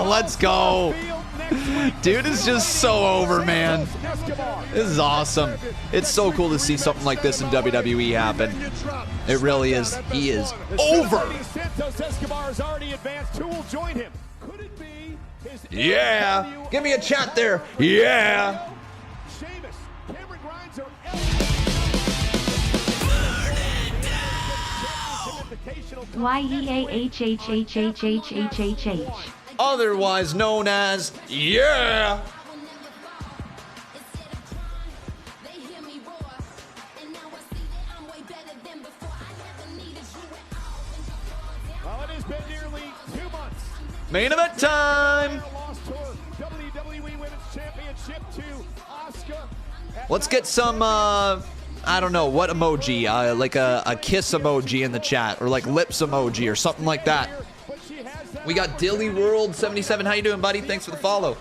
Let's go. Dude is just so over, man. This is awesome. It's so cool to see something like this in WWE happen. It really is. He is over. Yeah. Give me a chat there. Yeah. YEAHHHHHHH. Otherwise known as Yeah. Well, it has been nearly 2 months. Main event time. WWE Women's Championship to Asuka. Let's get some, I don't know, what emoji? Like a kiss emoji in the chat, or like lips emoji, or something like that. We got Dilly World 77. How you doing, buddy? Thanks for the follow.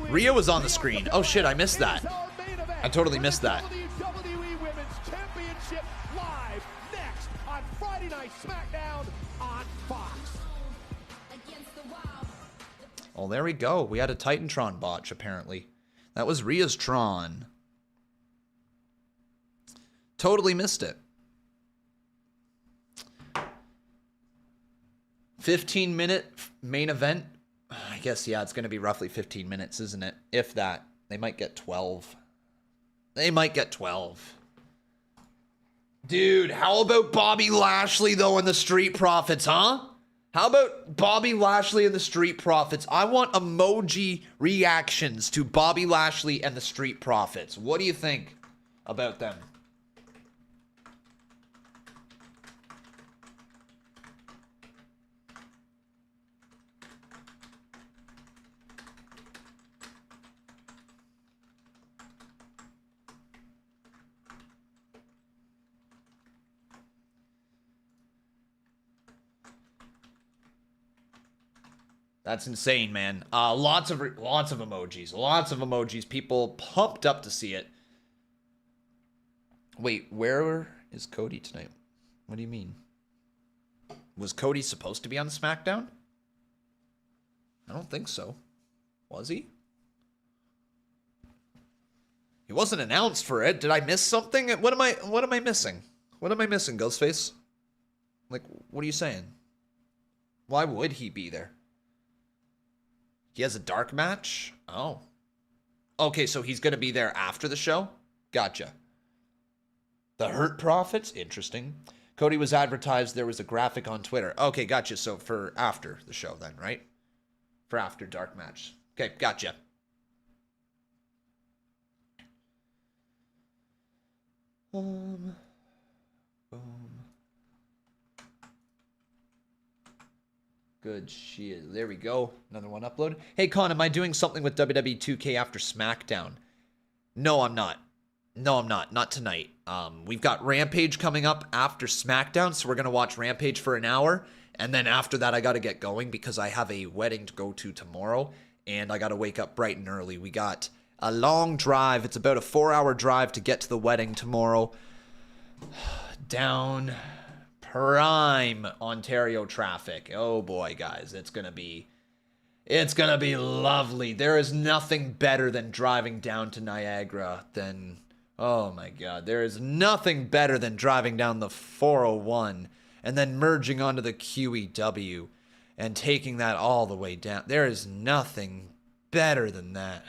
Rhea was on the screen. Oh shit, I missed that. I totally missed that. WWE Women's Championship live next on Friday Night Smackdown on Fox. Oh, there we go. We had a Titantron botch, apparently. That was Rhea's Tron. Totally missed it. 15-minute main event. I guess, yeah, it's going to be roughly 15 minutes, isn't it? If that. They might get 12. They might get 12. Dude, how about Bobby Lashley, though, and the Street Profits, huh? How about Bobby Lashley and the Street Profits? I want emoji reactions to Bobby Lashley and the Street Profits. What do you think about them? That's insane, man. Lots of emojis. Lots of emojis. People pumped up to see it. Wait, where is Cody tonight? What do you mean? Was Cody supposed to be on SmackDown? I don't think so. Was he? He wasn't announced for it. Did I miss something? What am I missing? What am I missing, Ghostface? Like, what are you saying? Why would he be there? He has a dark match? Oh. Okay, so he's going to be there after the show? Gotcha. The Hurt Profits? Interesting. Cody was advertised. There was a graphic on Twitter. Okay, gotcha. So for after the show then, right? For after dark match. Okay, gotcha. Boom. Good shit. There we go. Another one uploaded. Hey, Con, am I doing something with WWE 2K after SmackDown? No, I'm not. No, I'm not. Not tonight. We've got Rampage coming up after SmackDown, so we're going to watch Rampage for an hour. And then after that, I got to get going because I have a wedding to go to tomorrow. And I got to wake up bright and early. We got a long drive. It's about a 4-hour drive to get to the wedding tomorrow. Down prime Ontario traffic. Oh boy, guys, it's gonna be lovely. There is nothing better than driving down to Niagara than, oh my god, there is nothing better than driving down the 401 and then merging onto the QEW and taking that all the way down. There is nothing better than that.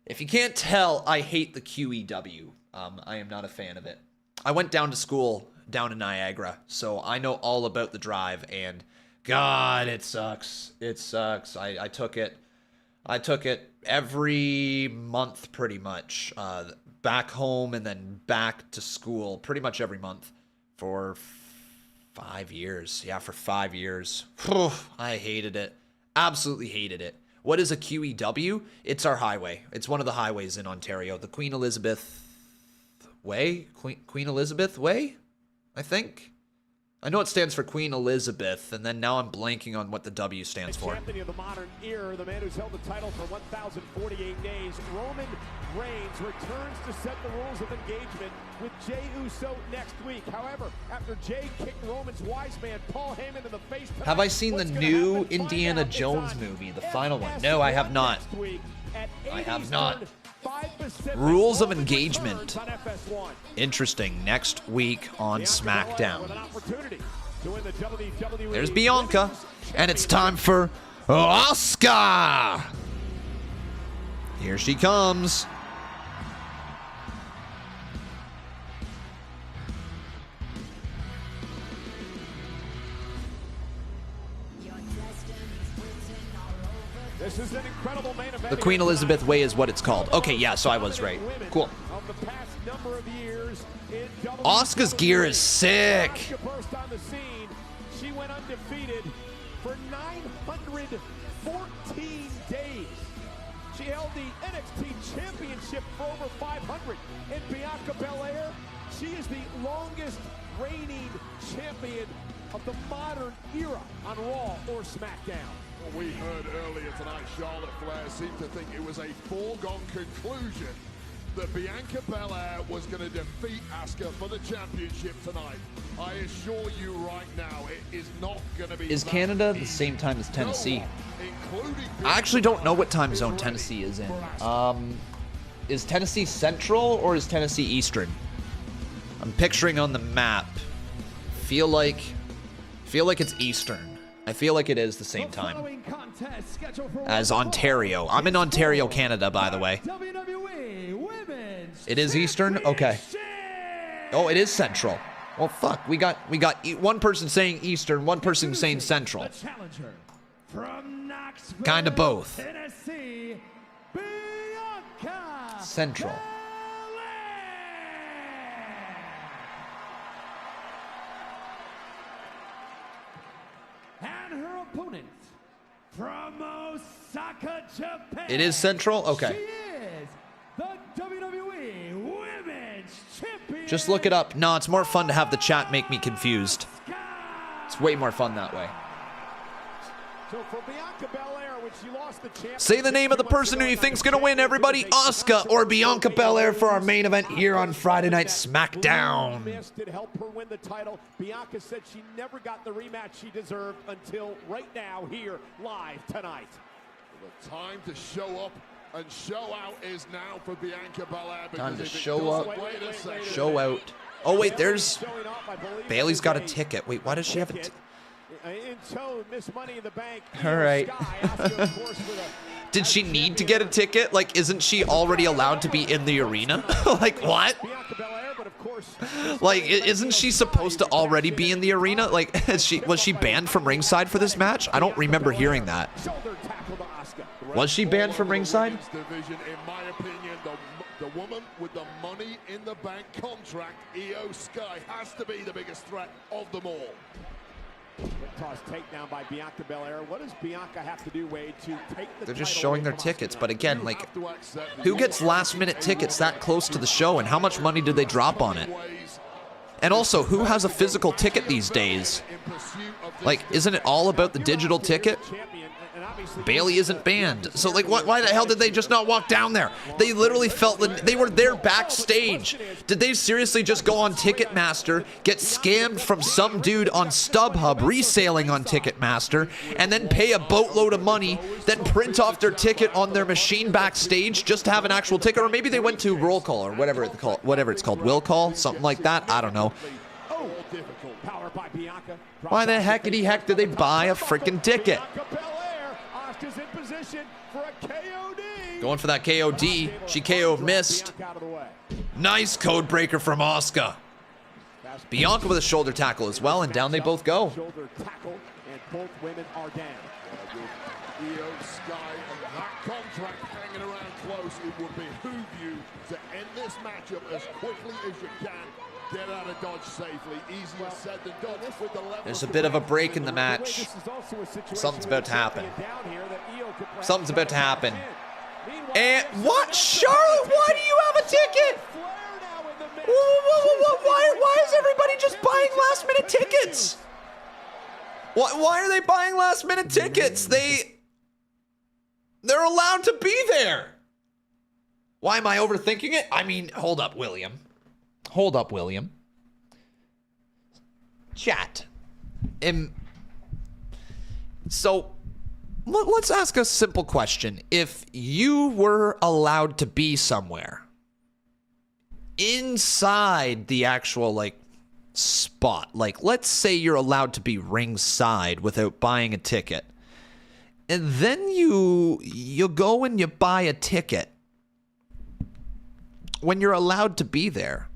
If you can't tell, I hate the QEW. I am not a fan of it. I went down to school down in Niagara, so I know all about the drive, and God, it sucks. It sucks. I took it every month pretty much, back home and then back to school pretty much every month for 5 years. Yeah, for 5 years. Whew, I hated it. Absolutely hated it. What is a QEW? It's our highway. It's one of the highways in Ontario. The Queen Elizabeth Way? Queen Elizabeth Way? I think. I know it stands for Queen Elizabeth, and then now I'm blanking on what the W stands for. Champion of the modern era, the man who's held the title for 1,048 days, Roman Reigns returns to set the rules of engagement with Jey Uso next week. However, after Jey kicked Roman's wise man Paul Heyman in the face tonight, have I seen the new Indiana Jones movie, the final one? No, I have not. I have not. Rules of engagement. Interesting. Next week on SmackDown. There's Bianca, and it's time for Asuka. Here she comes. This is an incredible main event. The Queen Elizabeth Way is what it's called. Okay, yeah, so I was right. Cool. Asuka's gear is sick. Asuka burst on the scene. She went undefeated for 914 days. She held the NXT Championship for over 500. And Bianca Belair, she is the longest reigning champion of the modern era on Raw or SmackDown. We heard earlier tonight Charlotte Flair seemed to think it was a foregone conclusion that Bianca Belair was going to defeat Asuka for the championship tonight. I assure you right now, it is not going to be... Is Canada the same time as Tennessee? I actually don't know what time zone Tennessee is in. Is Tennessee Central or is Tennessee Eastern? I'm picturing on the map. Feel like it's Eastern. I feel like it is the same time as Ontario. I'm in Ontario, Canada, by the way. It is Eastern? Okay. Oh, it is Central. Well, fuck. We got one person saying Eastern, one person saying Central. Kind of both. Central. And her opponent from Osaka, Japan. It is Central? Okay. She is the WWE Women's Champion. Just look it up. No, it's more fun to have the chat make me confused. It's way more fun that way. So for Bianca Belair, when she lost the championship, say the name of the person who you think's gonna win, everybody. Asuka or Bianca Belair for our main event here on Friday Night Smackdown. Did help her win the title. Bianca said she never got the rematch she deserved until right now here live tonight. The time to show up and show out is now for Bianca Belair. Time to show up, show out. Oh wait, there's Bailey's got a ticket. Wait, why does she have a ticket? In tone, Miss Money in the Bank. All right. Did she need to get a ticket? Like, isn't she already allowed to be in the arena? Like, what? Like, isn't she supposed to already be in the arena? Like, was she banned from ringside for this match? I don't remember hearing that. Was she banned from ringside? Division, in my opinion, the woman with the Money in the Bank contract, Io Sky, has to be the biggest threat of them all. Toss takedown by Bianca Belair. What does Bianca have to do, Wade, to take the They're just showing their tickets, but again, like, who gets last-minute tickets that close to the show, and how much money did they drop on it? And also, who has a physical ticket these days? Like, isn't it all about the digital ticket? Bailey isn't banned. So, like, why the hell did they just not walk down there? They literally felt that they were there backstage. Did they seriously just go on Ticketmaster, get scammed from some dude on StubHub, reselling on Ticketmaster, and then pay a boatload of money, then print off their ticket on their machine backstage just to have an actual ticket? Or maybe they went to roll call or whatever it's called, will call, something like that. I don't know. Why the heckity heck did they buy a freaking ticket? In position for a KOD. Going for that KOD. She KO'd missed. Nice code breaker from Asuka. Bianca with a shoulder tackle as well, and down they both go. Shoulder tackle, and both women are down. Io Sky and that contract hanging around close, it would behoove you to end this matchup as quickly as you can. Get out of Dodge safely. Easier said than done. With the There's a bit of a break in the match. Something's about to happen. Something's about to happen. And what? Charlotte, why do you have a ticket? Why is everybody just buying last-minute tickets? Why are they buying last-minute tickets? They're allowed to be there. Why am I overthinking it? I mean, hold up, William. Hold up, William. Chat. So, let's ask a simple question. If you were allowed to be somewhere inside the actual, like, spot, like, let's say you're allowed to be ringside without buying a ticket, and then you go and you buy a ticket when you're allowed to be there,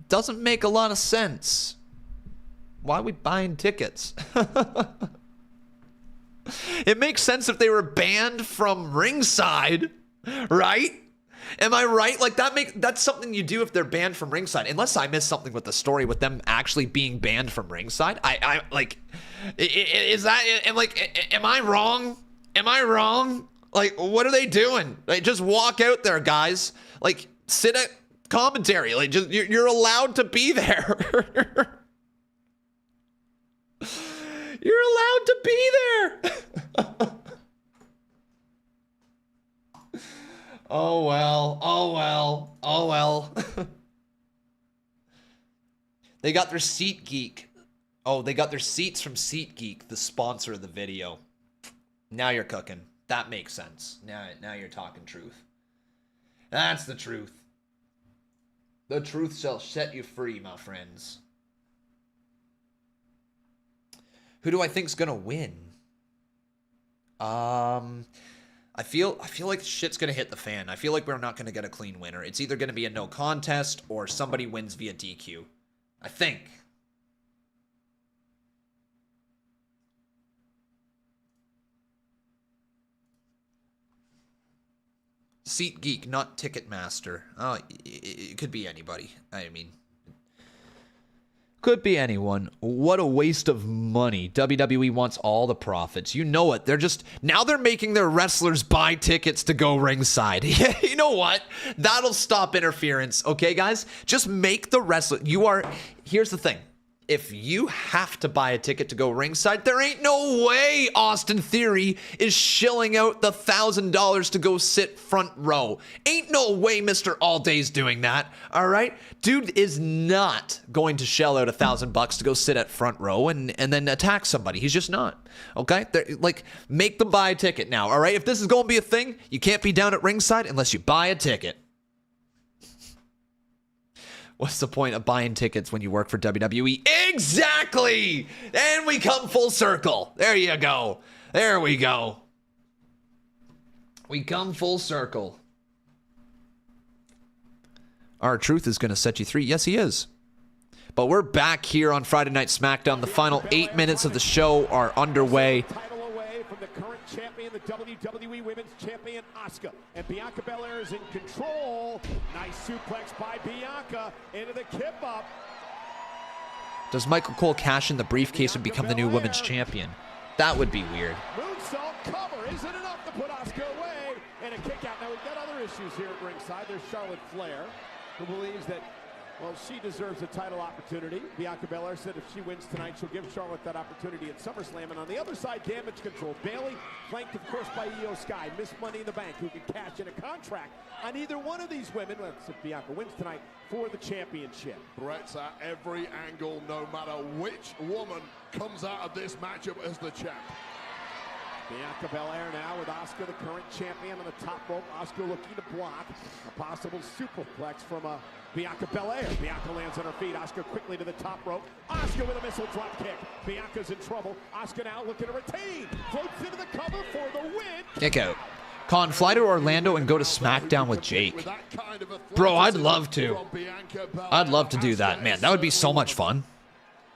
doesn't make a lot of sense. Why are we buying tickets? It makes sense if they were banned from ringside, right? Am I right? Like, that's something you do if they're banned from ringside. Unless I missed something with the story with them actually being banned from ringside. I like, is that, am I wrong? Am I wrong? Like, what are they doing? Like, just walk out there, guys. Like, sit at commentary. Like, just you're allowed to be there. You're allowed to be there. Oh well. Oh well. Oh well. They got their SeatGeek. Oh, they got their seats from SeatGeek, the sponsor of the video. Now you're cooking. That makes sense. Now you're talking truth. That's the truth. The truth shall set you free, my friends. Who do I think's gonna win? I feel like shit's gonna hit the fan. I feel like we're not gonna get a clean winner. It's either gonna be a no contest or somebody wins via DQ. I think. SeatGeek, not Ticketmaster. Oh, it could be anybody. I mean, could be anyone. What a waste of money. WWE wants all the profits. You know it. Now they're making their wrestlers buy tickets to go ringside. You know what? That'll stop interference. Okay, guys? Just make the wrestler. Here's the thing. If you have to buy a ticket to go ringside, there ain't no way Austin Theory is shilling out the $1,000 to go sit front row. Ain't no way Mr. All Day's doing that, all right? Dude is not going to shell out $1,000 to go sit at front row and then attack somebody. He's just not, okay? Make them buy a ticket now, all right? If this is going to be a thing, you can't be down at ringside unless you buy a ticket. What's the point of buying tickets when you work for WWE? Exactly! And we come full circle. There you go. There we go. We come full circle. Our truth is going to set you free. Yes, he is. But we're back here on Friday Night SmackDown. The final 8 minutes of the show are underway. Champion, the WWE Women's Champion, Asuka. And Bianca Belair is in control. Nice suplex by Bianca into the kip up. Does Michael Cole cash in the briefcase and become the new Women's Champion? That would be weird. Moonsault cover. Isn't enough to put Asuka away. And a kick out. Now we've got other issues here at ringside. There's Charlotte Flair, who believes that, well, she deserves a title opportunity. Bianca Belair said if she wins tonight, she'll give Charlotte that opportunity at SummerSlam. And on the other side, Damage Control. Bayley, flanked, of course, by Io Sky. Miss Money in the Bank, who can cash in a contract on either one of these women, if Bianca wins tonight, for the championship. Threats at every angle, no matter which woman comes out of this matchup as the champ. Bianca Belair now with Asuka, the current champion, on the top rope. Asuka looking to block a possible superplex from Bianca Belair. Bianca lands on her feet. Asuka quickly to the top rope. Asuka with a missile drop kick. Bianca's in trouble. Asuka now looking to retain. Floats into the cover for the win. Kick out. Con, fly to Orlando and go to SmackDown with Jake. Bro, I'd love to. I'd love to do that. Man, that would be so much fun.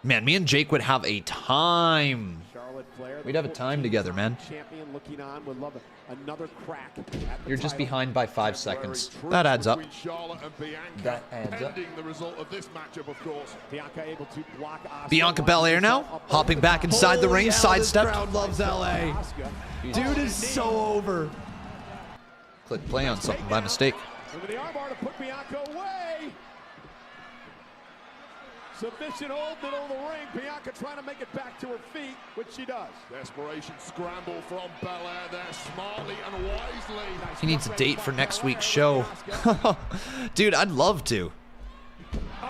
Man, me and Jake would have a time. We'd have a time together, man. Champion looking on, would love another crack. You're just behind by 5 seconds. That adds up. That adds up. The result of this matchup, of course. Bianca able to block Asuka. Bianca Belair now, hopping back inside the ring, sidestep. Crowd loves LA. Dude is so over. Click play on something by mistake. Into the armbar to put Bianca away. Submission hold, middle of the ring. Bianca trying to make it back to her feet, which she does. Desperation scramble from Belair there, smartly and wisely. He needs a date for next week's show. Dude, I'd love to.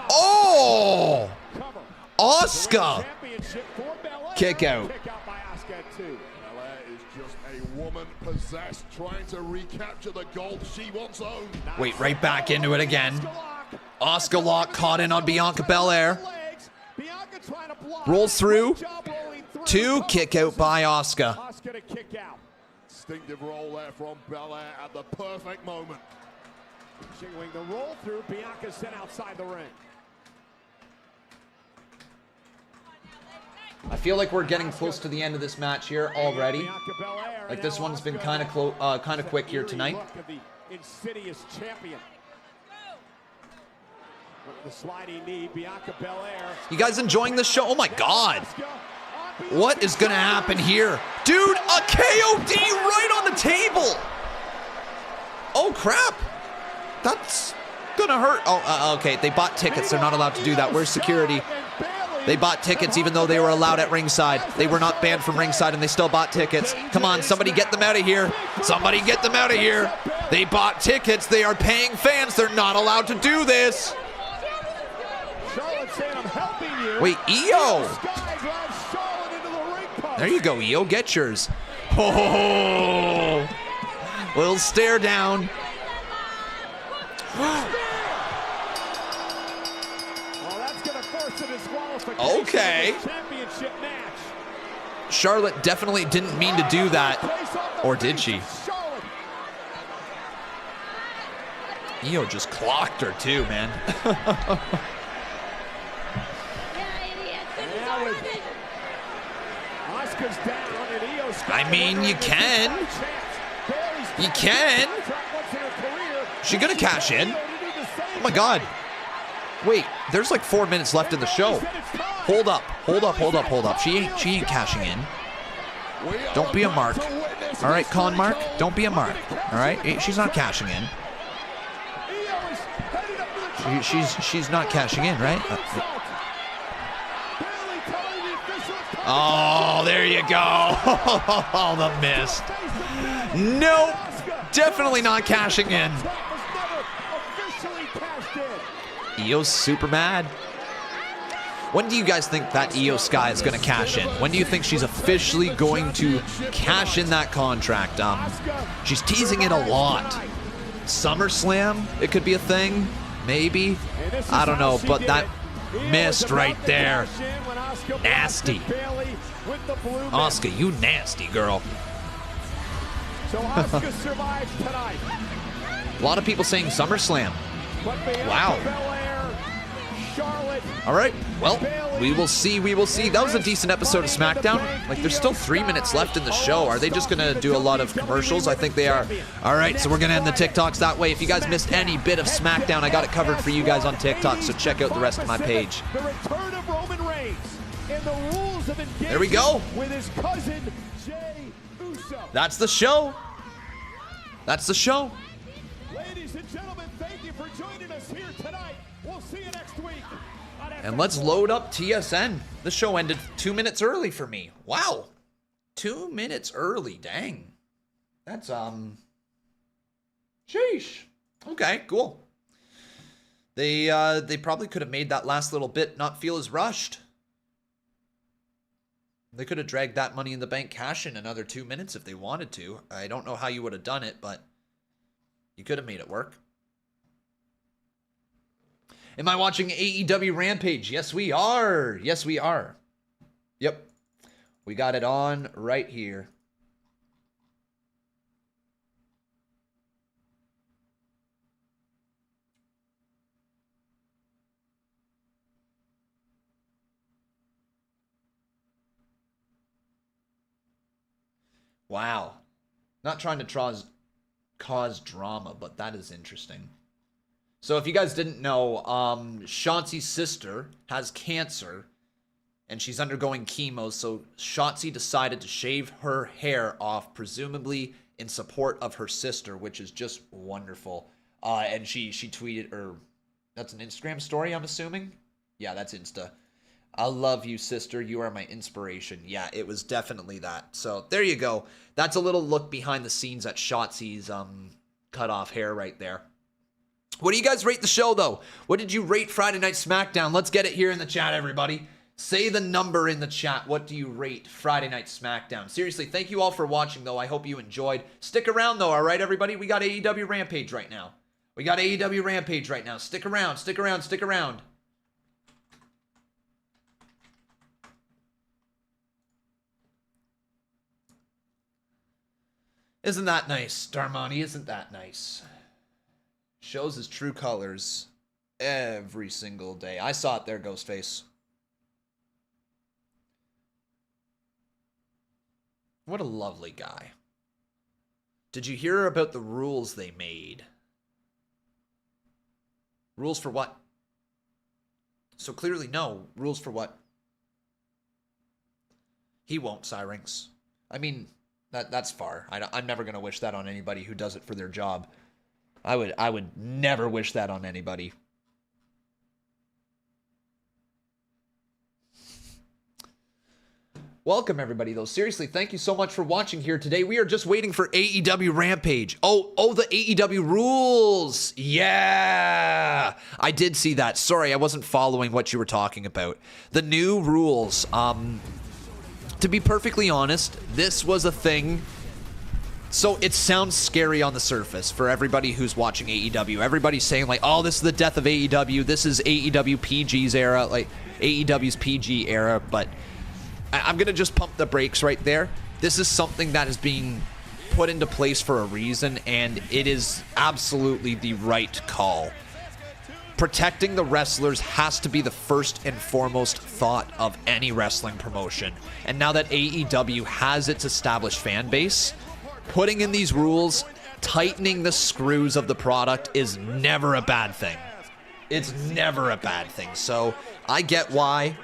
Oh! Asuka! Kick out. Belair is just a woman possessed, trying to recapture the gold she once owned. Wait, right back into it again. Asuka lock caught in on Bianca Belair. Rolls through. 2, kick out by Asuka. Asuka to kick out. Instinctive roll there from Belair at the perfect moment. Continuing the roll through, Bianca sent outside the ring. I feel like we're getting close to the end of this match here already. Like this one's been kind of quick here tonight. Insidious champion. The sliding knee, Bianca Belair. You guys enjoying this show? Oh my God. What is going to happen here? Dude, a KOD right on the table. Oh crap. That's going to hurt. Oh, okay. They bought tickets. They're not allowed to do that. Where's security? They bought tickets even though they were allowed at ringside. They were not banned from ringside and they still bought tickets. Come on, somebody get them out of here. Somebody get them out of here. They bought tickets. They are paying fans. They're not allowed to do this. Charlotte saying, I'm helping you. Wait, Io. Sky drives Charlotte into the ring post. There you go, Io. Get yours. Oh, little stare down. Well, that's going to force a disqualification. Okay. Championship match. Charlotte definitely didn't mean to do that. Or did she? Io just clocked her too, man. Asuka's down and Io's I mean, you can. You can. Is she gonna cash in? Oh my God. Wait, there's like 4 minutes left in the show. Hold up, hold up, hold up, hold up. She ain't cashing in. Don't be a mark. All right, Con Mark, don't be a mark. All right, she's not cashing in. She's not cashing in, right? Oh, there you go. Oh, the mist. Nope. Definitely not cashing in. Io's super mad. When do you guys think that Io Sky is going to cash in? When do you think she's officially going to cash in that contract? She's teasing it a lot. SummerSlam, it could be a thing. Maybe. I don't know, but that mist right there. Nasty. Asuka, you nasty girl. So Asuka survives tonight. A lot of people saying SummerSlam. Wow. All right. Well, we will see. We will see. That was a decent episode of SmackDown. Like, there's still 3 minutes left in the show. Are they just going to do a lot of commercials? I think they are. All right. So we're going to end the TikToks that way. If you guys missed any bit of SmackDown, I got it covered for you guys on TikTok. So check out the rest of my page. The return of Roman Reigns and the rules of engagement there we go. With his cousin, Jey Uso. That's the show. That's the show. Ladies and gentlemen, thank you for joining us here tonight. We'll see you next week. And let's load up TSN. The show ended 2 minutes early for me. Wow. 2 minutes early. Dang. That's, sheesh. Okay, cool. They probably could have made that last little bit not feel as rushed. They could have dragged that Money in the Bank cash in another 2 minutes if they wanted to. I don't know how you would have done it, but you could have made it work. Am I watching AEW Rampage? Yes, we are. Yes, we are. Yep. We got it on right here. Wow. Not trying to cause drama, but that is interesting. So if you guys didn't know, Shotzi's sister has cancer and she's undergoing chemo. So Shotzi decided to shave her hair off, presumably in support of her sister, which is just wonderful. And she tweeted, or that's an Instagram story, I'm assuming. Yeah, that's Insta. I love you, sister. You are my inspiration. Yeah, it was definitely that. So there you go. That's a little look behind the scenes at Shotzi's cut off hair right there. What do you guys rate the show, though? What did you rate Friday Night SmackDown? Let's get it here in the chat, everybody. Say the number in the chat. What do you rate Friday Night SmackDown? Seriously, thank you all for watching, though. I hope you enjoyed. Stick around, though, all right, everybody? We got AEW Rampage right now. We got AEW Rampage right now. Stick around, stick around, stick around. Isn't that nice, Darmani? Isn't that nice? Shows his true colors every single day. I saw it there, Ghostface. What a lovely guy. Did you hear about the rules they made? Rules for what? So clearly no. Rules for what? He won't, Syrinx. I mean, that's far. I'm never going to wish that on anybody who does it for their job. I would never wish that on anybody. Welcome, everybody, though. Seriously, thank you so much for watching here today. We are just waiting for AEW Rampage. Oh, the AEW rules. Yeah. I did see that. Sorry, I wasn't following what you were talking about. The new rules. To be perfectly honest, this was a thing. So it sounds scary on the surface for everybody who's watching AEW. Everybody's saying, like, oh, this is the death of AEW. This is AEW PG's era, like AEW's PG era, but I'm going to just pump the brakes right there. This is something that is being put into place for a reason, and it is absolutely the right call. Protecting the wrestlers has to be the first and foremost thought of any wrestling promotion. And now that AEW has its established fan base, putting in these rules, tightening the screws of the product is never a bad thing. It's never a bad thing. So I get why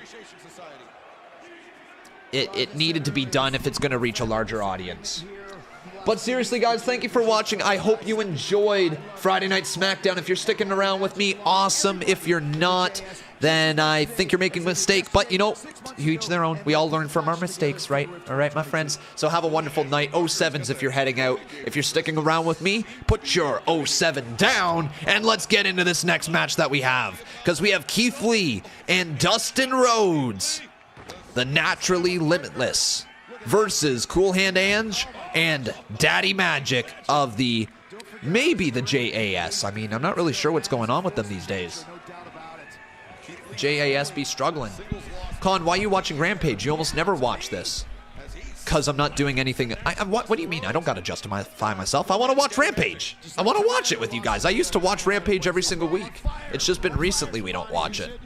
it needed to be done if it's going to reach a larger audience. But seriously, guys, thank you for watching. I hope you enjoyed Friday Night Smackdown. If you're sticking around with me, awesome. If you're not, then I think you're making a mistake. But, you know, you each their own. We all learn from our mistakes, right? All right, my friends. So have a wonderful night. 07s if you're heading out. If you're sticking around with me, put your 07 down, and let's get into this next match that we have. Because we have Keith Lee and Dustin Rhodes, the Naturally Limitless, versus Cool Hand Ange and Daddy Magic of maybe the JAS. I mean, I'm not really sure what's going on with them these days. JAS be struggling. Con, why are you watching Rampage? You almost never watch this. Because I'm not doing anything. What do you mean? I don't got to justify myself. I want to watch Rampage. I want to watch it with you guys. I used to watch Rampage every single week. It's just been recently we don't watch it.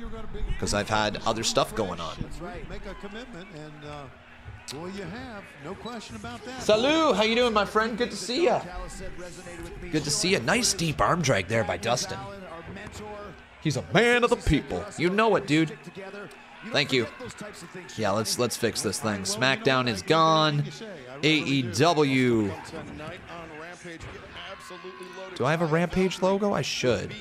Because I've had other stuff going on. Make a commitment, and boy, you have. No question about that. Salut! How you doing, my friend? Good to see ya. Good to see ya. Nice deep arm drag there by Dustin. He's a man of the people. You know it, dude. Thank you. Yeah, let's fix this thing. SmackDown is gone. AEW. Do I have a Rampage logo? I should.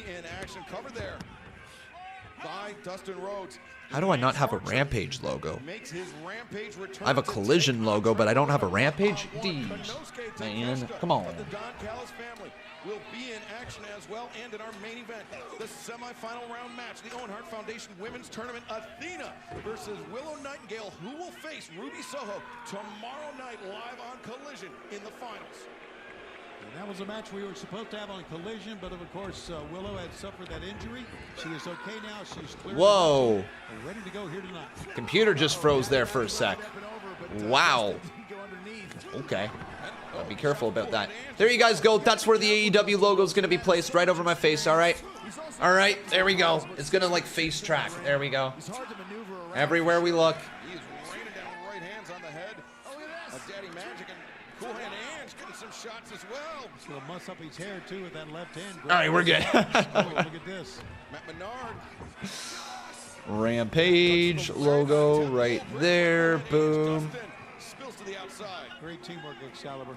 How do I not have a Rampage logo? I have a Collision logo, but I don't have a Rampage? Deej, man, come on. Will be in action as well, and in our main event, the semifinal round match, the Owen Hart Foundation Women's Tournament, Athena versus Willow Nightingale, who will face Ruby Soho tomorrow night live on Collision in the finals. And that was a match we were supposed to have on Collision, but of course, Willow had suffered that injury. She is okay now. She's clear. Whoa. And ready to go here tonight. Computer just froze there for a sec. Wow. Okay. I'll be careful about that. There you guys go. That's where the AEW logo is going to be placed, right over my face. All right. All right. There we go. It's going to like face track. There we go. Everywhere we look. He's raining down right hands on the head of Daddy Magic, and Cool Hand Ange getting some shots as well. He's going to muss up his hair too with that left hand. All right, we're good. Oh, look at this. Matt Menard. Rampage logo right there. Boom. Spills to the outside. Great teamwork, Excalibur.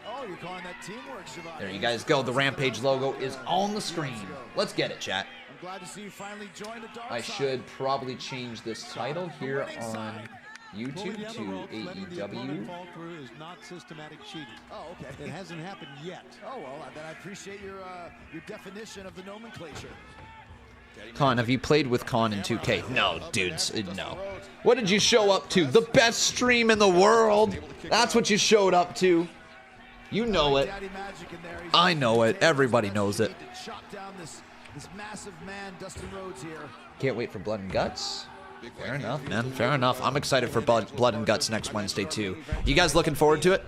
Oh, you're calling that teamwork, Shivani. There you guys go. The Rampage logo is on the screen. Let's get it, chat. I'm glad to see you finally join the dark I side. should probably change this title here on YouTube to AEW. Fall through is not systematic cheating. Oh, okay. It hasn't happened yet. Oh, well, then I appreciate your definition of the nomenclature. Con, have you played with Con in 2K? No, dudes, no. What did you show up to? The best stream in the world. That's what you showed up to. You know it. I know it. Everybody knows it. Can't wait for Blood and Guts. Fair enough, man. Fair enough. I'm excited for Blood and Guts next Wednesday, too. You guys looking forward to it?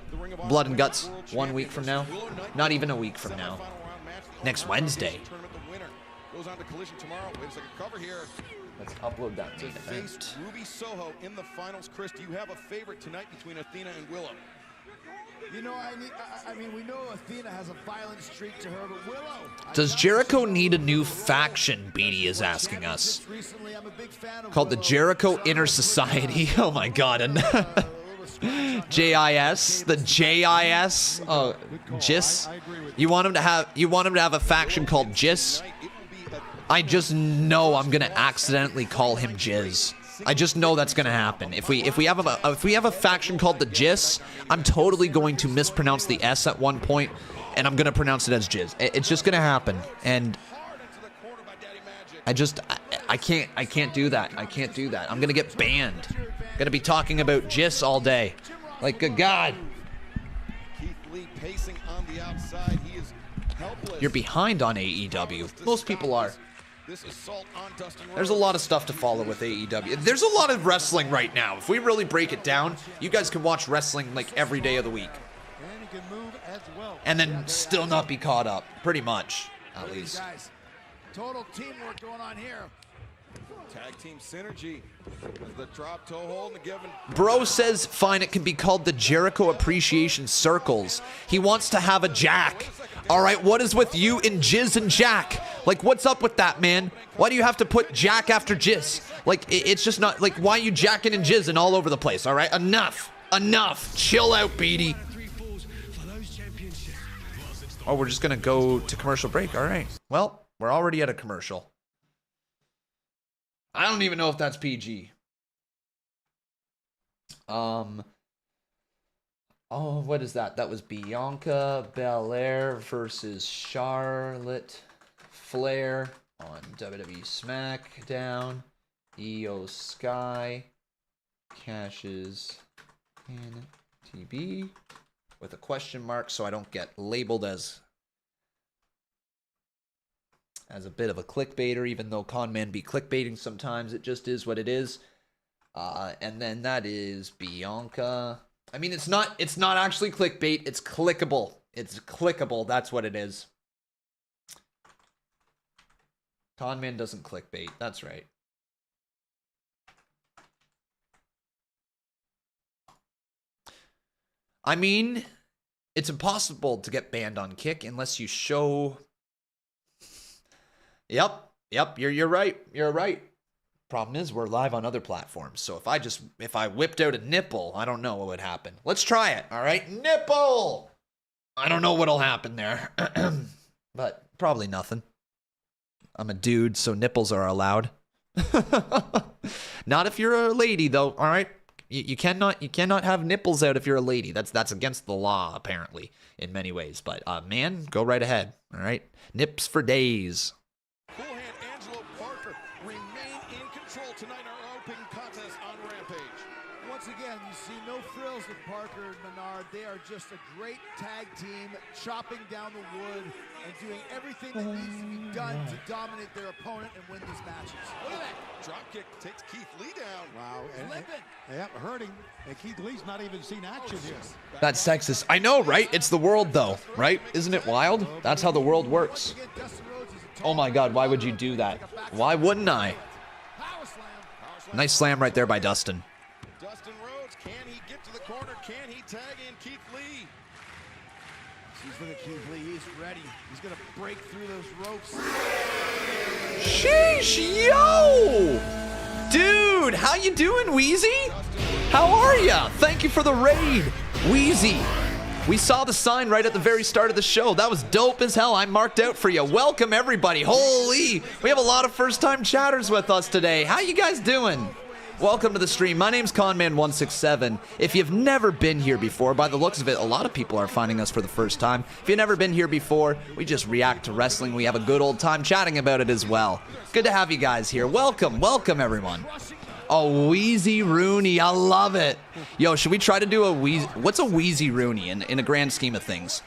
Blood and Guts 1 week from now? Not even a week from now. Next Wednesday. Goes on to Collision tomorrow. Wait a second, cover here. Let's upload that To main face event. Ruby Soho in the finals. Chris, do you have a favorite tonight between Athena and Willow? You know, I mean, we know Athena has a violent streak to her, but Willow. Does Jericho need a new faction, Beatty is asking us. Called the Jericho Inner Society. Oh my god. And JIS, the JIS, oh, JIS. You want him to have a faction called JIS? I just know I'm gonna accidentally call him Jizz. I just know that's gonna happen. If we have a faction called the Jizz, I'm totally going to mispronounce the S at one point, and I'm gonna pronounce it as Jizz. It's just gonna happen, and I can't do that. I can't do that. I'm gonna get banned. I'm gonna be talking about Jizz all day, like good God. Keith Lee pacing on the outside. He is helpless. You're behind on AEW. Most people are. There's a lot of stuff to follow with AEW. There's a lot of wrestling right now. If we really break it down, you guys can watch wrestling like every day of the week. And then still not be caught up, pretty much, at least. Guys, total teamwork going on here. Tag team synergy. The drop toe hold and given. Bro says, fine, it can be called the Jericho Appreciation Circles. He wants to have a Jack. All right, what is with you and Jizz and Jack? Like, what's up with that, man? Why do you have to put Jack after Jizz? Like, it's just not, like, why are you jacking and jizzing all over the place, all right? Enough. Enough. Chill out, Beatty. Oh, we're just going to go to commercial break. All right. Well, we're already at a commercial. I don't even know if that's PG. Oh, what is that? That was Bianca Belair versus Charlotte Flair on WWE Smackdown. Io Sky cashes in TB with a question mark so I don't get labeled as a bit of a clickbaiter, even though Conman be clickbaiting sometimes. It just is what it is. And then that is Bianca. I mean, it's not actually clickbait. It's clickable. It's clickable. That's what it is. Conman doesn't clickbait. That's right. I mean, it's impossible to get banned on Kick unless you show... Yep, you're right. You're right. Problem is, we're live on other platforms. So if I whipped out a nipple, I don't know what would happen. Let's try it, all right? Nipple! I don't know what'll happen there. But probably nothing. I'm a dude, so nipples are allowed. Not if you're a lady, though, all right? You cannot have nipples out if you're a lady. That's against the law, apparently, in many ways. But, man, go right ahead, all right? Nips for days. Again, you see no frills with Parker and Menard. They are just a great tag team, chopping down the wood and doing everything that needs to be done to dominate their opponent and win these matches. Look at that. Drop kick takes Keith Lee down. Wow. And hurting. And Keith Lee's not even seen action here. That's sexist. I know, right? It's the world, though, right? Isn't it wild? That's how the world works. Oh, my God. Why would you do that? Why wouldn't I? Nice slam right there by Dustin. Can he tag in Keith Lee? Look at Keith Lee. He's ready. He's going to break through those ropes. Sheesh, yo! Dude, how you doing, Wheezy? How are ya? Thank you for the raid, Wheezy. We saw the sign right at the very start of the show. That was dope as hell. I marked out for you. Welcome, everybody. Holy, we have a lot of first-time chatters with us today. How you guys doing? Welcome to the stream. My name's Conman167. If you've never been here before, by the looks of it, a lot of people are finding us for the first time. If you've never been here before, we just react to wrestling. We have a good old time chatting about it as well. Good to have you guys here. Welcome, welcome everyone. Oh, Wheezy Rooney, I love it. Yo, should we try to do a Wheezy? What's a Wheezy Rooney in a grand scheme of things?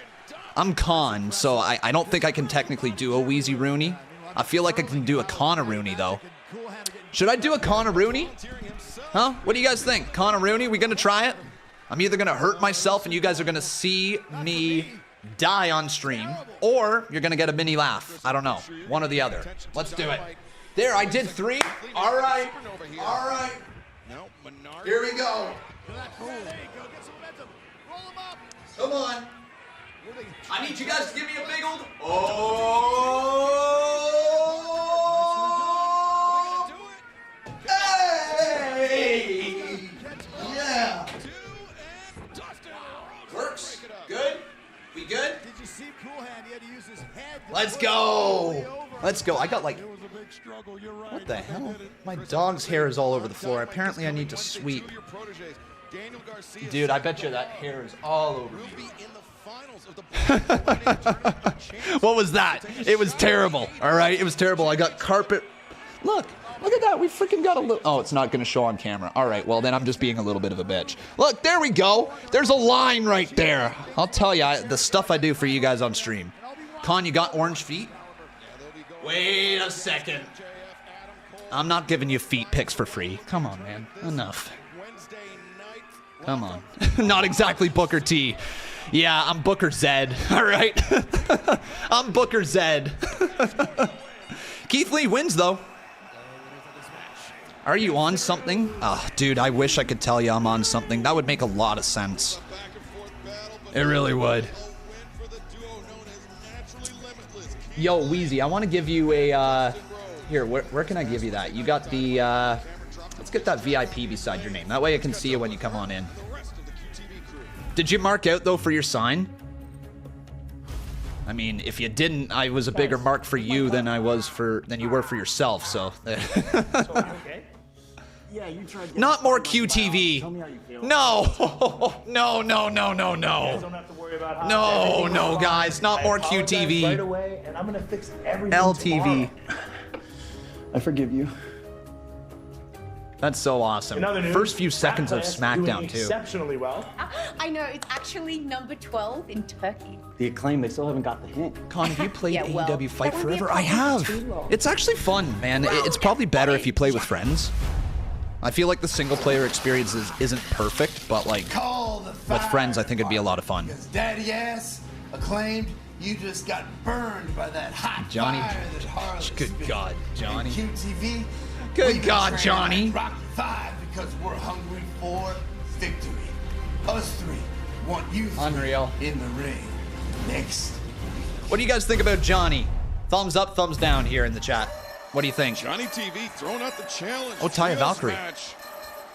I'm Con, so I don't think I can technically do a Wheezy Rooney. I feel like I can do a Connor Rooney though. Should I do a Connor Rooney? Huh? What do you guys think? Connor Rooney, we gonna try it? I'm either gonna hurt myself and you guys are gonna see me die on stream, or you're gonna get a mini laugh. I don't know. One or the other. Let's do it. There, I did 3. All right. All right. Here we go. Come on. I need you guys to give me a big old... Oh! Hey! Yeah! Works. Good? We good? Did you see Cool Hand? He had to use his head. Let's go. Let's go. I got like What the hell? My dog's hair is all over the floor. Apparently I need to sweep. Dude, I bet you that hair is all over me. What was that? It was terrible. All right, it was terrible. I got carpet. Look at that. We freaking got a little. Oh, it's not going to show on camera. All right, well, then I'm just being a little bit of a bitch. Look, there we go. There's a line right there. I'll tell you, the stuff I do for you guys on stream. Con, you got orange feet? Wait a second. I'm not giving you feet pics for free. Come on, man. Enough. Come on. Not exactly Booker T. Yeah, I'm Booker Zed. All right. I'm Booker Zed. Keith Lee wins, though. Are you on something? Oh, dude, I wish I could tell you I'm on something. That would make a lot of sense. It really would. Yo, Wheezy, I want to give you a... here, where can I give you that? You got the... let's get that VIP beside your name. That way I can see you when you come on in. Did you mark out, though, for your sign? I mean, if you didn't, I was a bigger mark for you than you were for yourself, so... Okay. Yeah, you tried. Not more QTV. Tell me how you feel. No. No. No, guys, not more QTV. Right away, and I'm gonna fix everything LTV. tomorrow. I forgive you. That's so awesome. First few seconds of SmackDown, too. Exceptionally well. I know, it's actually number 12 in Turkey. The Acclaim, they still haven't got the hint. Con, have you played Yeah, well, AEW Fight that would be Forever? a I have. too long. It's actually fun, man. It's probably better if you play with friends. I feel like the single-player experience isn't perfect, but like with friends, I think it'd be a lot of fun. Daddy ass, Acclaimed, you just got burned by that hot Johnny, fire that Harley good spit. God, Johnny. And QTV, Good we've God, been Johnny. training at Rocky 5 because we're hungry for victory. Us three want you three Unreal. in the ring. Next. What do you guys think about Johnny? Thumbs up, thumbs down here in the chat. What do you think? Johnny TV throwing out the challenge. Oh, Taya Trios Valkyrie. match.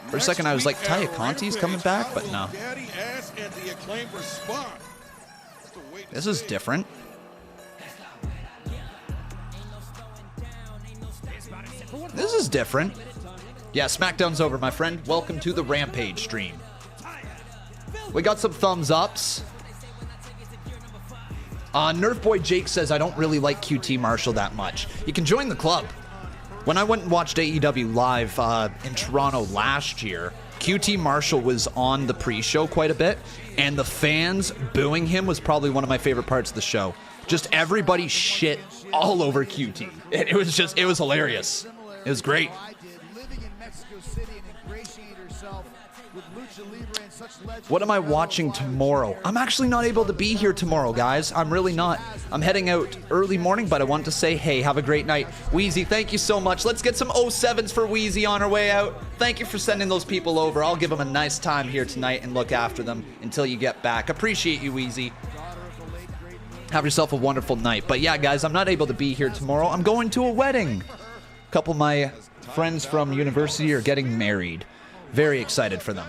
For a second, I was like, Next week Taya at Conti's Rampage, coming back, how but will no. Daddy Ass and the Acclaim respond? This is different. This is different. Yeah, SmackDown's over, my friend. Welcome to the Rampage stream. We got some thumbs ups. Nerf Boy Jake says, I don't really like QT Marshall that much. You can join the club. When I went and watched AEW live in Toronto last year, QT Marshall was on the pre-show quite a bit, and the fans booing him was probably one of my favorite parts of the show. Just everybody shit all over QT. It was hilarious. It was great. What am I watching tomorrow? I'm actually not able to be here tomorrow, guys. I'm really not. I'm heading out early morning, but I want to say, hey, have a great night. Wheezy, thank you so much. Let's get some 07s for Wheezy on our way out. Thank you for sending those people over. I'll give them a nice time here tonight and look after them until you get back. Appreciate you, Wheezy. Have yourself a wonderful night. But yeah, guys, I'm not able to be here tomorrow. I'm going to a wedding. A couple of my friends from university are getting married. Very excited for them.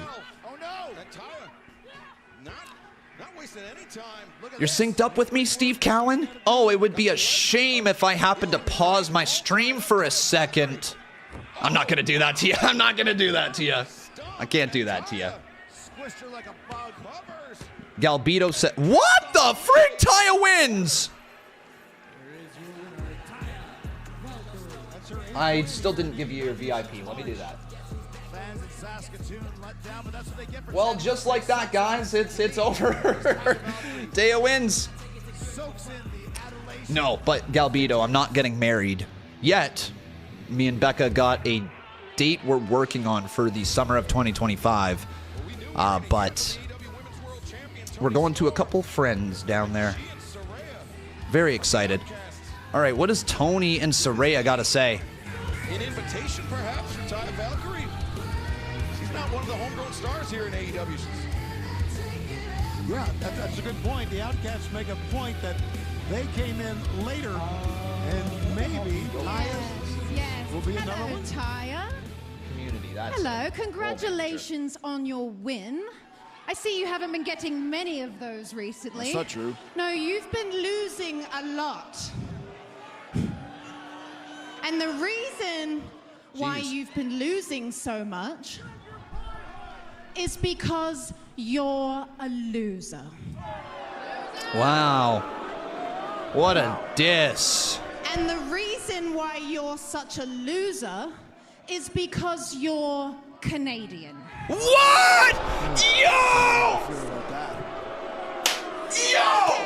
You're synced up with me, Steve Cowan? Oh, it would be a shame if I happened to pause my stream for a second. I'm not going to do that to you. I'm not going to do that to you. I can't do that to you. Galbito said, what the frig? Taya wins! I still didn't give you your VIP. Let me do that. Well, just like that, guys, it's over. Taya wins. No, but Galbito, I'm not getting married yet. Me and Becca got a date we're working on for the summer of 2025. But we're going to a couple friends down there. Very excited. All right, what does Tony and Saraya got to say? An invitation, perhaps, for Taya Valkyrie. She's not one of the homegrown stars here in AEW. Yeah, that's a good point. The Outcasts make a point that they came in later, and maybe Taya will be another one. Taya. Community, that's Hello, congratulations on your win. I see you haven't been getting many of those recently. That's not true. No, you've been losing a lot. And the reason why Jeez. you've been losing so much is because you're a loser. Wow. What a diss. And the reason why you're such a loser is because you're Canadian. What? Yo! Yo!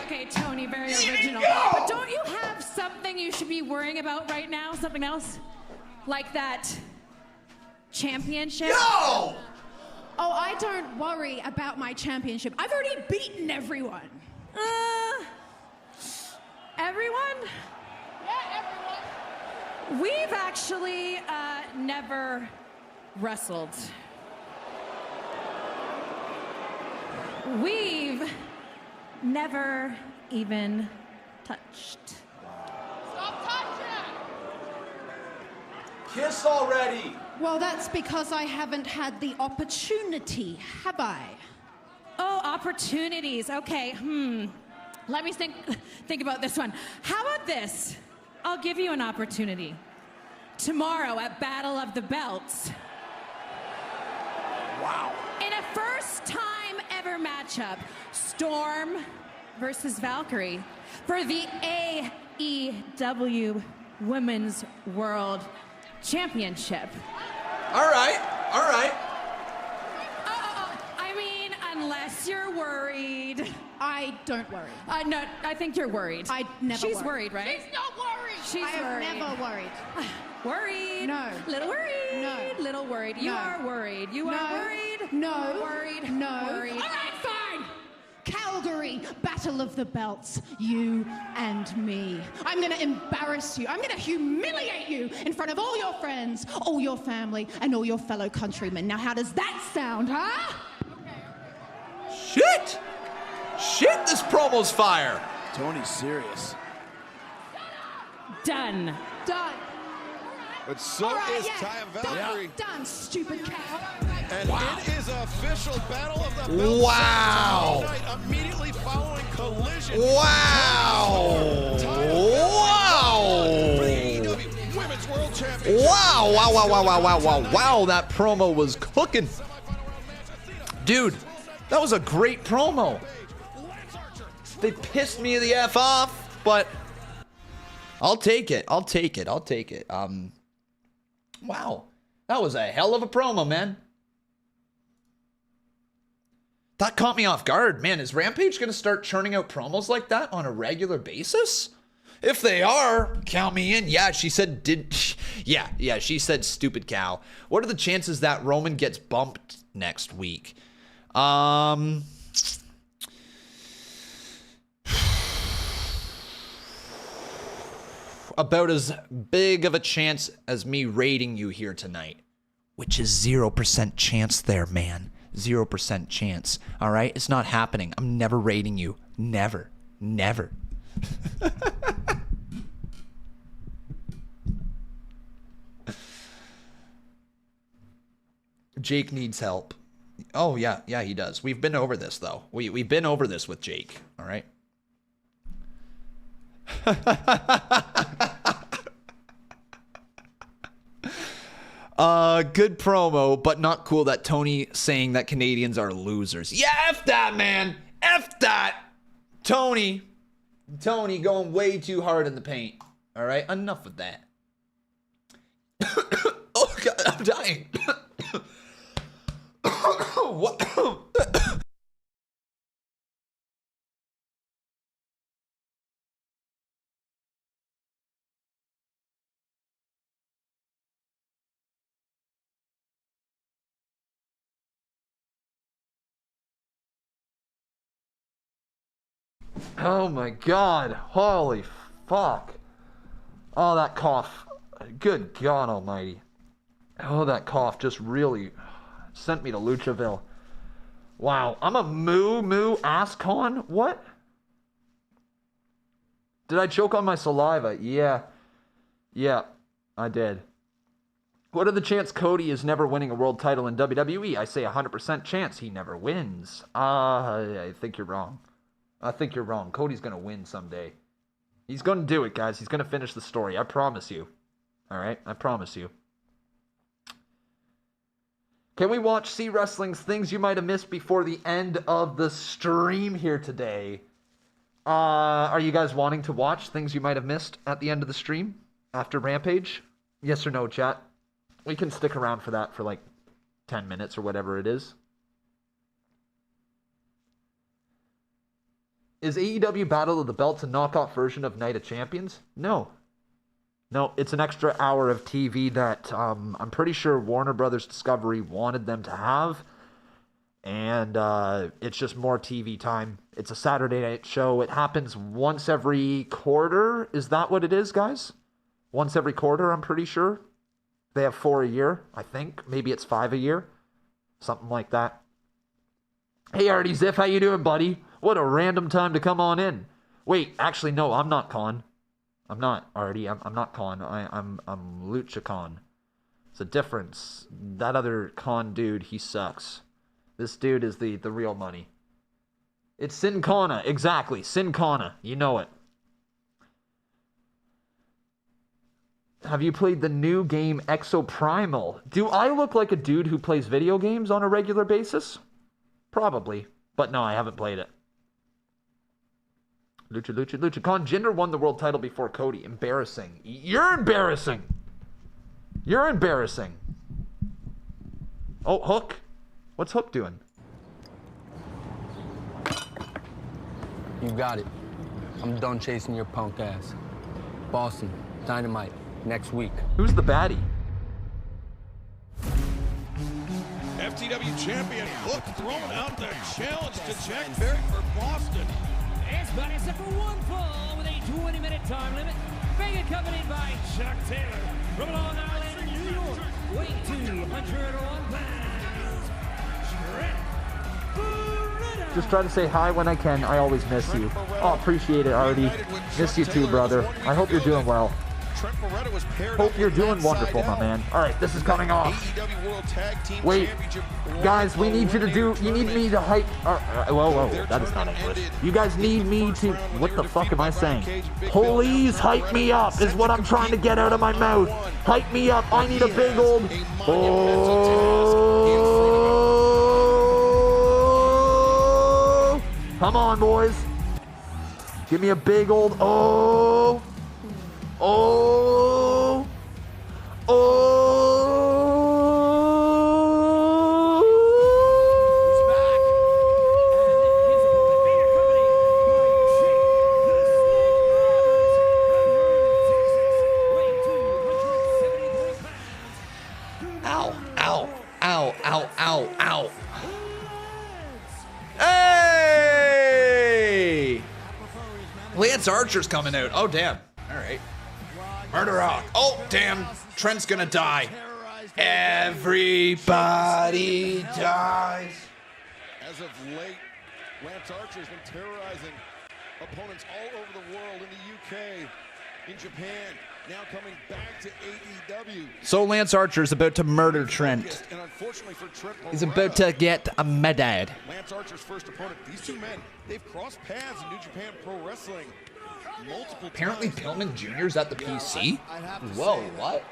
Okay, Tony, very original. But don't you have something you should be worrying about right now? Something else? Like that championship? Yo! Oh, I don't worry about my championship. I've already beaten everyone. Everyone? Yeah, everyone. We've actually never wrestled. We've never even touched. Stop touching! Kiss already! Well, that's because I haven't had the opportunity, have I? Oh, opportunities. Okay, Let me think about this one. How about this? I'll give you an opportunity. Tomorrow at Battle of the Belts. Wow. In a first time ever matchup, Storm versus Valkyrie for the AEW Women's World Championship. All right. I mean, unless you're worried. I don't worry. No, I think you're worried. I never She's worry. worried, right? She's not worried. She's I have worried. never worried. Worried. No. Little worried. No. Little worried. You No. are worried. You No. are worried. No. Worried. No. Worried. All right, fine. Calgary, Battle of the Belts, you and me. I'm gonna embarrass you. I'm gonna humiliate you in front of all your friends, all your family, and all your fellow countrymen. Now, how does that sound, huh? Shit, this promo's fire. Tony's serious. Done. Done. But so All right, is yeah. Taya Valkyrie. Done, stupid cow. And it is official Battle of the Belts. Wow. Tonight, immediately following Collision. Wow. Wow. For the AEW Women's World Championship. Wow. That promo was cooking. Dude, that was a great promo. They pissed me the F off, but I'll take it. Wow. That was a hell of a promo, man. That caught me off guard. Man, is Rampage going to start churning out promos like that on a regular basis? If they are, count me in. Yeah, she said she said stupid cow. What are the chances that Roman gets bumped next week? About as big of a chance as me rating you here tonight, which is 0% chance there, man. 0% chance. All right? It's not happening. I'm never rating you. Never. Jake needs help. Oh, yeah, he does. We've been over this, though. We've been over this with Jake, all right? Good promo, but not cool that Tony saying that Canadians are losers. Yeah, F that, man. F that. Tony going way too hard in the paint. All right, enough of that. Oh, God, I'm dying. What? Oh my God. Holy fuck. Oh, that cough. Good God almighty. Oh, that cough just really sent me to Luchaville. Wow. I'm a moo ass con? What? Did I choke on my saliva? Yeah, I did. What are the chances Cody is never winning a world title in WWE? I say 100% chance he never wins. I think you're wrong. Cody's going to win someday. He's going to do it, guys. He's going to finish the story. I promise you. All right? I promise you. Can we watch C Wrestling's things you might have missed before the end of the stream here today? Are you guys wanting to watch things you might have missed at the end of the stream after Rampage? Yes or no, chat? We can stick around for that for like 10 minutes or whatever it is. Is AEW Battle of the Belts a knockoff version of Night of Champions? No. No, it's an extra hour of TV that I'm pretty sure Warner Brothers Discovery wanted them to have. And it's just more TV time. It's a Saturday night show. It happens once every quarter. Is that what it is, guys? Once every quarter, I'm pretty sure. They have 4 a year, I think. Maybe it's 5 a year. Something like that. Hey, Artie Ziff, how you doing, buddy? What a random time to come on in. Wait, actually, no, I'm not Con. I'm not Artie. I'm not Con. I'm Lucha Con. It's a difference. That other Con dude, he sucks. This dude is the real money. It's Sin Kana. Exactly. Sin Kana. You know it. Have you played the new game Exoprimal? Do I look like a dude who plays video games on a regular basis? Probably. But no, I haven't played it. Lucha. Con Jinder won the world title before Cody. Embarrassing. You're embarrassing. You're embarrassing. Oh, Hook. What's Hook doing? You got it. I'm done chasing your punk ass. Boston, Dynamite, next week. Who's the baddie? FTW champion Hook throwing out the challenge to Jack Perry for Boston. Everybody except for one fall with a 20-minute time limit. Being accompanied by Chuck Taylor from Long Island, New York. Weight 201 pounds. Trent Beretta. Just try to say hi when I can. I always miss you. Oh, appreciate it, Artie. Miss you too, brother. I hope you're doing well. Hope you're doing wonderful, my man. All right, this is coming off. Wait, guys, we need you to do. You need me to hype. Whoa, that is not English. You guys need me to. What the fuck am I saying? Please hype me up is what I'm trying to get out of my mouth. Hype me up. I need a big old. Oh, come on, boys. Give me a big old oh. Oh! Ow. Hey! Lance Archer's coming out. Oh, damn. All right. Murder Rock. Oh, damn. Trent's gonna die. Everybody dies. As of late, Lance Archer's been terrorizing opponents all over the world, in the UK, in Japan, now coming back to AEW. So Lance Archer's about to murder Trent. And unfortunately for Trent Beretta, He's about to get a medad. Lance Archer's first opponent. These two men, they've crossed paths in New Japan Pro Wrestling. Apparently Pillman Jr.'s at the PC? Whoa, what?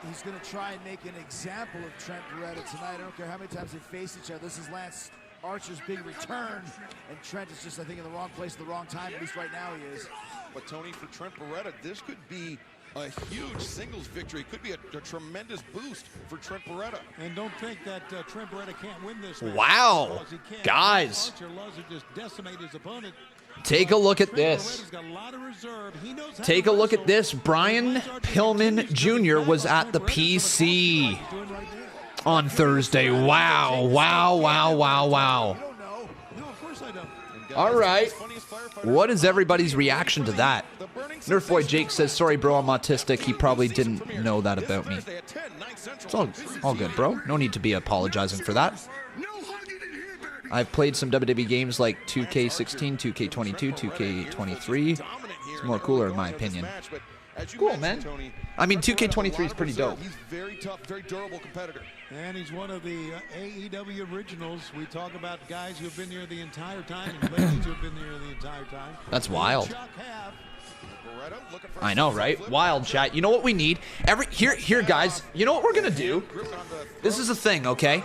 He's going to try and make an example of Trent Beretta tonight. I don't care how many times they face each other. This is Lance Archer's big return. And Trent is just, I think, in the wrong place at the wrong time. At least right now he is. But Tony, for Trent Beretta, this could be a huge singles victory. It could be a tremendous boost for Trent Beretta. And don't think that Trent Beretta can't win this match. Wow. Guys. Archer loves to just decimate his opponent. Take a look at this. Take a look at this. Brian Pillman Jr. was at the PC on Thursday. Wow. All right. What is everybody's reaction to that? Nerf Boy Jake says, sorry, bro, I'm autistic. He probably didn't know that about me. It's all good, bro. No need to be apologizing for that. I've played some WWE games like 2K16, 2K22, 2K23. It's more cooler in my opinion. Cool, man. I mean, 2K23 is pretty dope. He's very tough, very durable competitor. And he's one of the AEW originals. We talk about guys who have been here the entire time and legends who have been here the entire time. That's wild. Chuck have I know, right? Wild, chat. You know what we need? Here, guys. You know what we're gonna do? This is a thing, okay?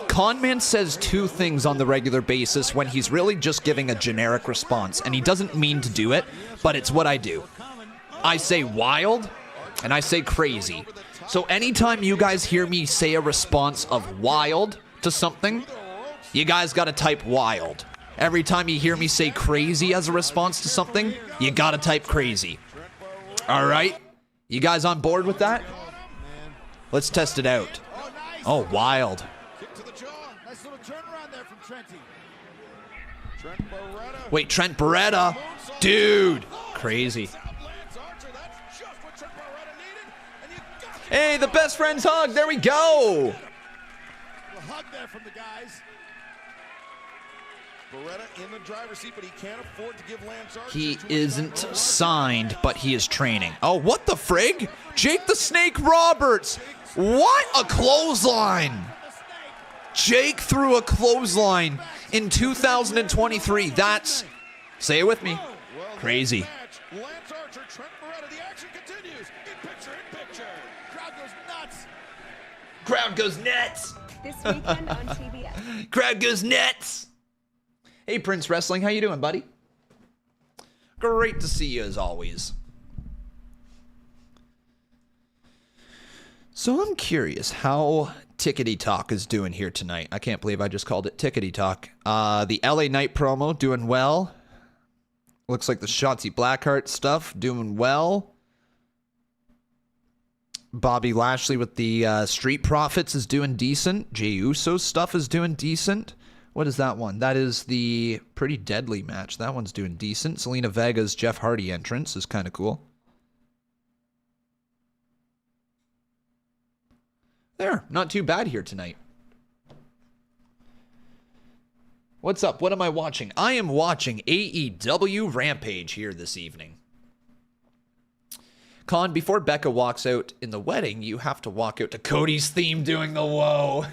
Conman says two things on the regular basis when he's really just giving a generic response, and he doesn't mean to do it, but it's what I do. I say wild, and I say crazy. So anytime you guys hear me say a response of wild to something, you guys gotta type wild. Every time you hear me say crazy as a response to something, you gotta type crazy. All right? You guys on board with that? Let's test it out. Oh, wild. Wait, Trent Beretta? Dude, crazy. Hey, the best friends hug. There we go. A hug there from the guys. Beretta in the driver's seat, but he can't afford to give Lance Archer. He isn't signed, but he is training. Oh, what the frig? Jake the Snake Roberts. What a clothesline. Jake threw a clothesline in 2023. That's, say it with me, crazy. Lance Archer, Trent Beretta, the action continues. In picture. Crowd goes nuts. Crowd goes nuts. This weekend on TBS. Crowd goes nuts. Hey, Prince Wrestling, how you doing, buddy? Great to see you as always. So I'm curious how Tickety Talk is doing here tonight. I can't believe I just called it Tickety Talk. The LA Knight promo doing well. Looks like the Shotzi Blackheart stuff doing well. Bobby Lashley with the Street Profits is doing decent. Jey Uso's stuff is doing decent. What is that one? That is the Pretty Deadly match. That one's doing decent. Selena Vega's Jeff Hardy entrance is kind of cool. There, not too bad here tonight. What's up? What am I watching? I am watching AEW Rampage here this evening. Con, before Becca walks out in the wedding, you have to walk out to Cody's theme doing the whoa.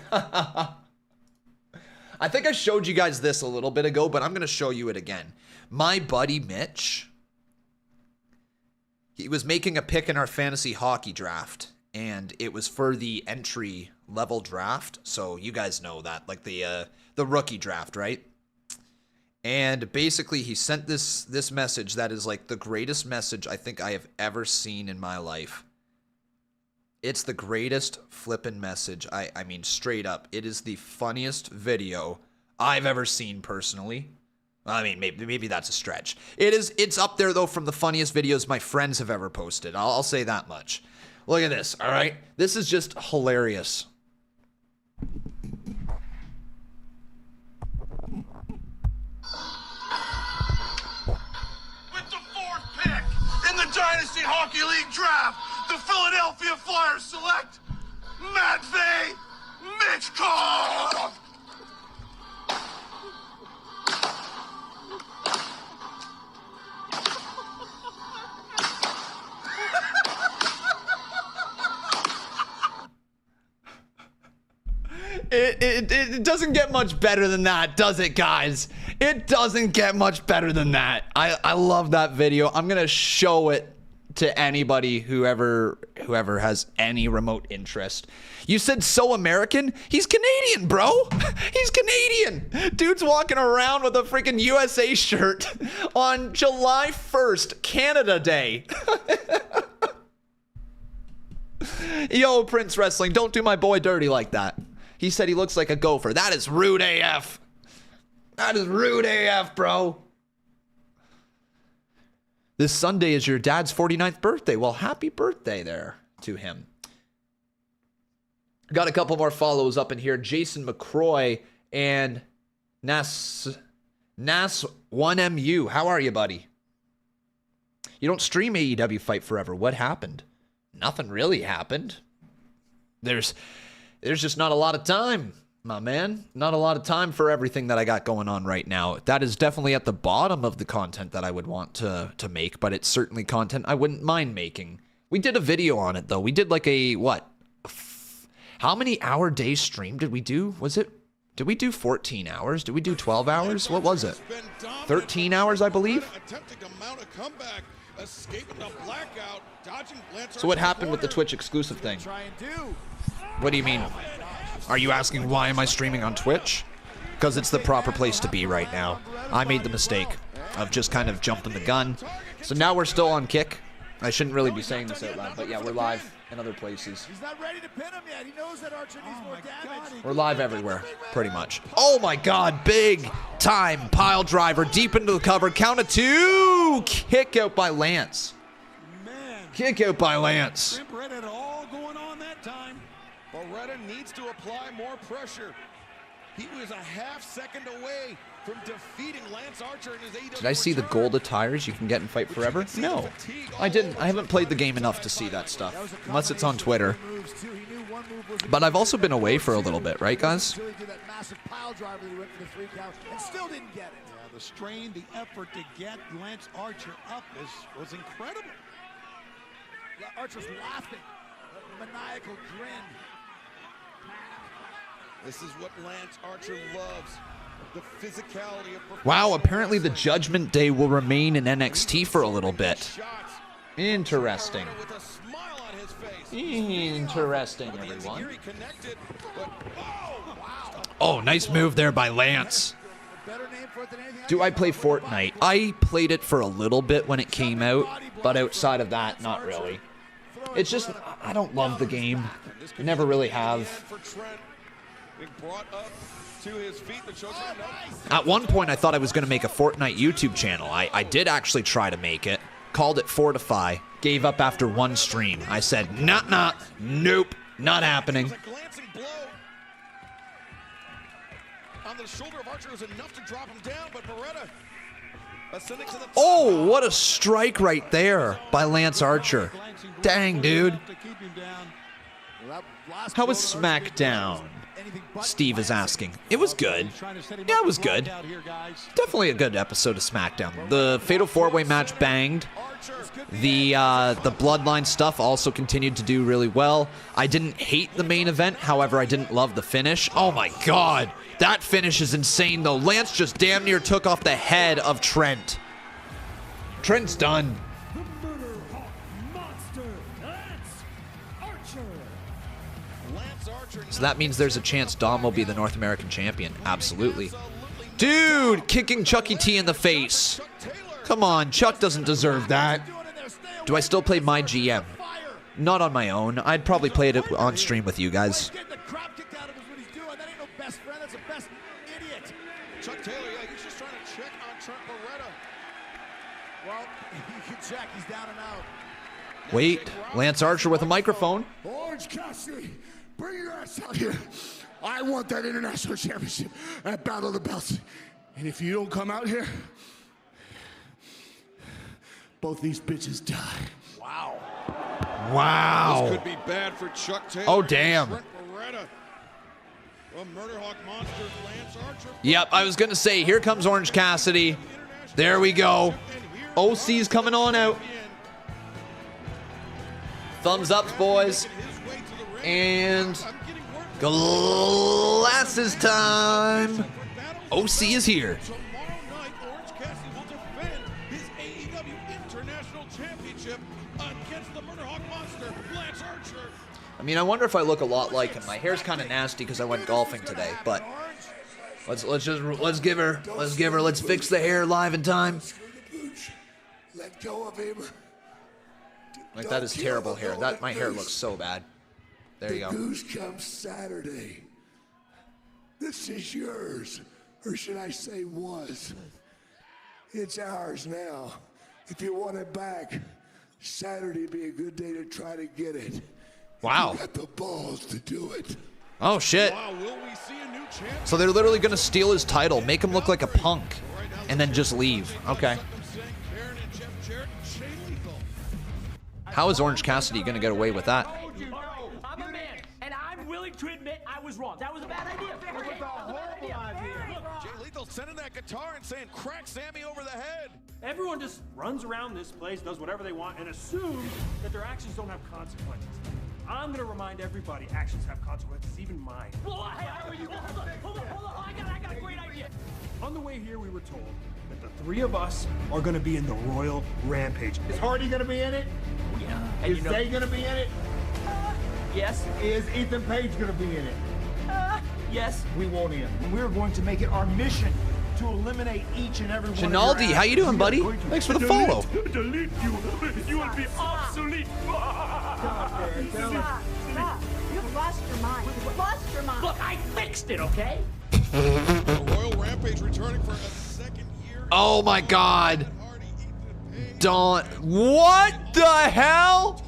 I think I showed you guys this a little bit ago, but I'm going to show you it again. My buddy Mitch, he was making a pick in our fantasy hockey draft, and it was for the entry level draft. So you guys know that, like the rookie draft, right? And basically he sent this message that is like the greatest message I think I have ever seen in my life. It's the greatest flippin' message. I mean, straight up, it is the funniest video I've ever seen personally. I mean, maybe that's a stretch. It's up there though from the funniest videos my friends have ever posted. I'll say that much. Look at this, all right? This is just hilarious. With the fourth pick in the Dynasty Hockey League draft, the Philadelphia Flyers select Matvey Michkov. It doesn't get much better than that, does it, guys? It doesn't get much better than that. I love that video. I'm going to show it to anybody whoever has any remote interest. You said so American? He's Canadian, bro. He's Canadian. Dude's walking around with a freaking USA shirt on July 1st, Canada Day. Yo, Prince Wrestling, don't do my boy dirty like that. He said he looks like a gopher. That is rude AF. That is rude AF, bro. This Sunday is your dad's 49th birthday. Well, happy birthday there to him. Got a couple more follows up in here. Jason McCroy and Nas1MU. How are you, buddy? You don't stream AEW Fight Forever. What happened? Nothing really happened. There's just not a lot of time, my man. Not a lot of time for everything that I got going on right now. That is definitely at the bottom of the content that I would want to make, but it's certainly content I wouldn't mind making. We did a video on it, though. We did like a, what? How many hour day stream did we do? Did we do 14 hours? Did we do 12 hours? What was it? 13 hours, I believe? Attempting to mount a comeback escaping the blackout, dodging Lance. So what happened with the Twitch exclusive thing? What do you mean? Are you asking why am I streaming on Twitch? Because it's the proper place to be right now. I made the mistake of just kind of jumping the gun. So now we're still on Kick. I shouldn't really be saying this out loud, but yeah, we're live in other places. He's not ready to pin him yet. He knows that Archer needs more damage. We're live everywhere, pretty much. Oh my God, big time pile driver deep into the cover. Count of 2. Kick out by Lance. Kick out by Lance. Beretta had it all going on that time. Beretta needs to apply more pressure. He was a half-second away from defeating Lance Archer in his AEW. Did I see the gold attires you can get in Fight Forever? No, I didn't. I haven't played the game enough to see that stuff, unless it's on Twitter. But I've also been away for a little bit, right, guys? That massive pile driver that he went for the 3 count and still didn't get it. Yeah, the strain, the effort to get Lance Archer up was incredible. Archer's laughing, a maniacal grin. This is what Lance Archer loves. The physicality of Wow, apparently the Judgment Day will remain in NXT for a little bit. Interesting. Interesting, everyone. Oh, nice move there by Lance. Do I play Fortnite? I played it for a little bit when it came out, but outside of that, not really. It's just, I don't love the game. I never really have. At one point, I thought I was going to make a Fortnite YouTube channel. I did actually try to make it. Called it Fortify. Gave up after 1 stream. I said, nope, not happening. On the shoulder of Archer was enough to drop him down, but Beretta ascending to the top. Oh, what a strike right there by Lance Archer. Dang, dude. How was SmackDown? Steve is asking. It was good. Yeah, it was good. Definitely a good episode of SmackDown. The Fatal 4-Way match banged. The Bloodline stuff also continued to do really well. I didn't hate the main event. However, I didn't love the finish. Oh my God. That finish is insane, though. Lance just damn near took off the head of Trent. Trent's done. So that means there's a chance Dom will be the North American champion. Absolutely. Dude, kicking Chucky T in the face. Come on, Chuck doesn't deserve that. Do I still play my GM? Not on my own. I'd probably play it on stream with you guys. Chuck Taylor, yeah, he's just trying to check on Trent Beretta. Well, you can check. He's down and out. Wait, Lance Archer with a microphone. Orange Cassidy, bring your ass out here. I want that international championship at Battle of the Belts. And if you don't come out here, both these bitches die. Wow. Wow. This could be bad for Chuck Taylor. Oh, damn. Trent Beretta. Well, Murderhawk Monster, Lance Archer. Yep, I was going to say, here comes Orange Cassidy. There we go. OC's coming on out. Thumbs up, boys. And glasses time. OC is here. Tomorrow night, Orange Cassidy will defend his AEW International Championship against the Murderhawk Monster, Lance Archer. I mean, I wonder if I look a lot like him. My hair's kind of nasty because I went golfing today, but let's fix the hair live in time. Let go of him. Like, that is terrible hair. My hair looks so bad. There you go. The goose comes Saturday. This is yours, or should I say was. It's ours now. If you want it back, Saturday be a good day to try to get it. Wow. You got the balls to do it. Oh, shit. Wow, will we see a new champion? So they're literally going to steal his title, make him look like a punk, and then just leave. Okay. How is Orange Cassidy going to get away with that? I'm a man, and I'm willing to admit I was wrong. That was a bad idea. Jay Lethal sending that guitar and saying, crack Sammy over the head. Everyone just runs around this place, does whatever they want, and assumes that their actions don't have consequences. I'm gonna remind everybody actions have consequences, even mine. Hold on, I got a great idea. On the way here, we were told that the three of us are going to be in the Royal Rampage. Is Hardy going to be in it? Yeah. Is Zay going to be in it? Yes. Is Ethan Page going to be in it? Yes. We want in. And we're going to make it our mission to eliminate each and every one Chinaldi, of your how you doing, buddy? Thanks for the follow. Delete you. You will be obsolete. Stop. You've lost your mind. You've lost your mind. Look, I fixed it, okay? The Royal Rampage returning for a second year. Oh my God. Dawn. What the hell?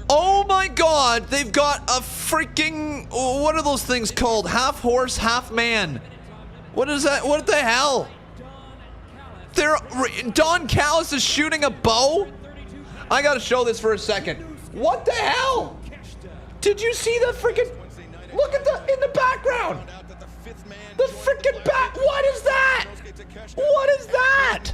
Oh my God. They've got a freaking, what are those things called? Half horse, half man. What is that? What the hell? Don Callis is shooting a bow? I gotta show this for a second. What the hell? Did you see the freaking, look at in the background. The freaking back, what is that? What is that?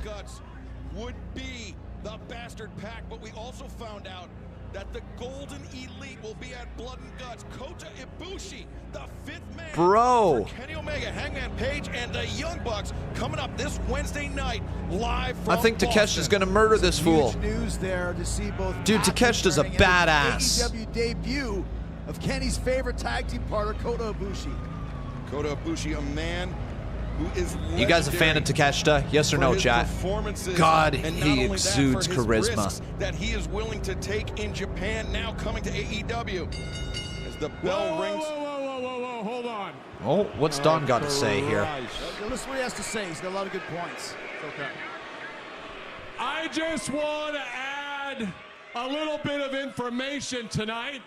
Would be the bastard pack, but we also found out that the Golden Elite will be at Blood and Guts. Kota Ibushi, the fifth man. Bro. For Kenny Omega, Hangman Page, and the Young Bucks coming up this Wednesday night live from I think Takeshita's gonna murder this fool. News there to see both. Dude, Takeshita's a badass. AEW debut of Kenny's favorite tag team partner, Kota Ibushi. Kota Ibushi, a man who is You guys a fan of Takeshita? Yes or no, chat? God, he exudes charisma. That he is willing to take in Japan, now coming to AEW. As the bell rings. Whoa, hold on. Oh, what's Don got to say here? Listen what he has to say. He's got a lot of good points. Okay. I just want to add a little bit of information tonight.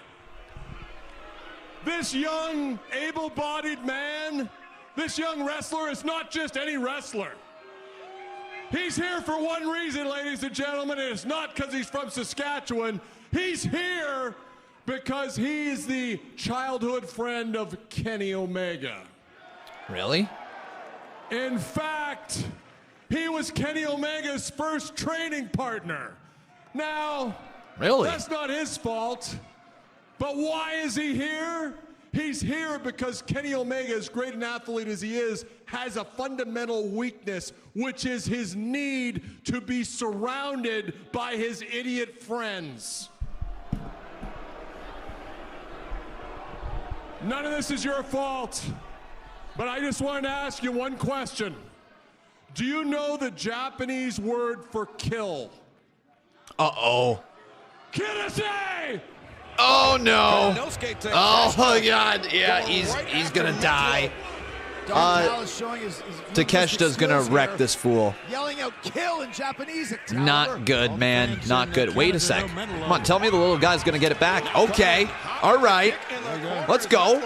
This young, able-bodied man, this young wrestler is not just any wrestler. He's here for one reason, ladies and gentlemen, and it's not because he's from Saskatchewan. He's here because he's the childhood friend of Kenny Omega. Really? In fact, he was Kenny Omega's first training partner. Now, really? That's not his fault. But why is he here? He's here because Kenny Omega, as great an athlete as he is, has a fundamental weakness, which is his need to be surrounded by his idiot friends. None of this is your fault, but I just wanted to ask you one question. Do you know the Japanese word for kill? Uh-oh. Kirase! Oh no! Oh my God! Yeah, he's gonna die. Takeshita's gonna wreck this fool. Yelling out "kill" in Japanese. Not good, man. Not good. Wait a sec. Come on, tell me the little guy's gonna get it back. Okay. All right. Let's go.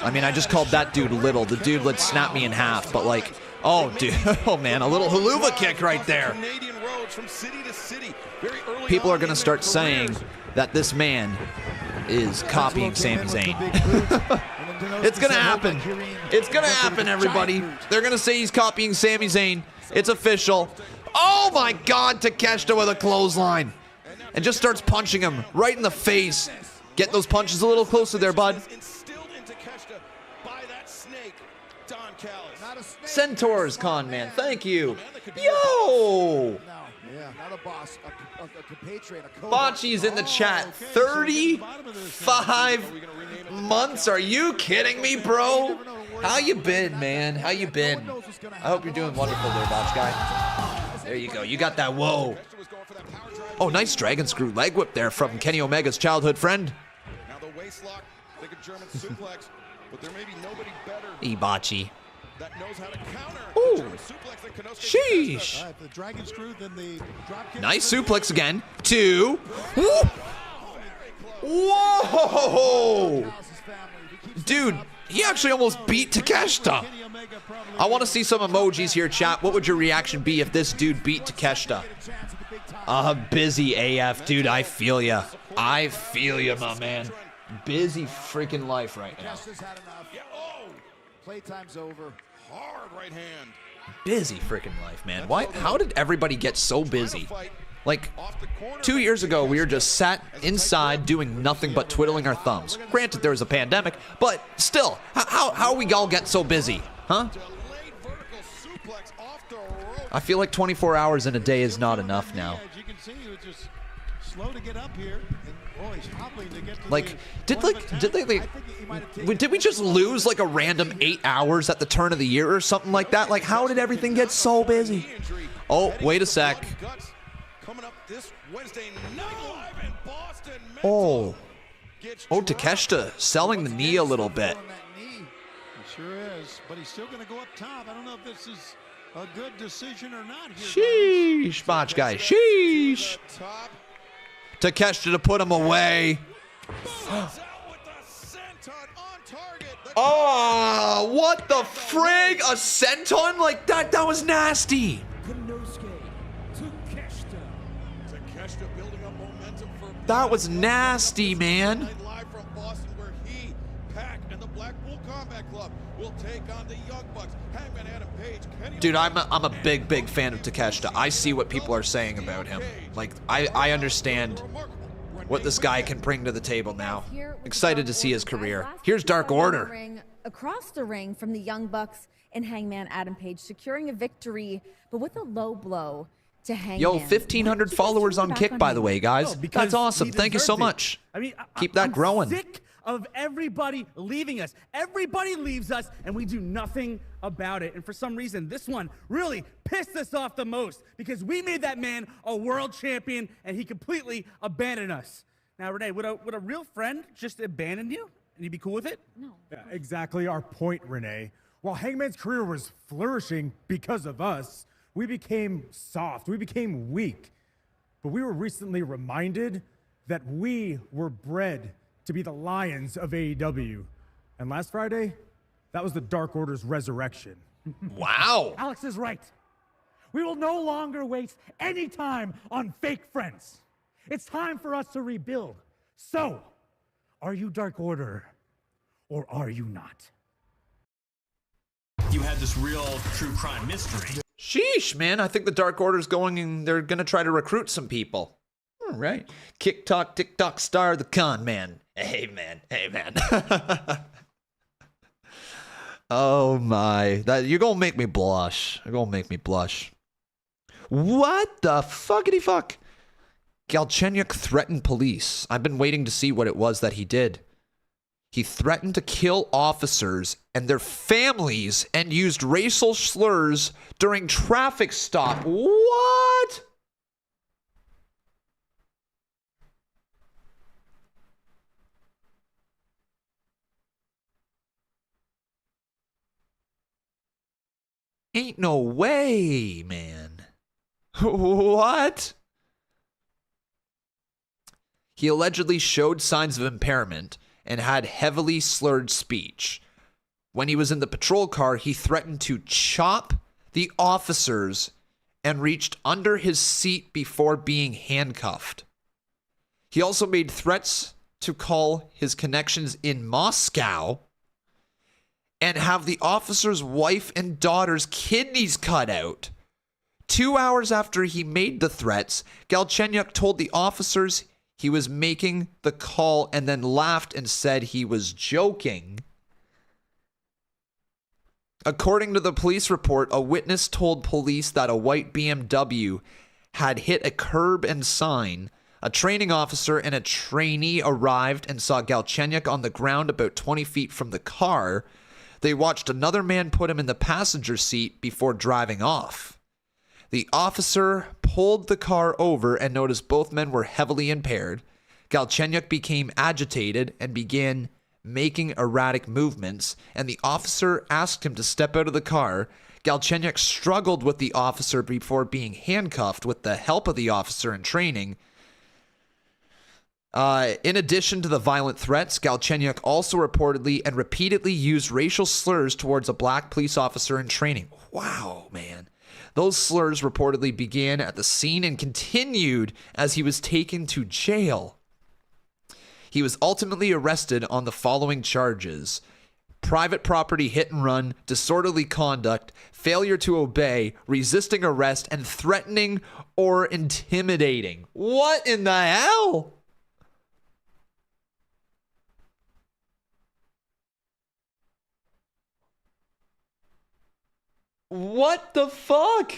I mean, I just called that dude little. The dude would snap me in half, but like, oh, dude. Oh man, a little haluva kick right there. People are gonna start saying that this man is copying Sami Zayn. It's gonna happen. It's gonna happen, everybody. They're gonna say he's copying Sami Zayn. It's official. Oh my God, Takeshita with a clothesline. And just starts punching him right in the face. Get those punches a little closer there, bud. Centaurs, Con Man. Thank you. Yo! Yeah, not a boss, a compatriot, a Bocce's in the chat. 35 months? Are you kidding me, bro? How you been, man? How you been? I hope you're doing wonderful there, Botch guy. There you go. You got that whoa. Oh, nice dragon screw leg whip there from Kenny Omega's childhood friend. Now the waist lock, like a German suplex, but there may be nobody better. Ibachi. That knows how to counter. Ooh. Sheesh. The dragon screw, then the drop kick. Nice suplex again. 2. Whoa! Dude, he actually almost beat Takeshita. I want to see some emojis here, chat. What would your reaction be if this dude beat Takeshita? Busy AF, dude. I feel ya. I feel ya, my man. Busy freaking life right now. Playtime's over. Hard right hand. Busy freaking life, man. Why? How did everybody get so busy? Like, 2 years ago, we were just sat inside doing nothing but twiddling our thumbs. Granted, there was a pandemic, but still, how we all get so busy? Huh? I feel like 24 hours in a day is not enough now. As you can see, he was just slow to get up here. And, he's hobbling to get to Like, did we just lose like a random 8 hours at the turn of the year or something like that? Like, how did everything get so busy? Oh, wait a sec. Coming up this Wednesday night live in Boston. Oh, Takeshita selling the knee a little bit. He sure is, but he's still going to go up top. I don't know if this is a good decision or not here. Sheesh, botch guy. Sheesh. Takeshita to put him away. Oh, what the frig? A senton like that? That was nasty. That was nasty, man. Live from Boston, where he, Pac, and the Blackpool Combat Club will take on the Young Bucks. Hangman Adam Page, Kenny Dude, I'm a big fan of Takeshita. I see what people are saying about him. Like, I understand what this guy can bring to the table now. Excited to see his career. Here's Dark Order. Across the ring from the Young Bucks and Hangman Adam Page, securing a victory, but with a low blow to Hangman. Yo, 1,500 followers on Kick, by the way, guys. That's awesome. Thank you so much. I mean, keep that growing. Sick of everybody leaving us. Everybody leaves us, and we do nothing about it. And for some reason, this one really pissed us off the most because we made that man a world champion, and he completely abandoned us. Now, Renee, would a real friend just abandon you, and you'd be cool with it? No. Yeah, exactly our point, Renee. While Hangman's career was flourishing because of us, we became soft, we became weak. But we were recently reminded that we were bred to be the lions of AEW. And last Friday, that was the Dark Order's resurrection. Wow. Alex is right. We will no longer waste any time on fake friends. It's time for us to rebuild. So, are you Dark Order or are you not? You had this real true crime mystery. Sheesh, man. I think the Dark Order's going and they're going to try to recruit some people. All right. TikTok star, the con man. Hey, man. Oh, my. You're going to make me blush. You're going to make me blush. What the fuckity fuck? Galchenyuk threatened police. I've been waiting to see what it was that he did. He threatened to kill officers and their families and used racial slurs during traffic stop. What? Ain't no way, man. What? He allegedly showed signs of impairment and had heavily slurred speech. When he was in the patrol car, he threatened to chop the officers and reached under his seat before being handcuffed. He also made threats to call his connections in Moscow and have the officer's wife and daughter's kidneys cut out. 2 hours after he made the threats, Galchenyuk told the officers he was making the call and then laughed and said he was joking. According to the police report, a witness told police that a white BMW had hit a curb and sign. A training officer and a trainee arrived and saw Galchenyuk on the ground about 20 feet from the car. They watched another man put him in the passenger seat before driving off. The officer pulled the car over and noticed both men were heavily impaired. Galchenyuk became agitated and began making erratic movements, and the officer asked him to step out of the car. Galchenyuk struggled with the officer before being handcuffed with the help of the officer in training. In addition to the violent threats, Galchenyuk also reportedly and repeatedly used racial slurs towards a black police officer in training. Wow, man. Those slurs reportedly began at the scene and continued as he was taken to jail. He was ultimately arrested on the following charges: private property hit and run, disorderly conduct, failure to obey, resisting arrest, and threatening or intimidating. What in the hell? What the fuck?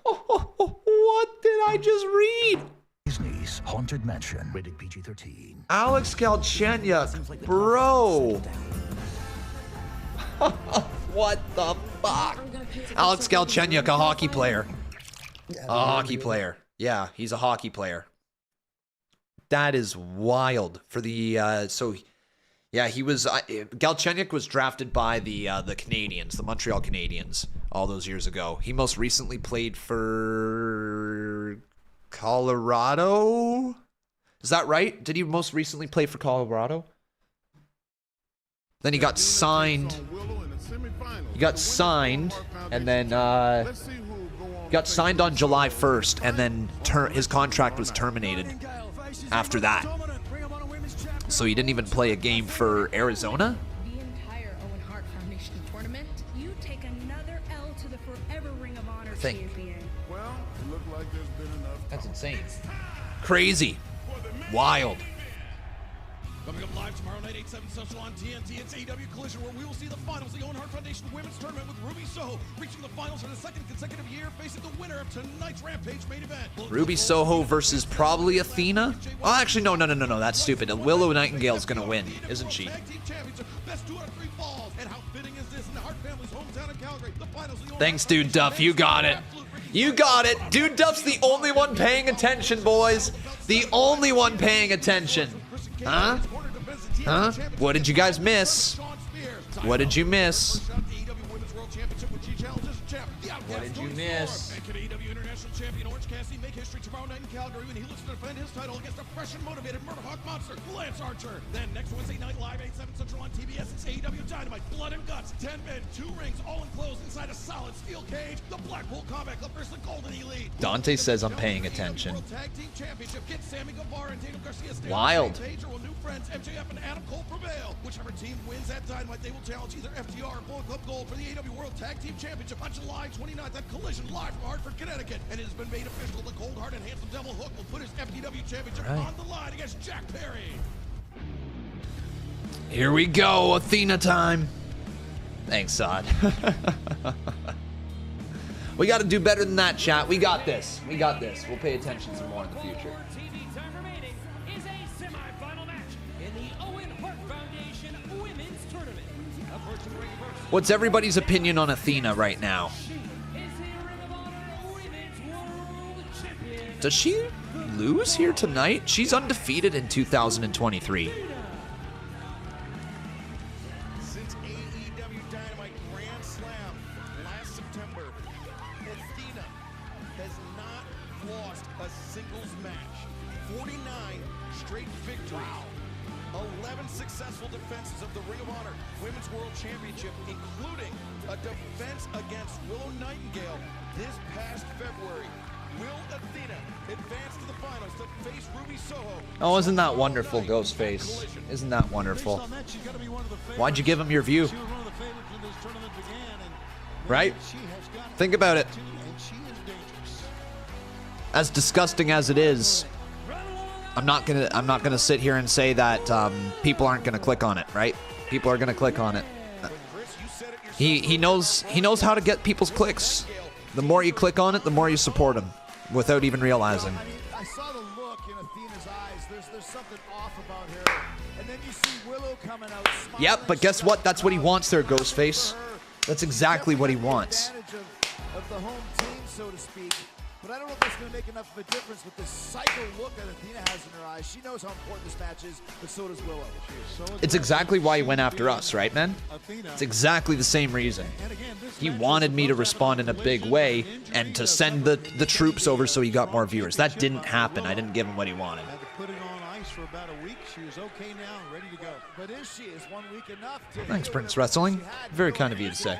What did I just read? Disney's Haunted Mansion, rated PG-13. Alex Galchenyuk, bro. What the fuck? Alex Galchenyuk, a hockey player. A hockey player. Yeah, he's a hockey player. That is wild. For the yeah, he was Galchenyuk was drafted by the Canadiens, the Montreal Canadiens, all those years ago. He most recently played for Colorado. Is that right? Did he most recently play for Colorado? Then he got signed. He got signed, and then got signed on July 1st, and then his contract was terminated after that. So he didn't even play a game for Arizona? The entire Owen Hart Foundation tournament, you take another L to the Forever Ring of Honor champion. Well, it looked like there's been enough. That's insane. Crazy. Wild. Coming up live tomorrow night, 8/7 Central on TNT. It's AEW Collision, where we will see the finals of the Owen Hart Foundation Women's Tournament with Ruby Soho reaching the finals for the second consecutive year, facing the winner of tonight's Rampage main event. Ruby Soho versus probably Athena? Oh, actually, no. That's stupid. Willow Nightingale's gonna win, isn't she? Best 2 out of 3 falls. And how fitting is this in the Hart family's hometown in Calgary? The finals of the Owen Thanks, Dude Duff. You got it. You got it. Dude Duff's the only one paying attention, boys. The only one paying attention. Huh? Huh? What did you guys miss? What did you miss? What did you miss? AEW International Champion Orange Cassidy make history tomorrow night in Calgary when he looks to defend his title against a fresh and motivated Murderhawk monster, Lance Archer. Then next Wednesday night live, 8/7 Central on TBS, it's AEW Dynamite, Blood and Guts, 10 men, 2 rings, all enclosed inside a solid steel cage. The Blackpool Combat Club versus the Golden Elite. Dante says I'm paying attention. Wild. New friends MJF and Adam Cole prevail. Whichever team wins that Dynamite, they will challenge either FTR or Bullet Club Gold for the AEW World Tag Team Championship on July 29th at Collision live from Hartford, Connecticut. And it has been made official. The Cold Heart and Handsome Devil Hook will put his FTW Championship on the line against Jack Perry. Here we go, Athena time. Thanks, Sod. We got to do better than that, chat. We got this. We got this. We'll pay attention some more in the future. TV time remaining is a semifinal match in the Owen Hart Foundation Women's Tournament. Approaching the ring first. What's everybody's opinion on Athena right now? Does she lose here tonight? She's undefeated in 2023. Since AEW Dynamite Grand Slam last September, Athena has not lost a singles match. 49 straight victories. 11 successful defenses of the Ring of Honor Women's World Championship, including a defense against Willow Nightingale this past February. Will Athena advance to the finals to face Ruby Soho? Oh, isn't that wonderful, Ghostface? Isn't that wonderful? Why'd you give him your view? Right? Think about it. As disgusting as it is, I'm not gonna sit here and say that people aren't gonna click on it, right? People are gonna click on it. He knows how to get people's clicks. The more you click on it, the more you support him, without even realizing. I saw the look in Athena's eyes. There's something off about her. And then you see Willow coming out. Yep, but guess what? That's what he wants there, Ghostface. That's exactly what he wants. Of the home team, so to speak. But I don't know if that's going to make enough of a difference with this psycho look that Athena has in her eyes. She knows how important this match is, but so does Willow. It's exactly why he went after us, right, man? It's exactly the same reason. He wanted me to respond in a big way and to send the troops over so he got more viewers. That didn't happen. I didn't give him what he wanted. Put it on ice for about a week. She was okay now, ready to go. But is she? Is 1 week enough? Thanks, Prince Wrestling. Very kind of you to say.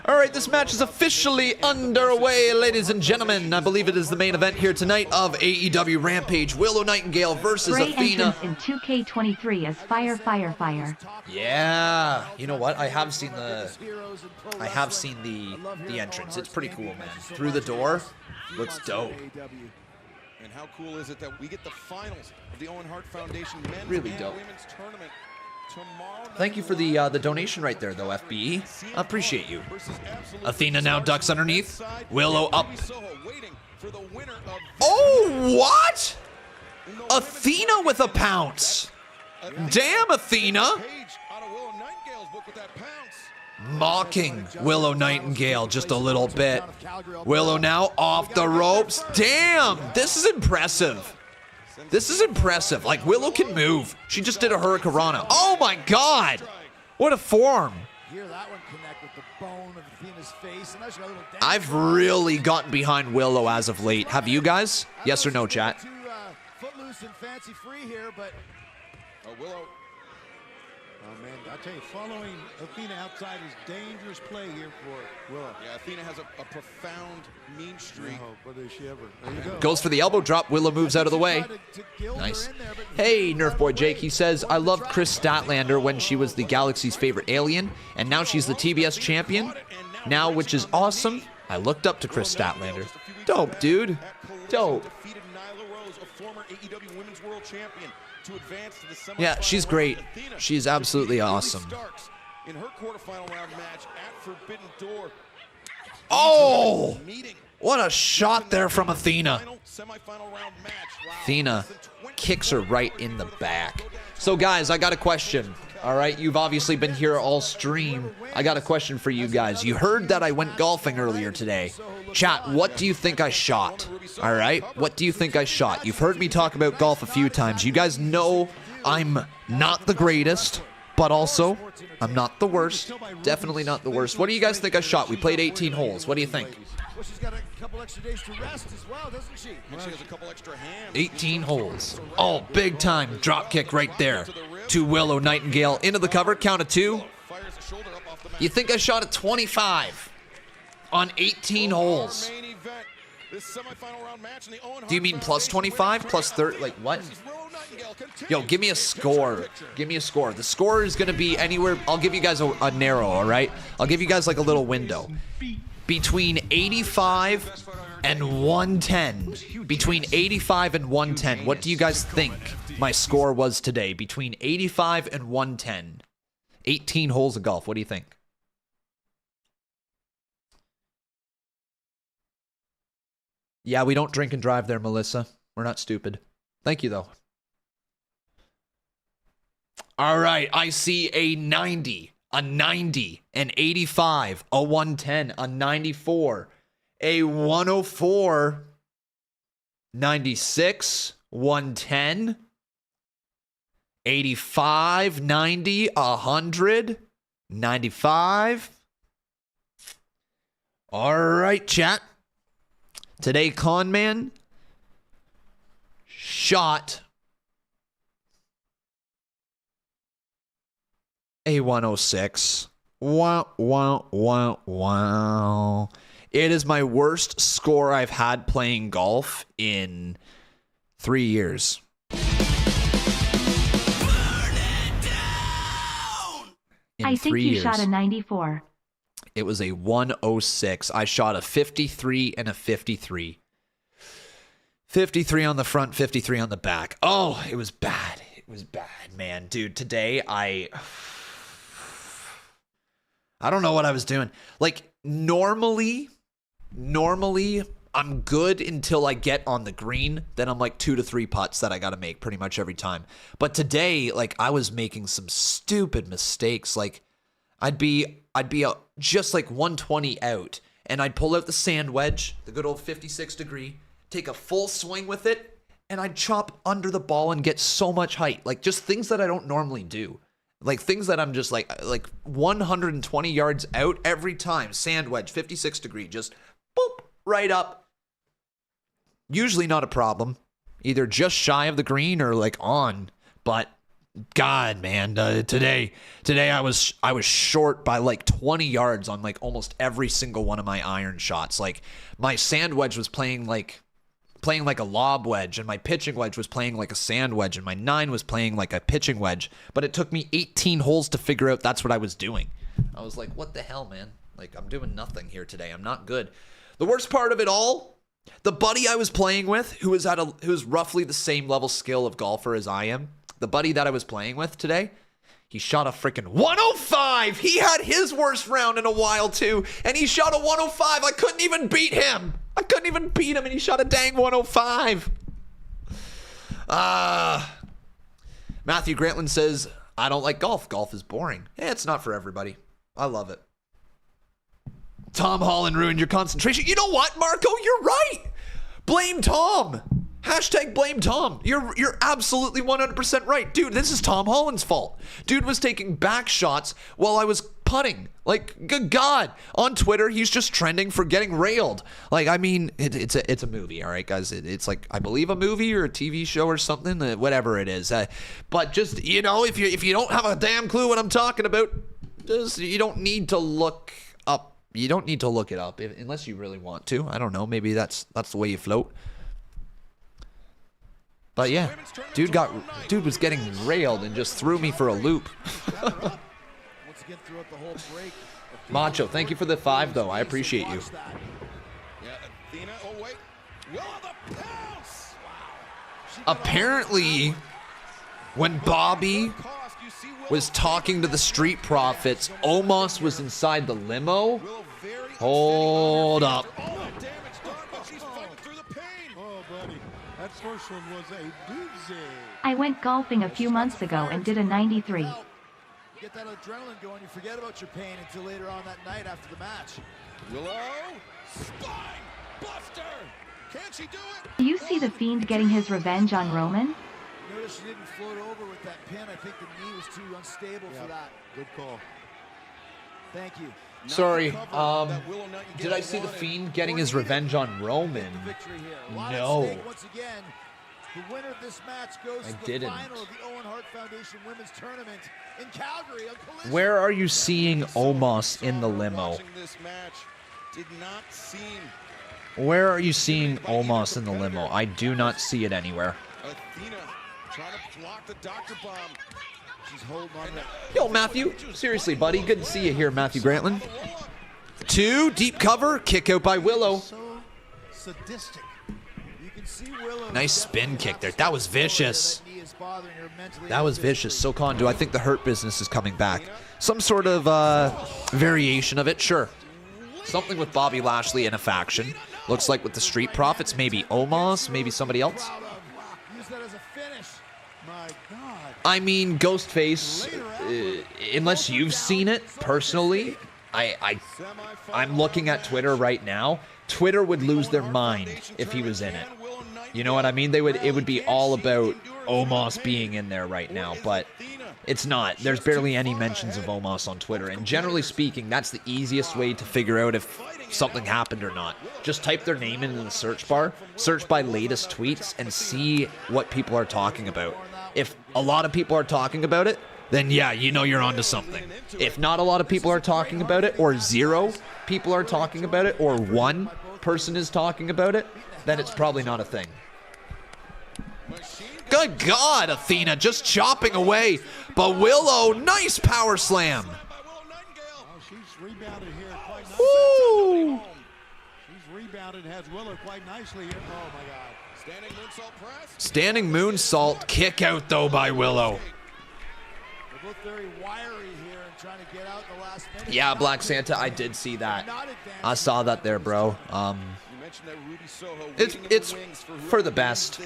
All right, this match is officially underway, ladies and gentlemen. I believe it is the main event here tonight of AEW Rampage. Willow Nightingale versus Great Athena. entrance in 2K23 as Fire, Fire, Fire. Yeah, you know what? I have seen the entrance. It's pretty cool, man. Through the door, looks dope. And how cool is it that we get the finals of the Owen Hart Foundation Men's Really and dope. Women's Tournament Thank you for the donation right there, though, FBE. I appreciate you. Athena now ducks underneath. Willow up. Oh, what? Athena with a pounce. Damn, Athena. Mocking Willow Nightingale just a little bit. Willow now off the ropes. Damn, this is impressive. This is impressive. Like, Willow can move. She just did a Hurricanrana. Oh my God. What a form. I've really gotten behind Willow as of late. Have you guys? Yes or no, chat? Footloose and fancy free here, but Willow. Oh man, I tell you, following Athena outside is dangerous play here for Willow. Yeah, Athena has a profound mean streak. Oh, but is she ever? There you go. Goes for the elbow drop. Willow moves out of the way. Nice. Hey, Nerf Boy Jake. He says, I loved Chris Statlander when she was the Galaxy's favorite alien, and now she's the TBS champion. Now, which is awesome. I looked up to Chris Statlander. Dope, dude. Dope. Yeah, she's great. She's absolutely awesome. In her quarterfinal round match at Forbidden Door. Oh! What a shot there from Athena. Athena kicks her right in the back. So, guys, I got a question. All right, you've obviously been here all stream. I got a question for you guys. You heard that I went golfing earlier today. Chat, what do you think I shot? All right, what do you think I shot? You've heard me talk about golf a few times. You guys know I'm not the greatest, but also I'm not the worst. Definitely not the worst. What do you guys think I shot? We played 18 holes. What do you think? Well, she's got a couple extra days to rest as well, doesn't she? And she has a couple extra hands. 18 holes. Oh, big time drop kick right there to Willow Nightingale into the cover. Count of 2. You think I shot at 25 on 18 holes? Do you mean plus 25, plus 30? Like what? Yo, give me a score. Give me a score. The score is going to be anywhere. I'll give you guys a narrow, all right? I'll give you guys like a little window. Between 85 and 110. Between 85 and 110. What do you guys think my score was today? Between 85 and 110. 18 holes of golf. What do you think? Yeah, we don't drink and drive there, Melissa. We're not stupid. Thank you, though. All right, I see a 90, a 90, an 85, a 110, a 94, a 104, 96, 110, 85, 90, 100, 95. All right, chat. Today, Conman shot a 106. Wow, wow, wow, wow. It is my worst score I've had playing golf in 3 years. I think you shot a 94. It was a 106. I shot a 53 and a 53. 53 on the front, 53 on the back. Oh, it was bad. It was bad, man. Dude, today I don't know what I was doing. Like, normally, I'm good until I get on the green. Then I'm like 2 to 3 putts that I got to make pretty much every time. But today, like, I was making some stupid mistakes. Like, I'd be just like 120 out, and I'd pull out the sand wedge, the good old 56 degree, take a full swing with it, and I'd chop under the ball and get so much height. Like, just things that I don't normally do. Like, things that I'm just like 120 yards out every time. Sand wedge, 56 degree, just boop, right up. Usually not a problem. Either just shy of the green or like on. But God, man, today I was short by like 20 yards on like almost every single one of my iron shots. Like, my sand wedge was playing like a lob wedge, and my pitching wedge was playing like a sand wedge, and my 9 was playing like a pitching wedge. But it took me 18 holes to figure out that's what I was doing. I was like, what the hell, man? Like, I'm doing nothing here today. I'm not good. The worst part of it all, the buddy I was playing with, who was roughly the same level skill of golfer as I am, the buddy that I was playing with today, He shot a freaking 105. He had his worst round in a while, too. And he shot a 105. I couldn't even beat him. And he shot a dang 105. Matthew Grantland says, I don't like golf. Golf is boring. It's not for everybody. I love it. Tom Holland ruined your concentration. You know what, Marco? You're right. Blame Tom. Hashtag blame Tom. You're absolutely 100% right. Dude, this is Tom Holland's fault. Dude was taking back shots while I was putting. Like, good God. On Twitter, he's just trending for getting railed. Like, I mean, it's a movie, all right, guys? It's like, I believe a movie or a TV show or something, whatever it is. But just, you know, if you don't have a damn clue what I'm talking about, just, you don't need to look up. You don't need to look it up unless you really want to. I don't know. Maybe that's the way you float. But yeah, dude was getting railed and just threw me for a loop. Macho, thank you for the 5 though. I appreciate you. Apparently, when Bobby was talking to the Street Profits, Omos was inside the limo. Hold up. That first one was a doozy. I went golfing a few months ago and did a 93. You get that adrenaline going, you forget about your pain until later on that night after the match. Willow, spine buster. Can she do it? Do you see The Fiend getting his revenge on Roman? Notice she didn't float over with that pin. I think the knee was too unstable for that. Good call. Thank you. Sorry, did I see The Fiend getting his revenge on Roman? No. The winner of this match goes to the final of the Owen Hart Foundation Women's Tournament in Calgary on Collision. Where are you seeing Omos in the limo? Where are you seeing Omos in the limo? I do not see it anywhere. Athena trying to block the doctor bomb. She's holding on. Yo, Matthew. Seriously, buddy. Good to see you here, Matthew Grantland. 2, deep cover. Kick out by Willow. So sadistic. You can see Willow. Nice spin kick there. That was vicious. That was vicious. So, Con, do I think the Hurt Business is coming back? Some sort of variation of it? Sure. Something with Bobby Lashley in a faction. Looks like with the Street Profits, maybe Omos, maybe somebody else. Use that as a finish. My God. I mean, Ghostface, unless you've seen it personally, I'm looking at Twitter right now. Twitter would lose their mind if he was in it. You know what I mean? It would be all about Omos being in there right now, but it's not. There's barely any mentions of Omos on Twitter, and generally speaking, that's the easiest way to figure out if something happened or not. Just type their name in the search bar, search by latest tweets, and see what people are talking about. If a lot of people are talking about it, then yeah, you know you're onto something. If not a lot of people are talking about it, or 0 people are talking about it, or 1 person is talking about it, then it's probably not a thing. Good God, Athena just chopping away. But Willow, nice power slam. She's rebounded here quite nicely. Woo! She's rebounded, has Willow quite nicely here. Oh my God. Standing moonsault press. Standing moonsault kick out though by Willow. They're both very wiry here and trying to get out in the last minute. Yeah, Black Santa, I did see that. I saw that there, bro. It's for the best.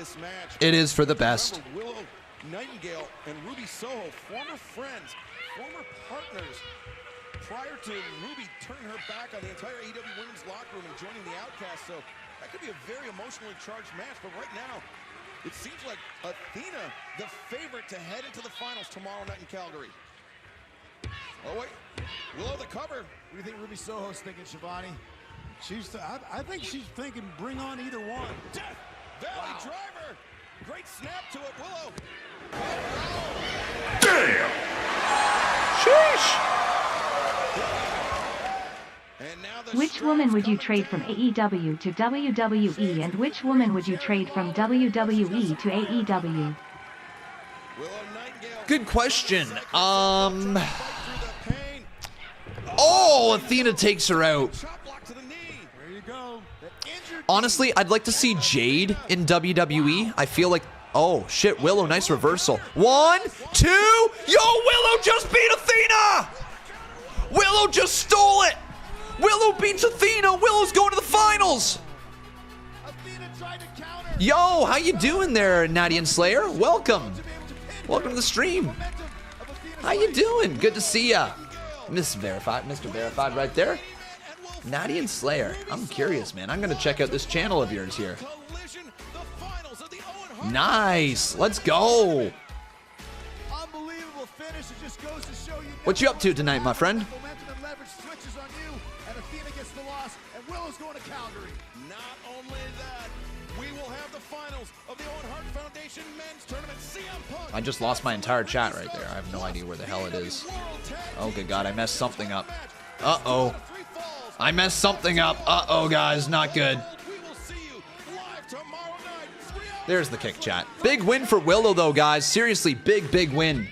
It is for the best. Willow Nightingale and Ruby Soho, former friends, former partners. Prior to Ruby turning her back on the entire AEW women's locker room and joining the Outcast, so that could be a very emotionally charged match. But right now, it seems like Athena, the favorite to head into the finals tomorrow night in Calgary. Oh wait, Willow the cover. What do you think Ruby Soho's thinking, Shivani? I think she's thinking bring on either one. Death Valley driver. Great snap to it, Willow. Damn! Sheesh! Which woman would you trade from AEW to WWE, and which woman would you trade from WWE to AEW? Good question. Oh, Athena takes her out. Honestly, I'd like to see Jade in WWE. I feel like Oh, shit. Willow, nice reversal. 1, 2. Yo, Willow just beat Athena. Willow just stole it. Willow beats Athena. Willow's going to the finals. Yo, how you doing there, Natty and Slayer? Welcome. Welcome to the stream. How you doing? Good to see ya. Mr. Verified right there. Natty and Slayer. I'm curious, man. I'm going to check out this channel of yours here. Nice. Let's go. Unbelievable finish. It just goes to show you. What you up to tonight, my friend? Momentum and leverage switches on you, and Athena gets the loss, and Willow's going to Calgary. Not only that, we will have the finals of the Owen Hart Foundation Men's Tournament. CM Punk. I just lost my entire chat right there. I have no idea where the hell it is. Oh, good God. I messed something up. Uh-oh. I messed something up. Uh-oh, guys. Not good. There's the kick chat. Big win for Willow, though, guys. Seriously, big win.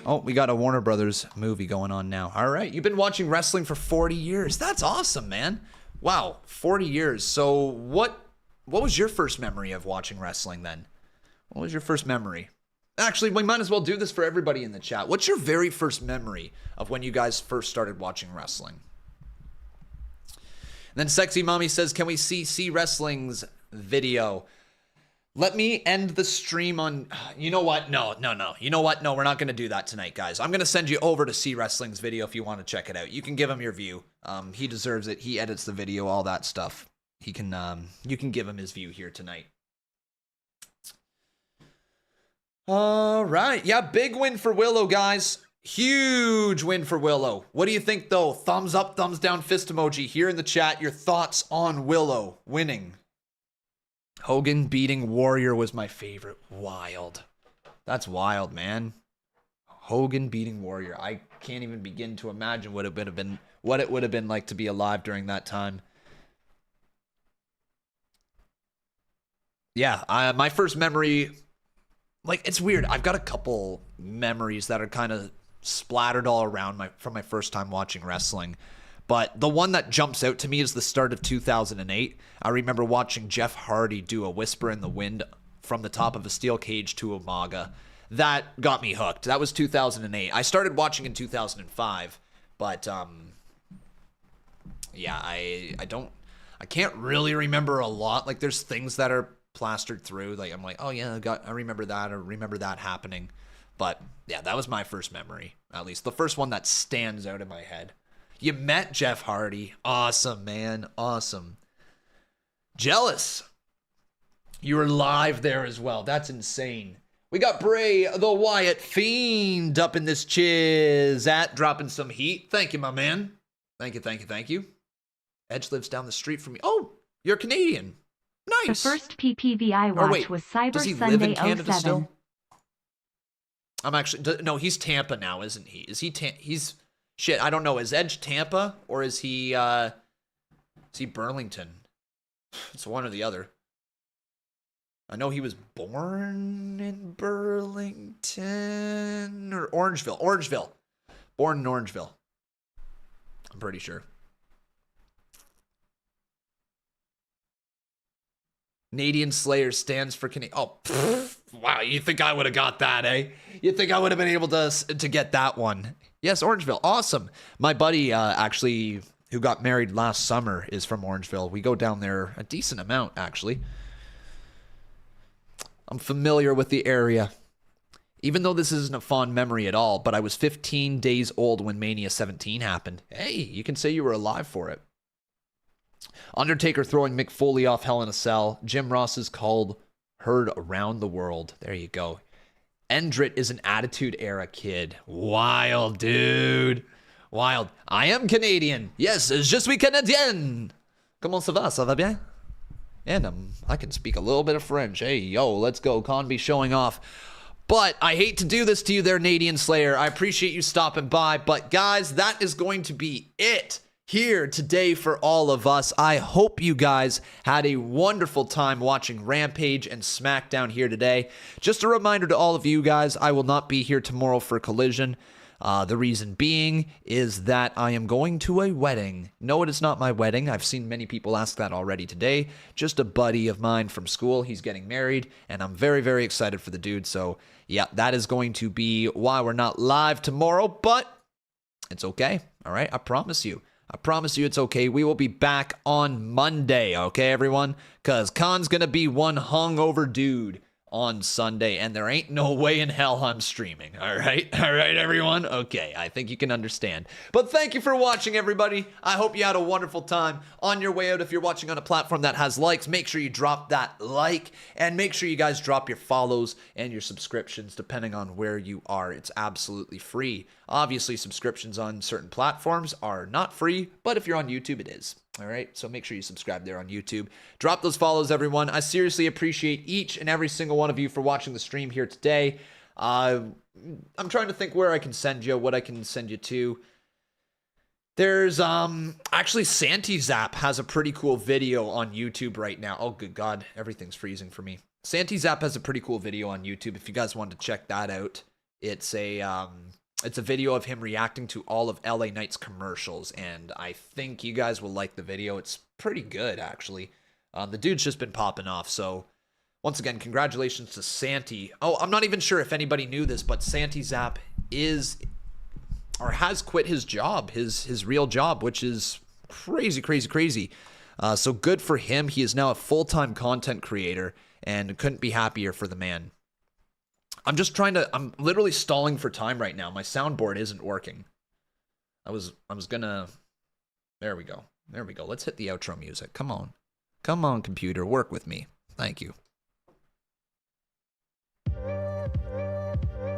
Oh, we got a Warner Brothers movie going on now. All right. You've been watching wrestling for 40 years. That's awesome, man. Wow, 40 years. So what was your first memory of watching wrestling then? What was your first memory? Actually, we might as well do this for everybody in the chat. What's your very first memory of when you guys first started watching wrestling? Then Sexy Mommy says, can we see Wrestling's video? Let me end the stream on... You know what? No. You know what? No, we're not going to do that tonight, guys. I'm going to send you over to See Wrestling's video if you want to check it out. You can give him your view. He deserves it. He edits the video, all that stuff. He can. You can give him his view here tonight. All right. Yeah, big win for Willow, guys. Huge win for Willow. What do you think, though? Thumbs up, thumbs down, fist emoji here in the chat. Your thoughts on Willow winning. Hogan beating Warrior was my favorite. Wild. That's wild, man. Hogan beating Warrior. I can't even begin to imagine what it would have been like to be alive during that time. Yeah, my first memory, like, it's weird. I've got a couple memories that are kind of splattered all around from my first time watching wrestling. But the one that jumps out to me is the start of 2008. I remember watching Jeff Hardy do a Whisper in the Wind from the top of a steel cage to Umaga. That got me hooked. That was 2008. I started watching in 2005, but yeah, I can't really remember a lot. Like, there's things that are plastered through. Like, I'm like, oh yeah, I remember that, or remember that happening. But yeah, that was my first memory, at least the first one that stands out in my head. You met Jeff Hardy. Awesome, man. Awesome. Jealous. You were live there as well. That's insane. We got Bray the Wyatt Fiend up in this chiz at dropping some heat. Thank you, my man. Thank you. Edge lives down the street from me. Oh, you're Canadian. Nice. The first PPV I watched was Cyber Sunday 07. Still? I'm actually... No, he's Tampa now, isn't he? Is he... He's... Shit, I don't know. Is Edge Tampa or is he Burlington? It's one or the other. I know he was born in Burlington or Orangeville. Born in Orangeville. I'm pretty sure. Canadian Slayer stands for Canadian. Oh, wow. You think I would have got that, eh? You think I would have been able to get that one? Yes, Orangeville. Awesome. My buddy, actually, who got married last summer is from Orangeville. We go down there a decent amount, actually. I'm familiar with the area. Even though this isn't a fond memory at all, but I was 15 days old when Mania 17 happened. Hey, you can say you were alive for it. Undertaker throwing Mick Foley off Hell in a Cell. Jim Ross is called Heard Around the World. There you go. Endrit is an Attitude Era kid. Wild, dude. Wild. I am Canadian. Yes, je suis Canadien. Comment ça va? Ça va bien? And I can speak a little bit of French. Hey, yo, let's go. Conby showing off. But I hate to do this to you there, Canadian Slayer. I appreciate you stopping by. But guys, that is going to be it here today for all of us. I hope you guys had a wonderful time watching Rampage and SmackDown here today. Just a reminder to all of you guys, I will not be here tomorrow for Collision. The reason being is that I am going to a wedding. No, it is not my wedding. I've seen many people ask that already today. Just a buddy of mine from school. He's getting married, and I'm very, very excited for the dude. So, yeah, that is going to be why we're not live tomorrow, but it's okay. All right, I promise you. I promise you it's okay. We will be back on Monday, okay, everyone? Because Khan's going to be one hungover dude on Sunday, and there ain't no way in hell I'm streaming. All right, everyone? Okay, I think you can understand. But thank you for watching, everybody. I hope you had a wonderful time. On your way out, if you're watching on a platform that has likes, make sure you drop that like, and make sure you guys drop your follows and your subscriptions, depending on where you are. It's absolutely free. Obviously, subscriptions on certain platforms are not free, but if you're on YouTube, it is. All right, so make sure you subscribe there on YouTube. Drop those follows, everyone. I seriously appreciate each and every single one of you for watching the stream here today. I'm trying to think where I can send you, what I can send you to. There's, actually, Santi Zap has a pretty cool video on YouTube right now. Oh, good God, everything's freezing for me. Santi Zap has a pretty cool video on YouTube if you guys want to check that out. It's a video of him reacting to all of LA Knight's commercials, and I think you guys will like the video. It's pretty good, actually. The dude's just been popping off, so once again, congratulations to Santi. Oh, I'm not even sure if anybody knew this, but Santi Zap is, or has quit his job, his real job, which is crazy, crazy, crazy. So good for him. He is now a full-time content creator, and couldn't be happier for the man. I'm literally stalling for time right now. My soundboard isn't working. I was gonna, there we go. Let's hit the outro music. Come on, computer, work with me. Thank you.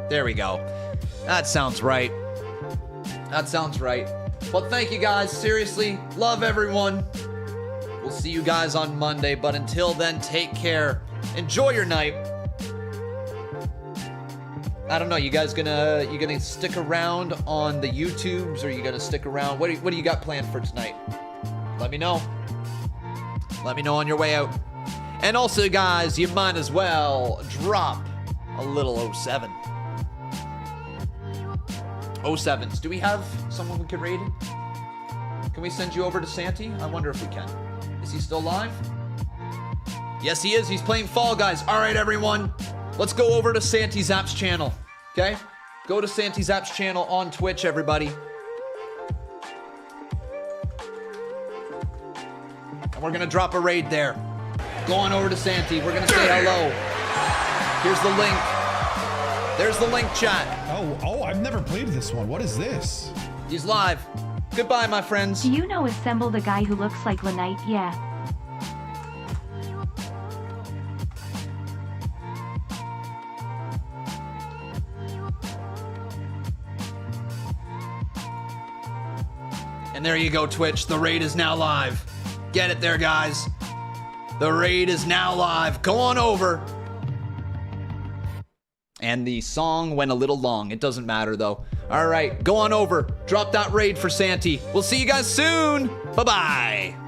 There we go. That sounds right. Well, thank you guys. Seriously, love everyone. We'll see you guys on Monday, but until then, take care. Enjoy your night. I don't know, you guys gonna stick around on the YouTubes, or you gonna stick around? What do you got planned for tonight? Let me know. Let me know on your way out. And also, guys, you might as well drop a little 07. 07s. Do we have someone we could raid? Can we send you over to Santi? I wonder if we can. Is he still live? Yes, he is. He's playing Fall Guys. All right, everyone. Let's go over to Santi Zap's channel, okay? Go to Santi Zap's channel on Twitch, everybody. And we're going to drop a raid there. Go on over to Santi. We're going to say hello. Here's the link. There's the link, chat. Oh, I've never played this one. What is this? He's live. Goodbye, my friends. Do you know Assemble, the guy who looks like Lanite? Yeah. And there you go, Twitch. The raid is now live. Get it there, guys. The raid is now live. Go on over. And the song went a little long. It doesn't matter, though. All right, go on over. Drop that raid for Santi. We'll see you guys soon. Bye-bye.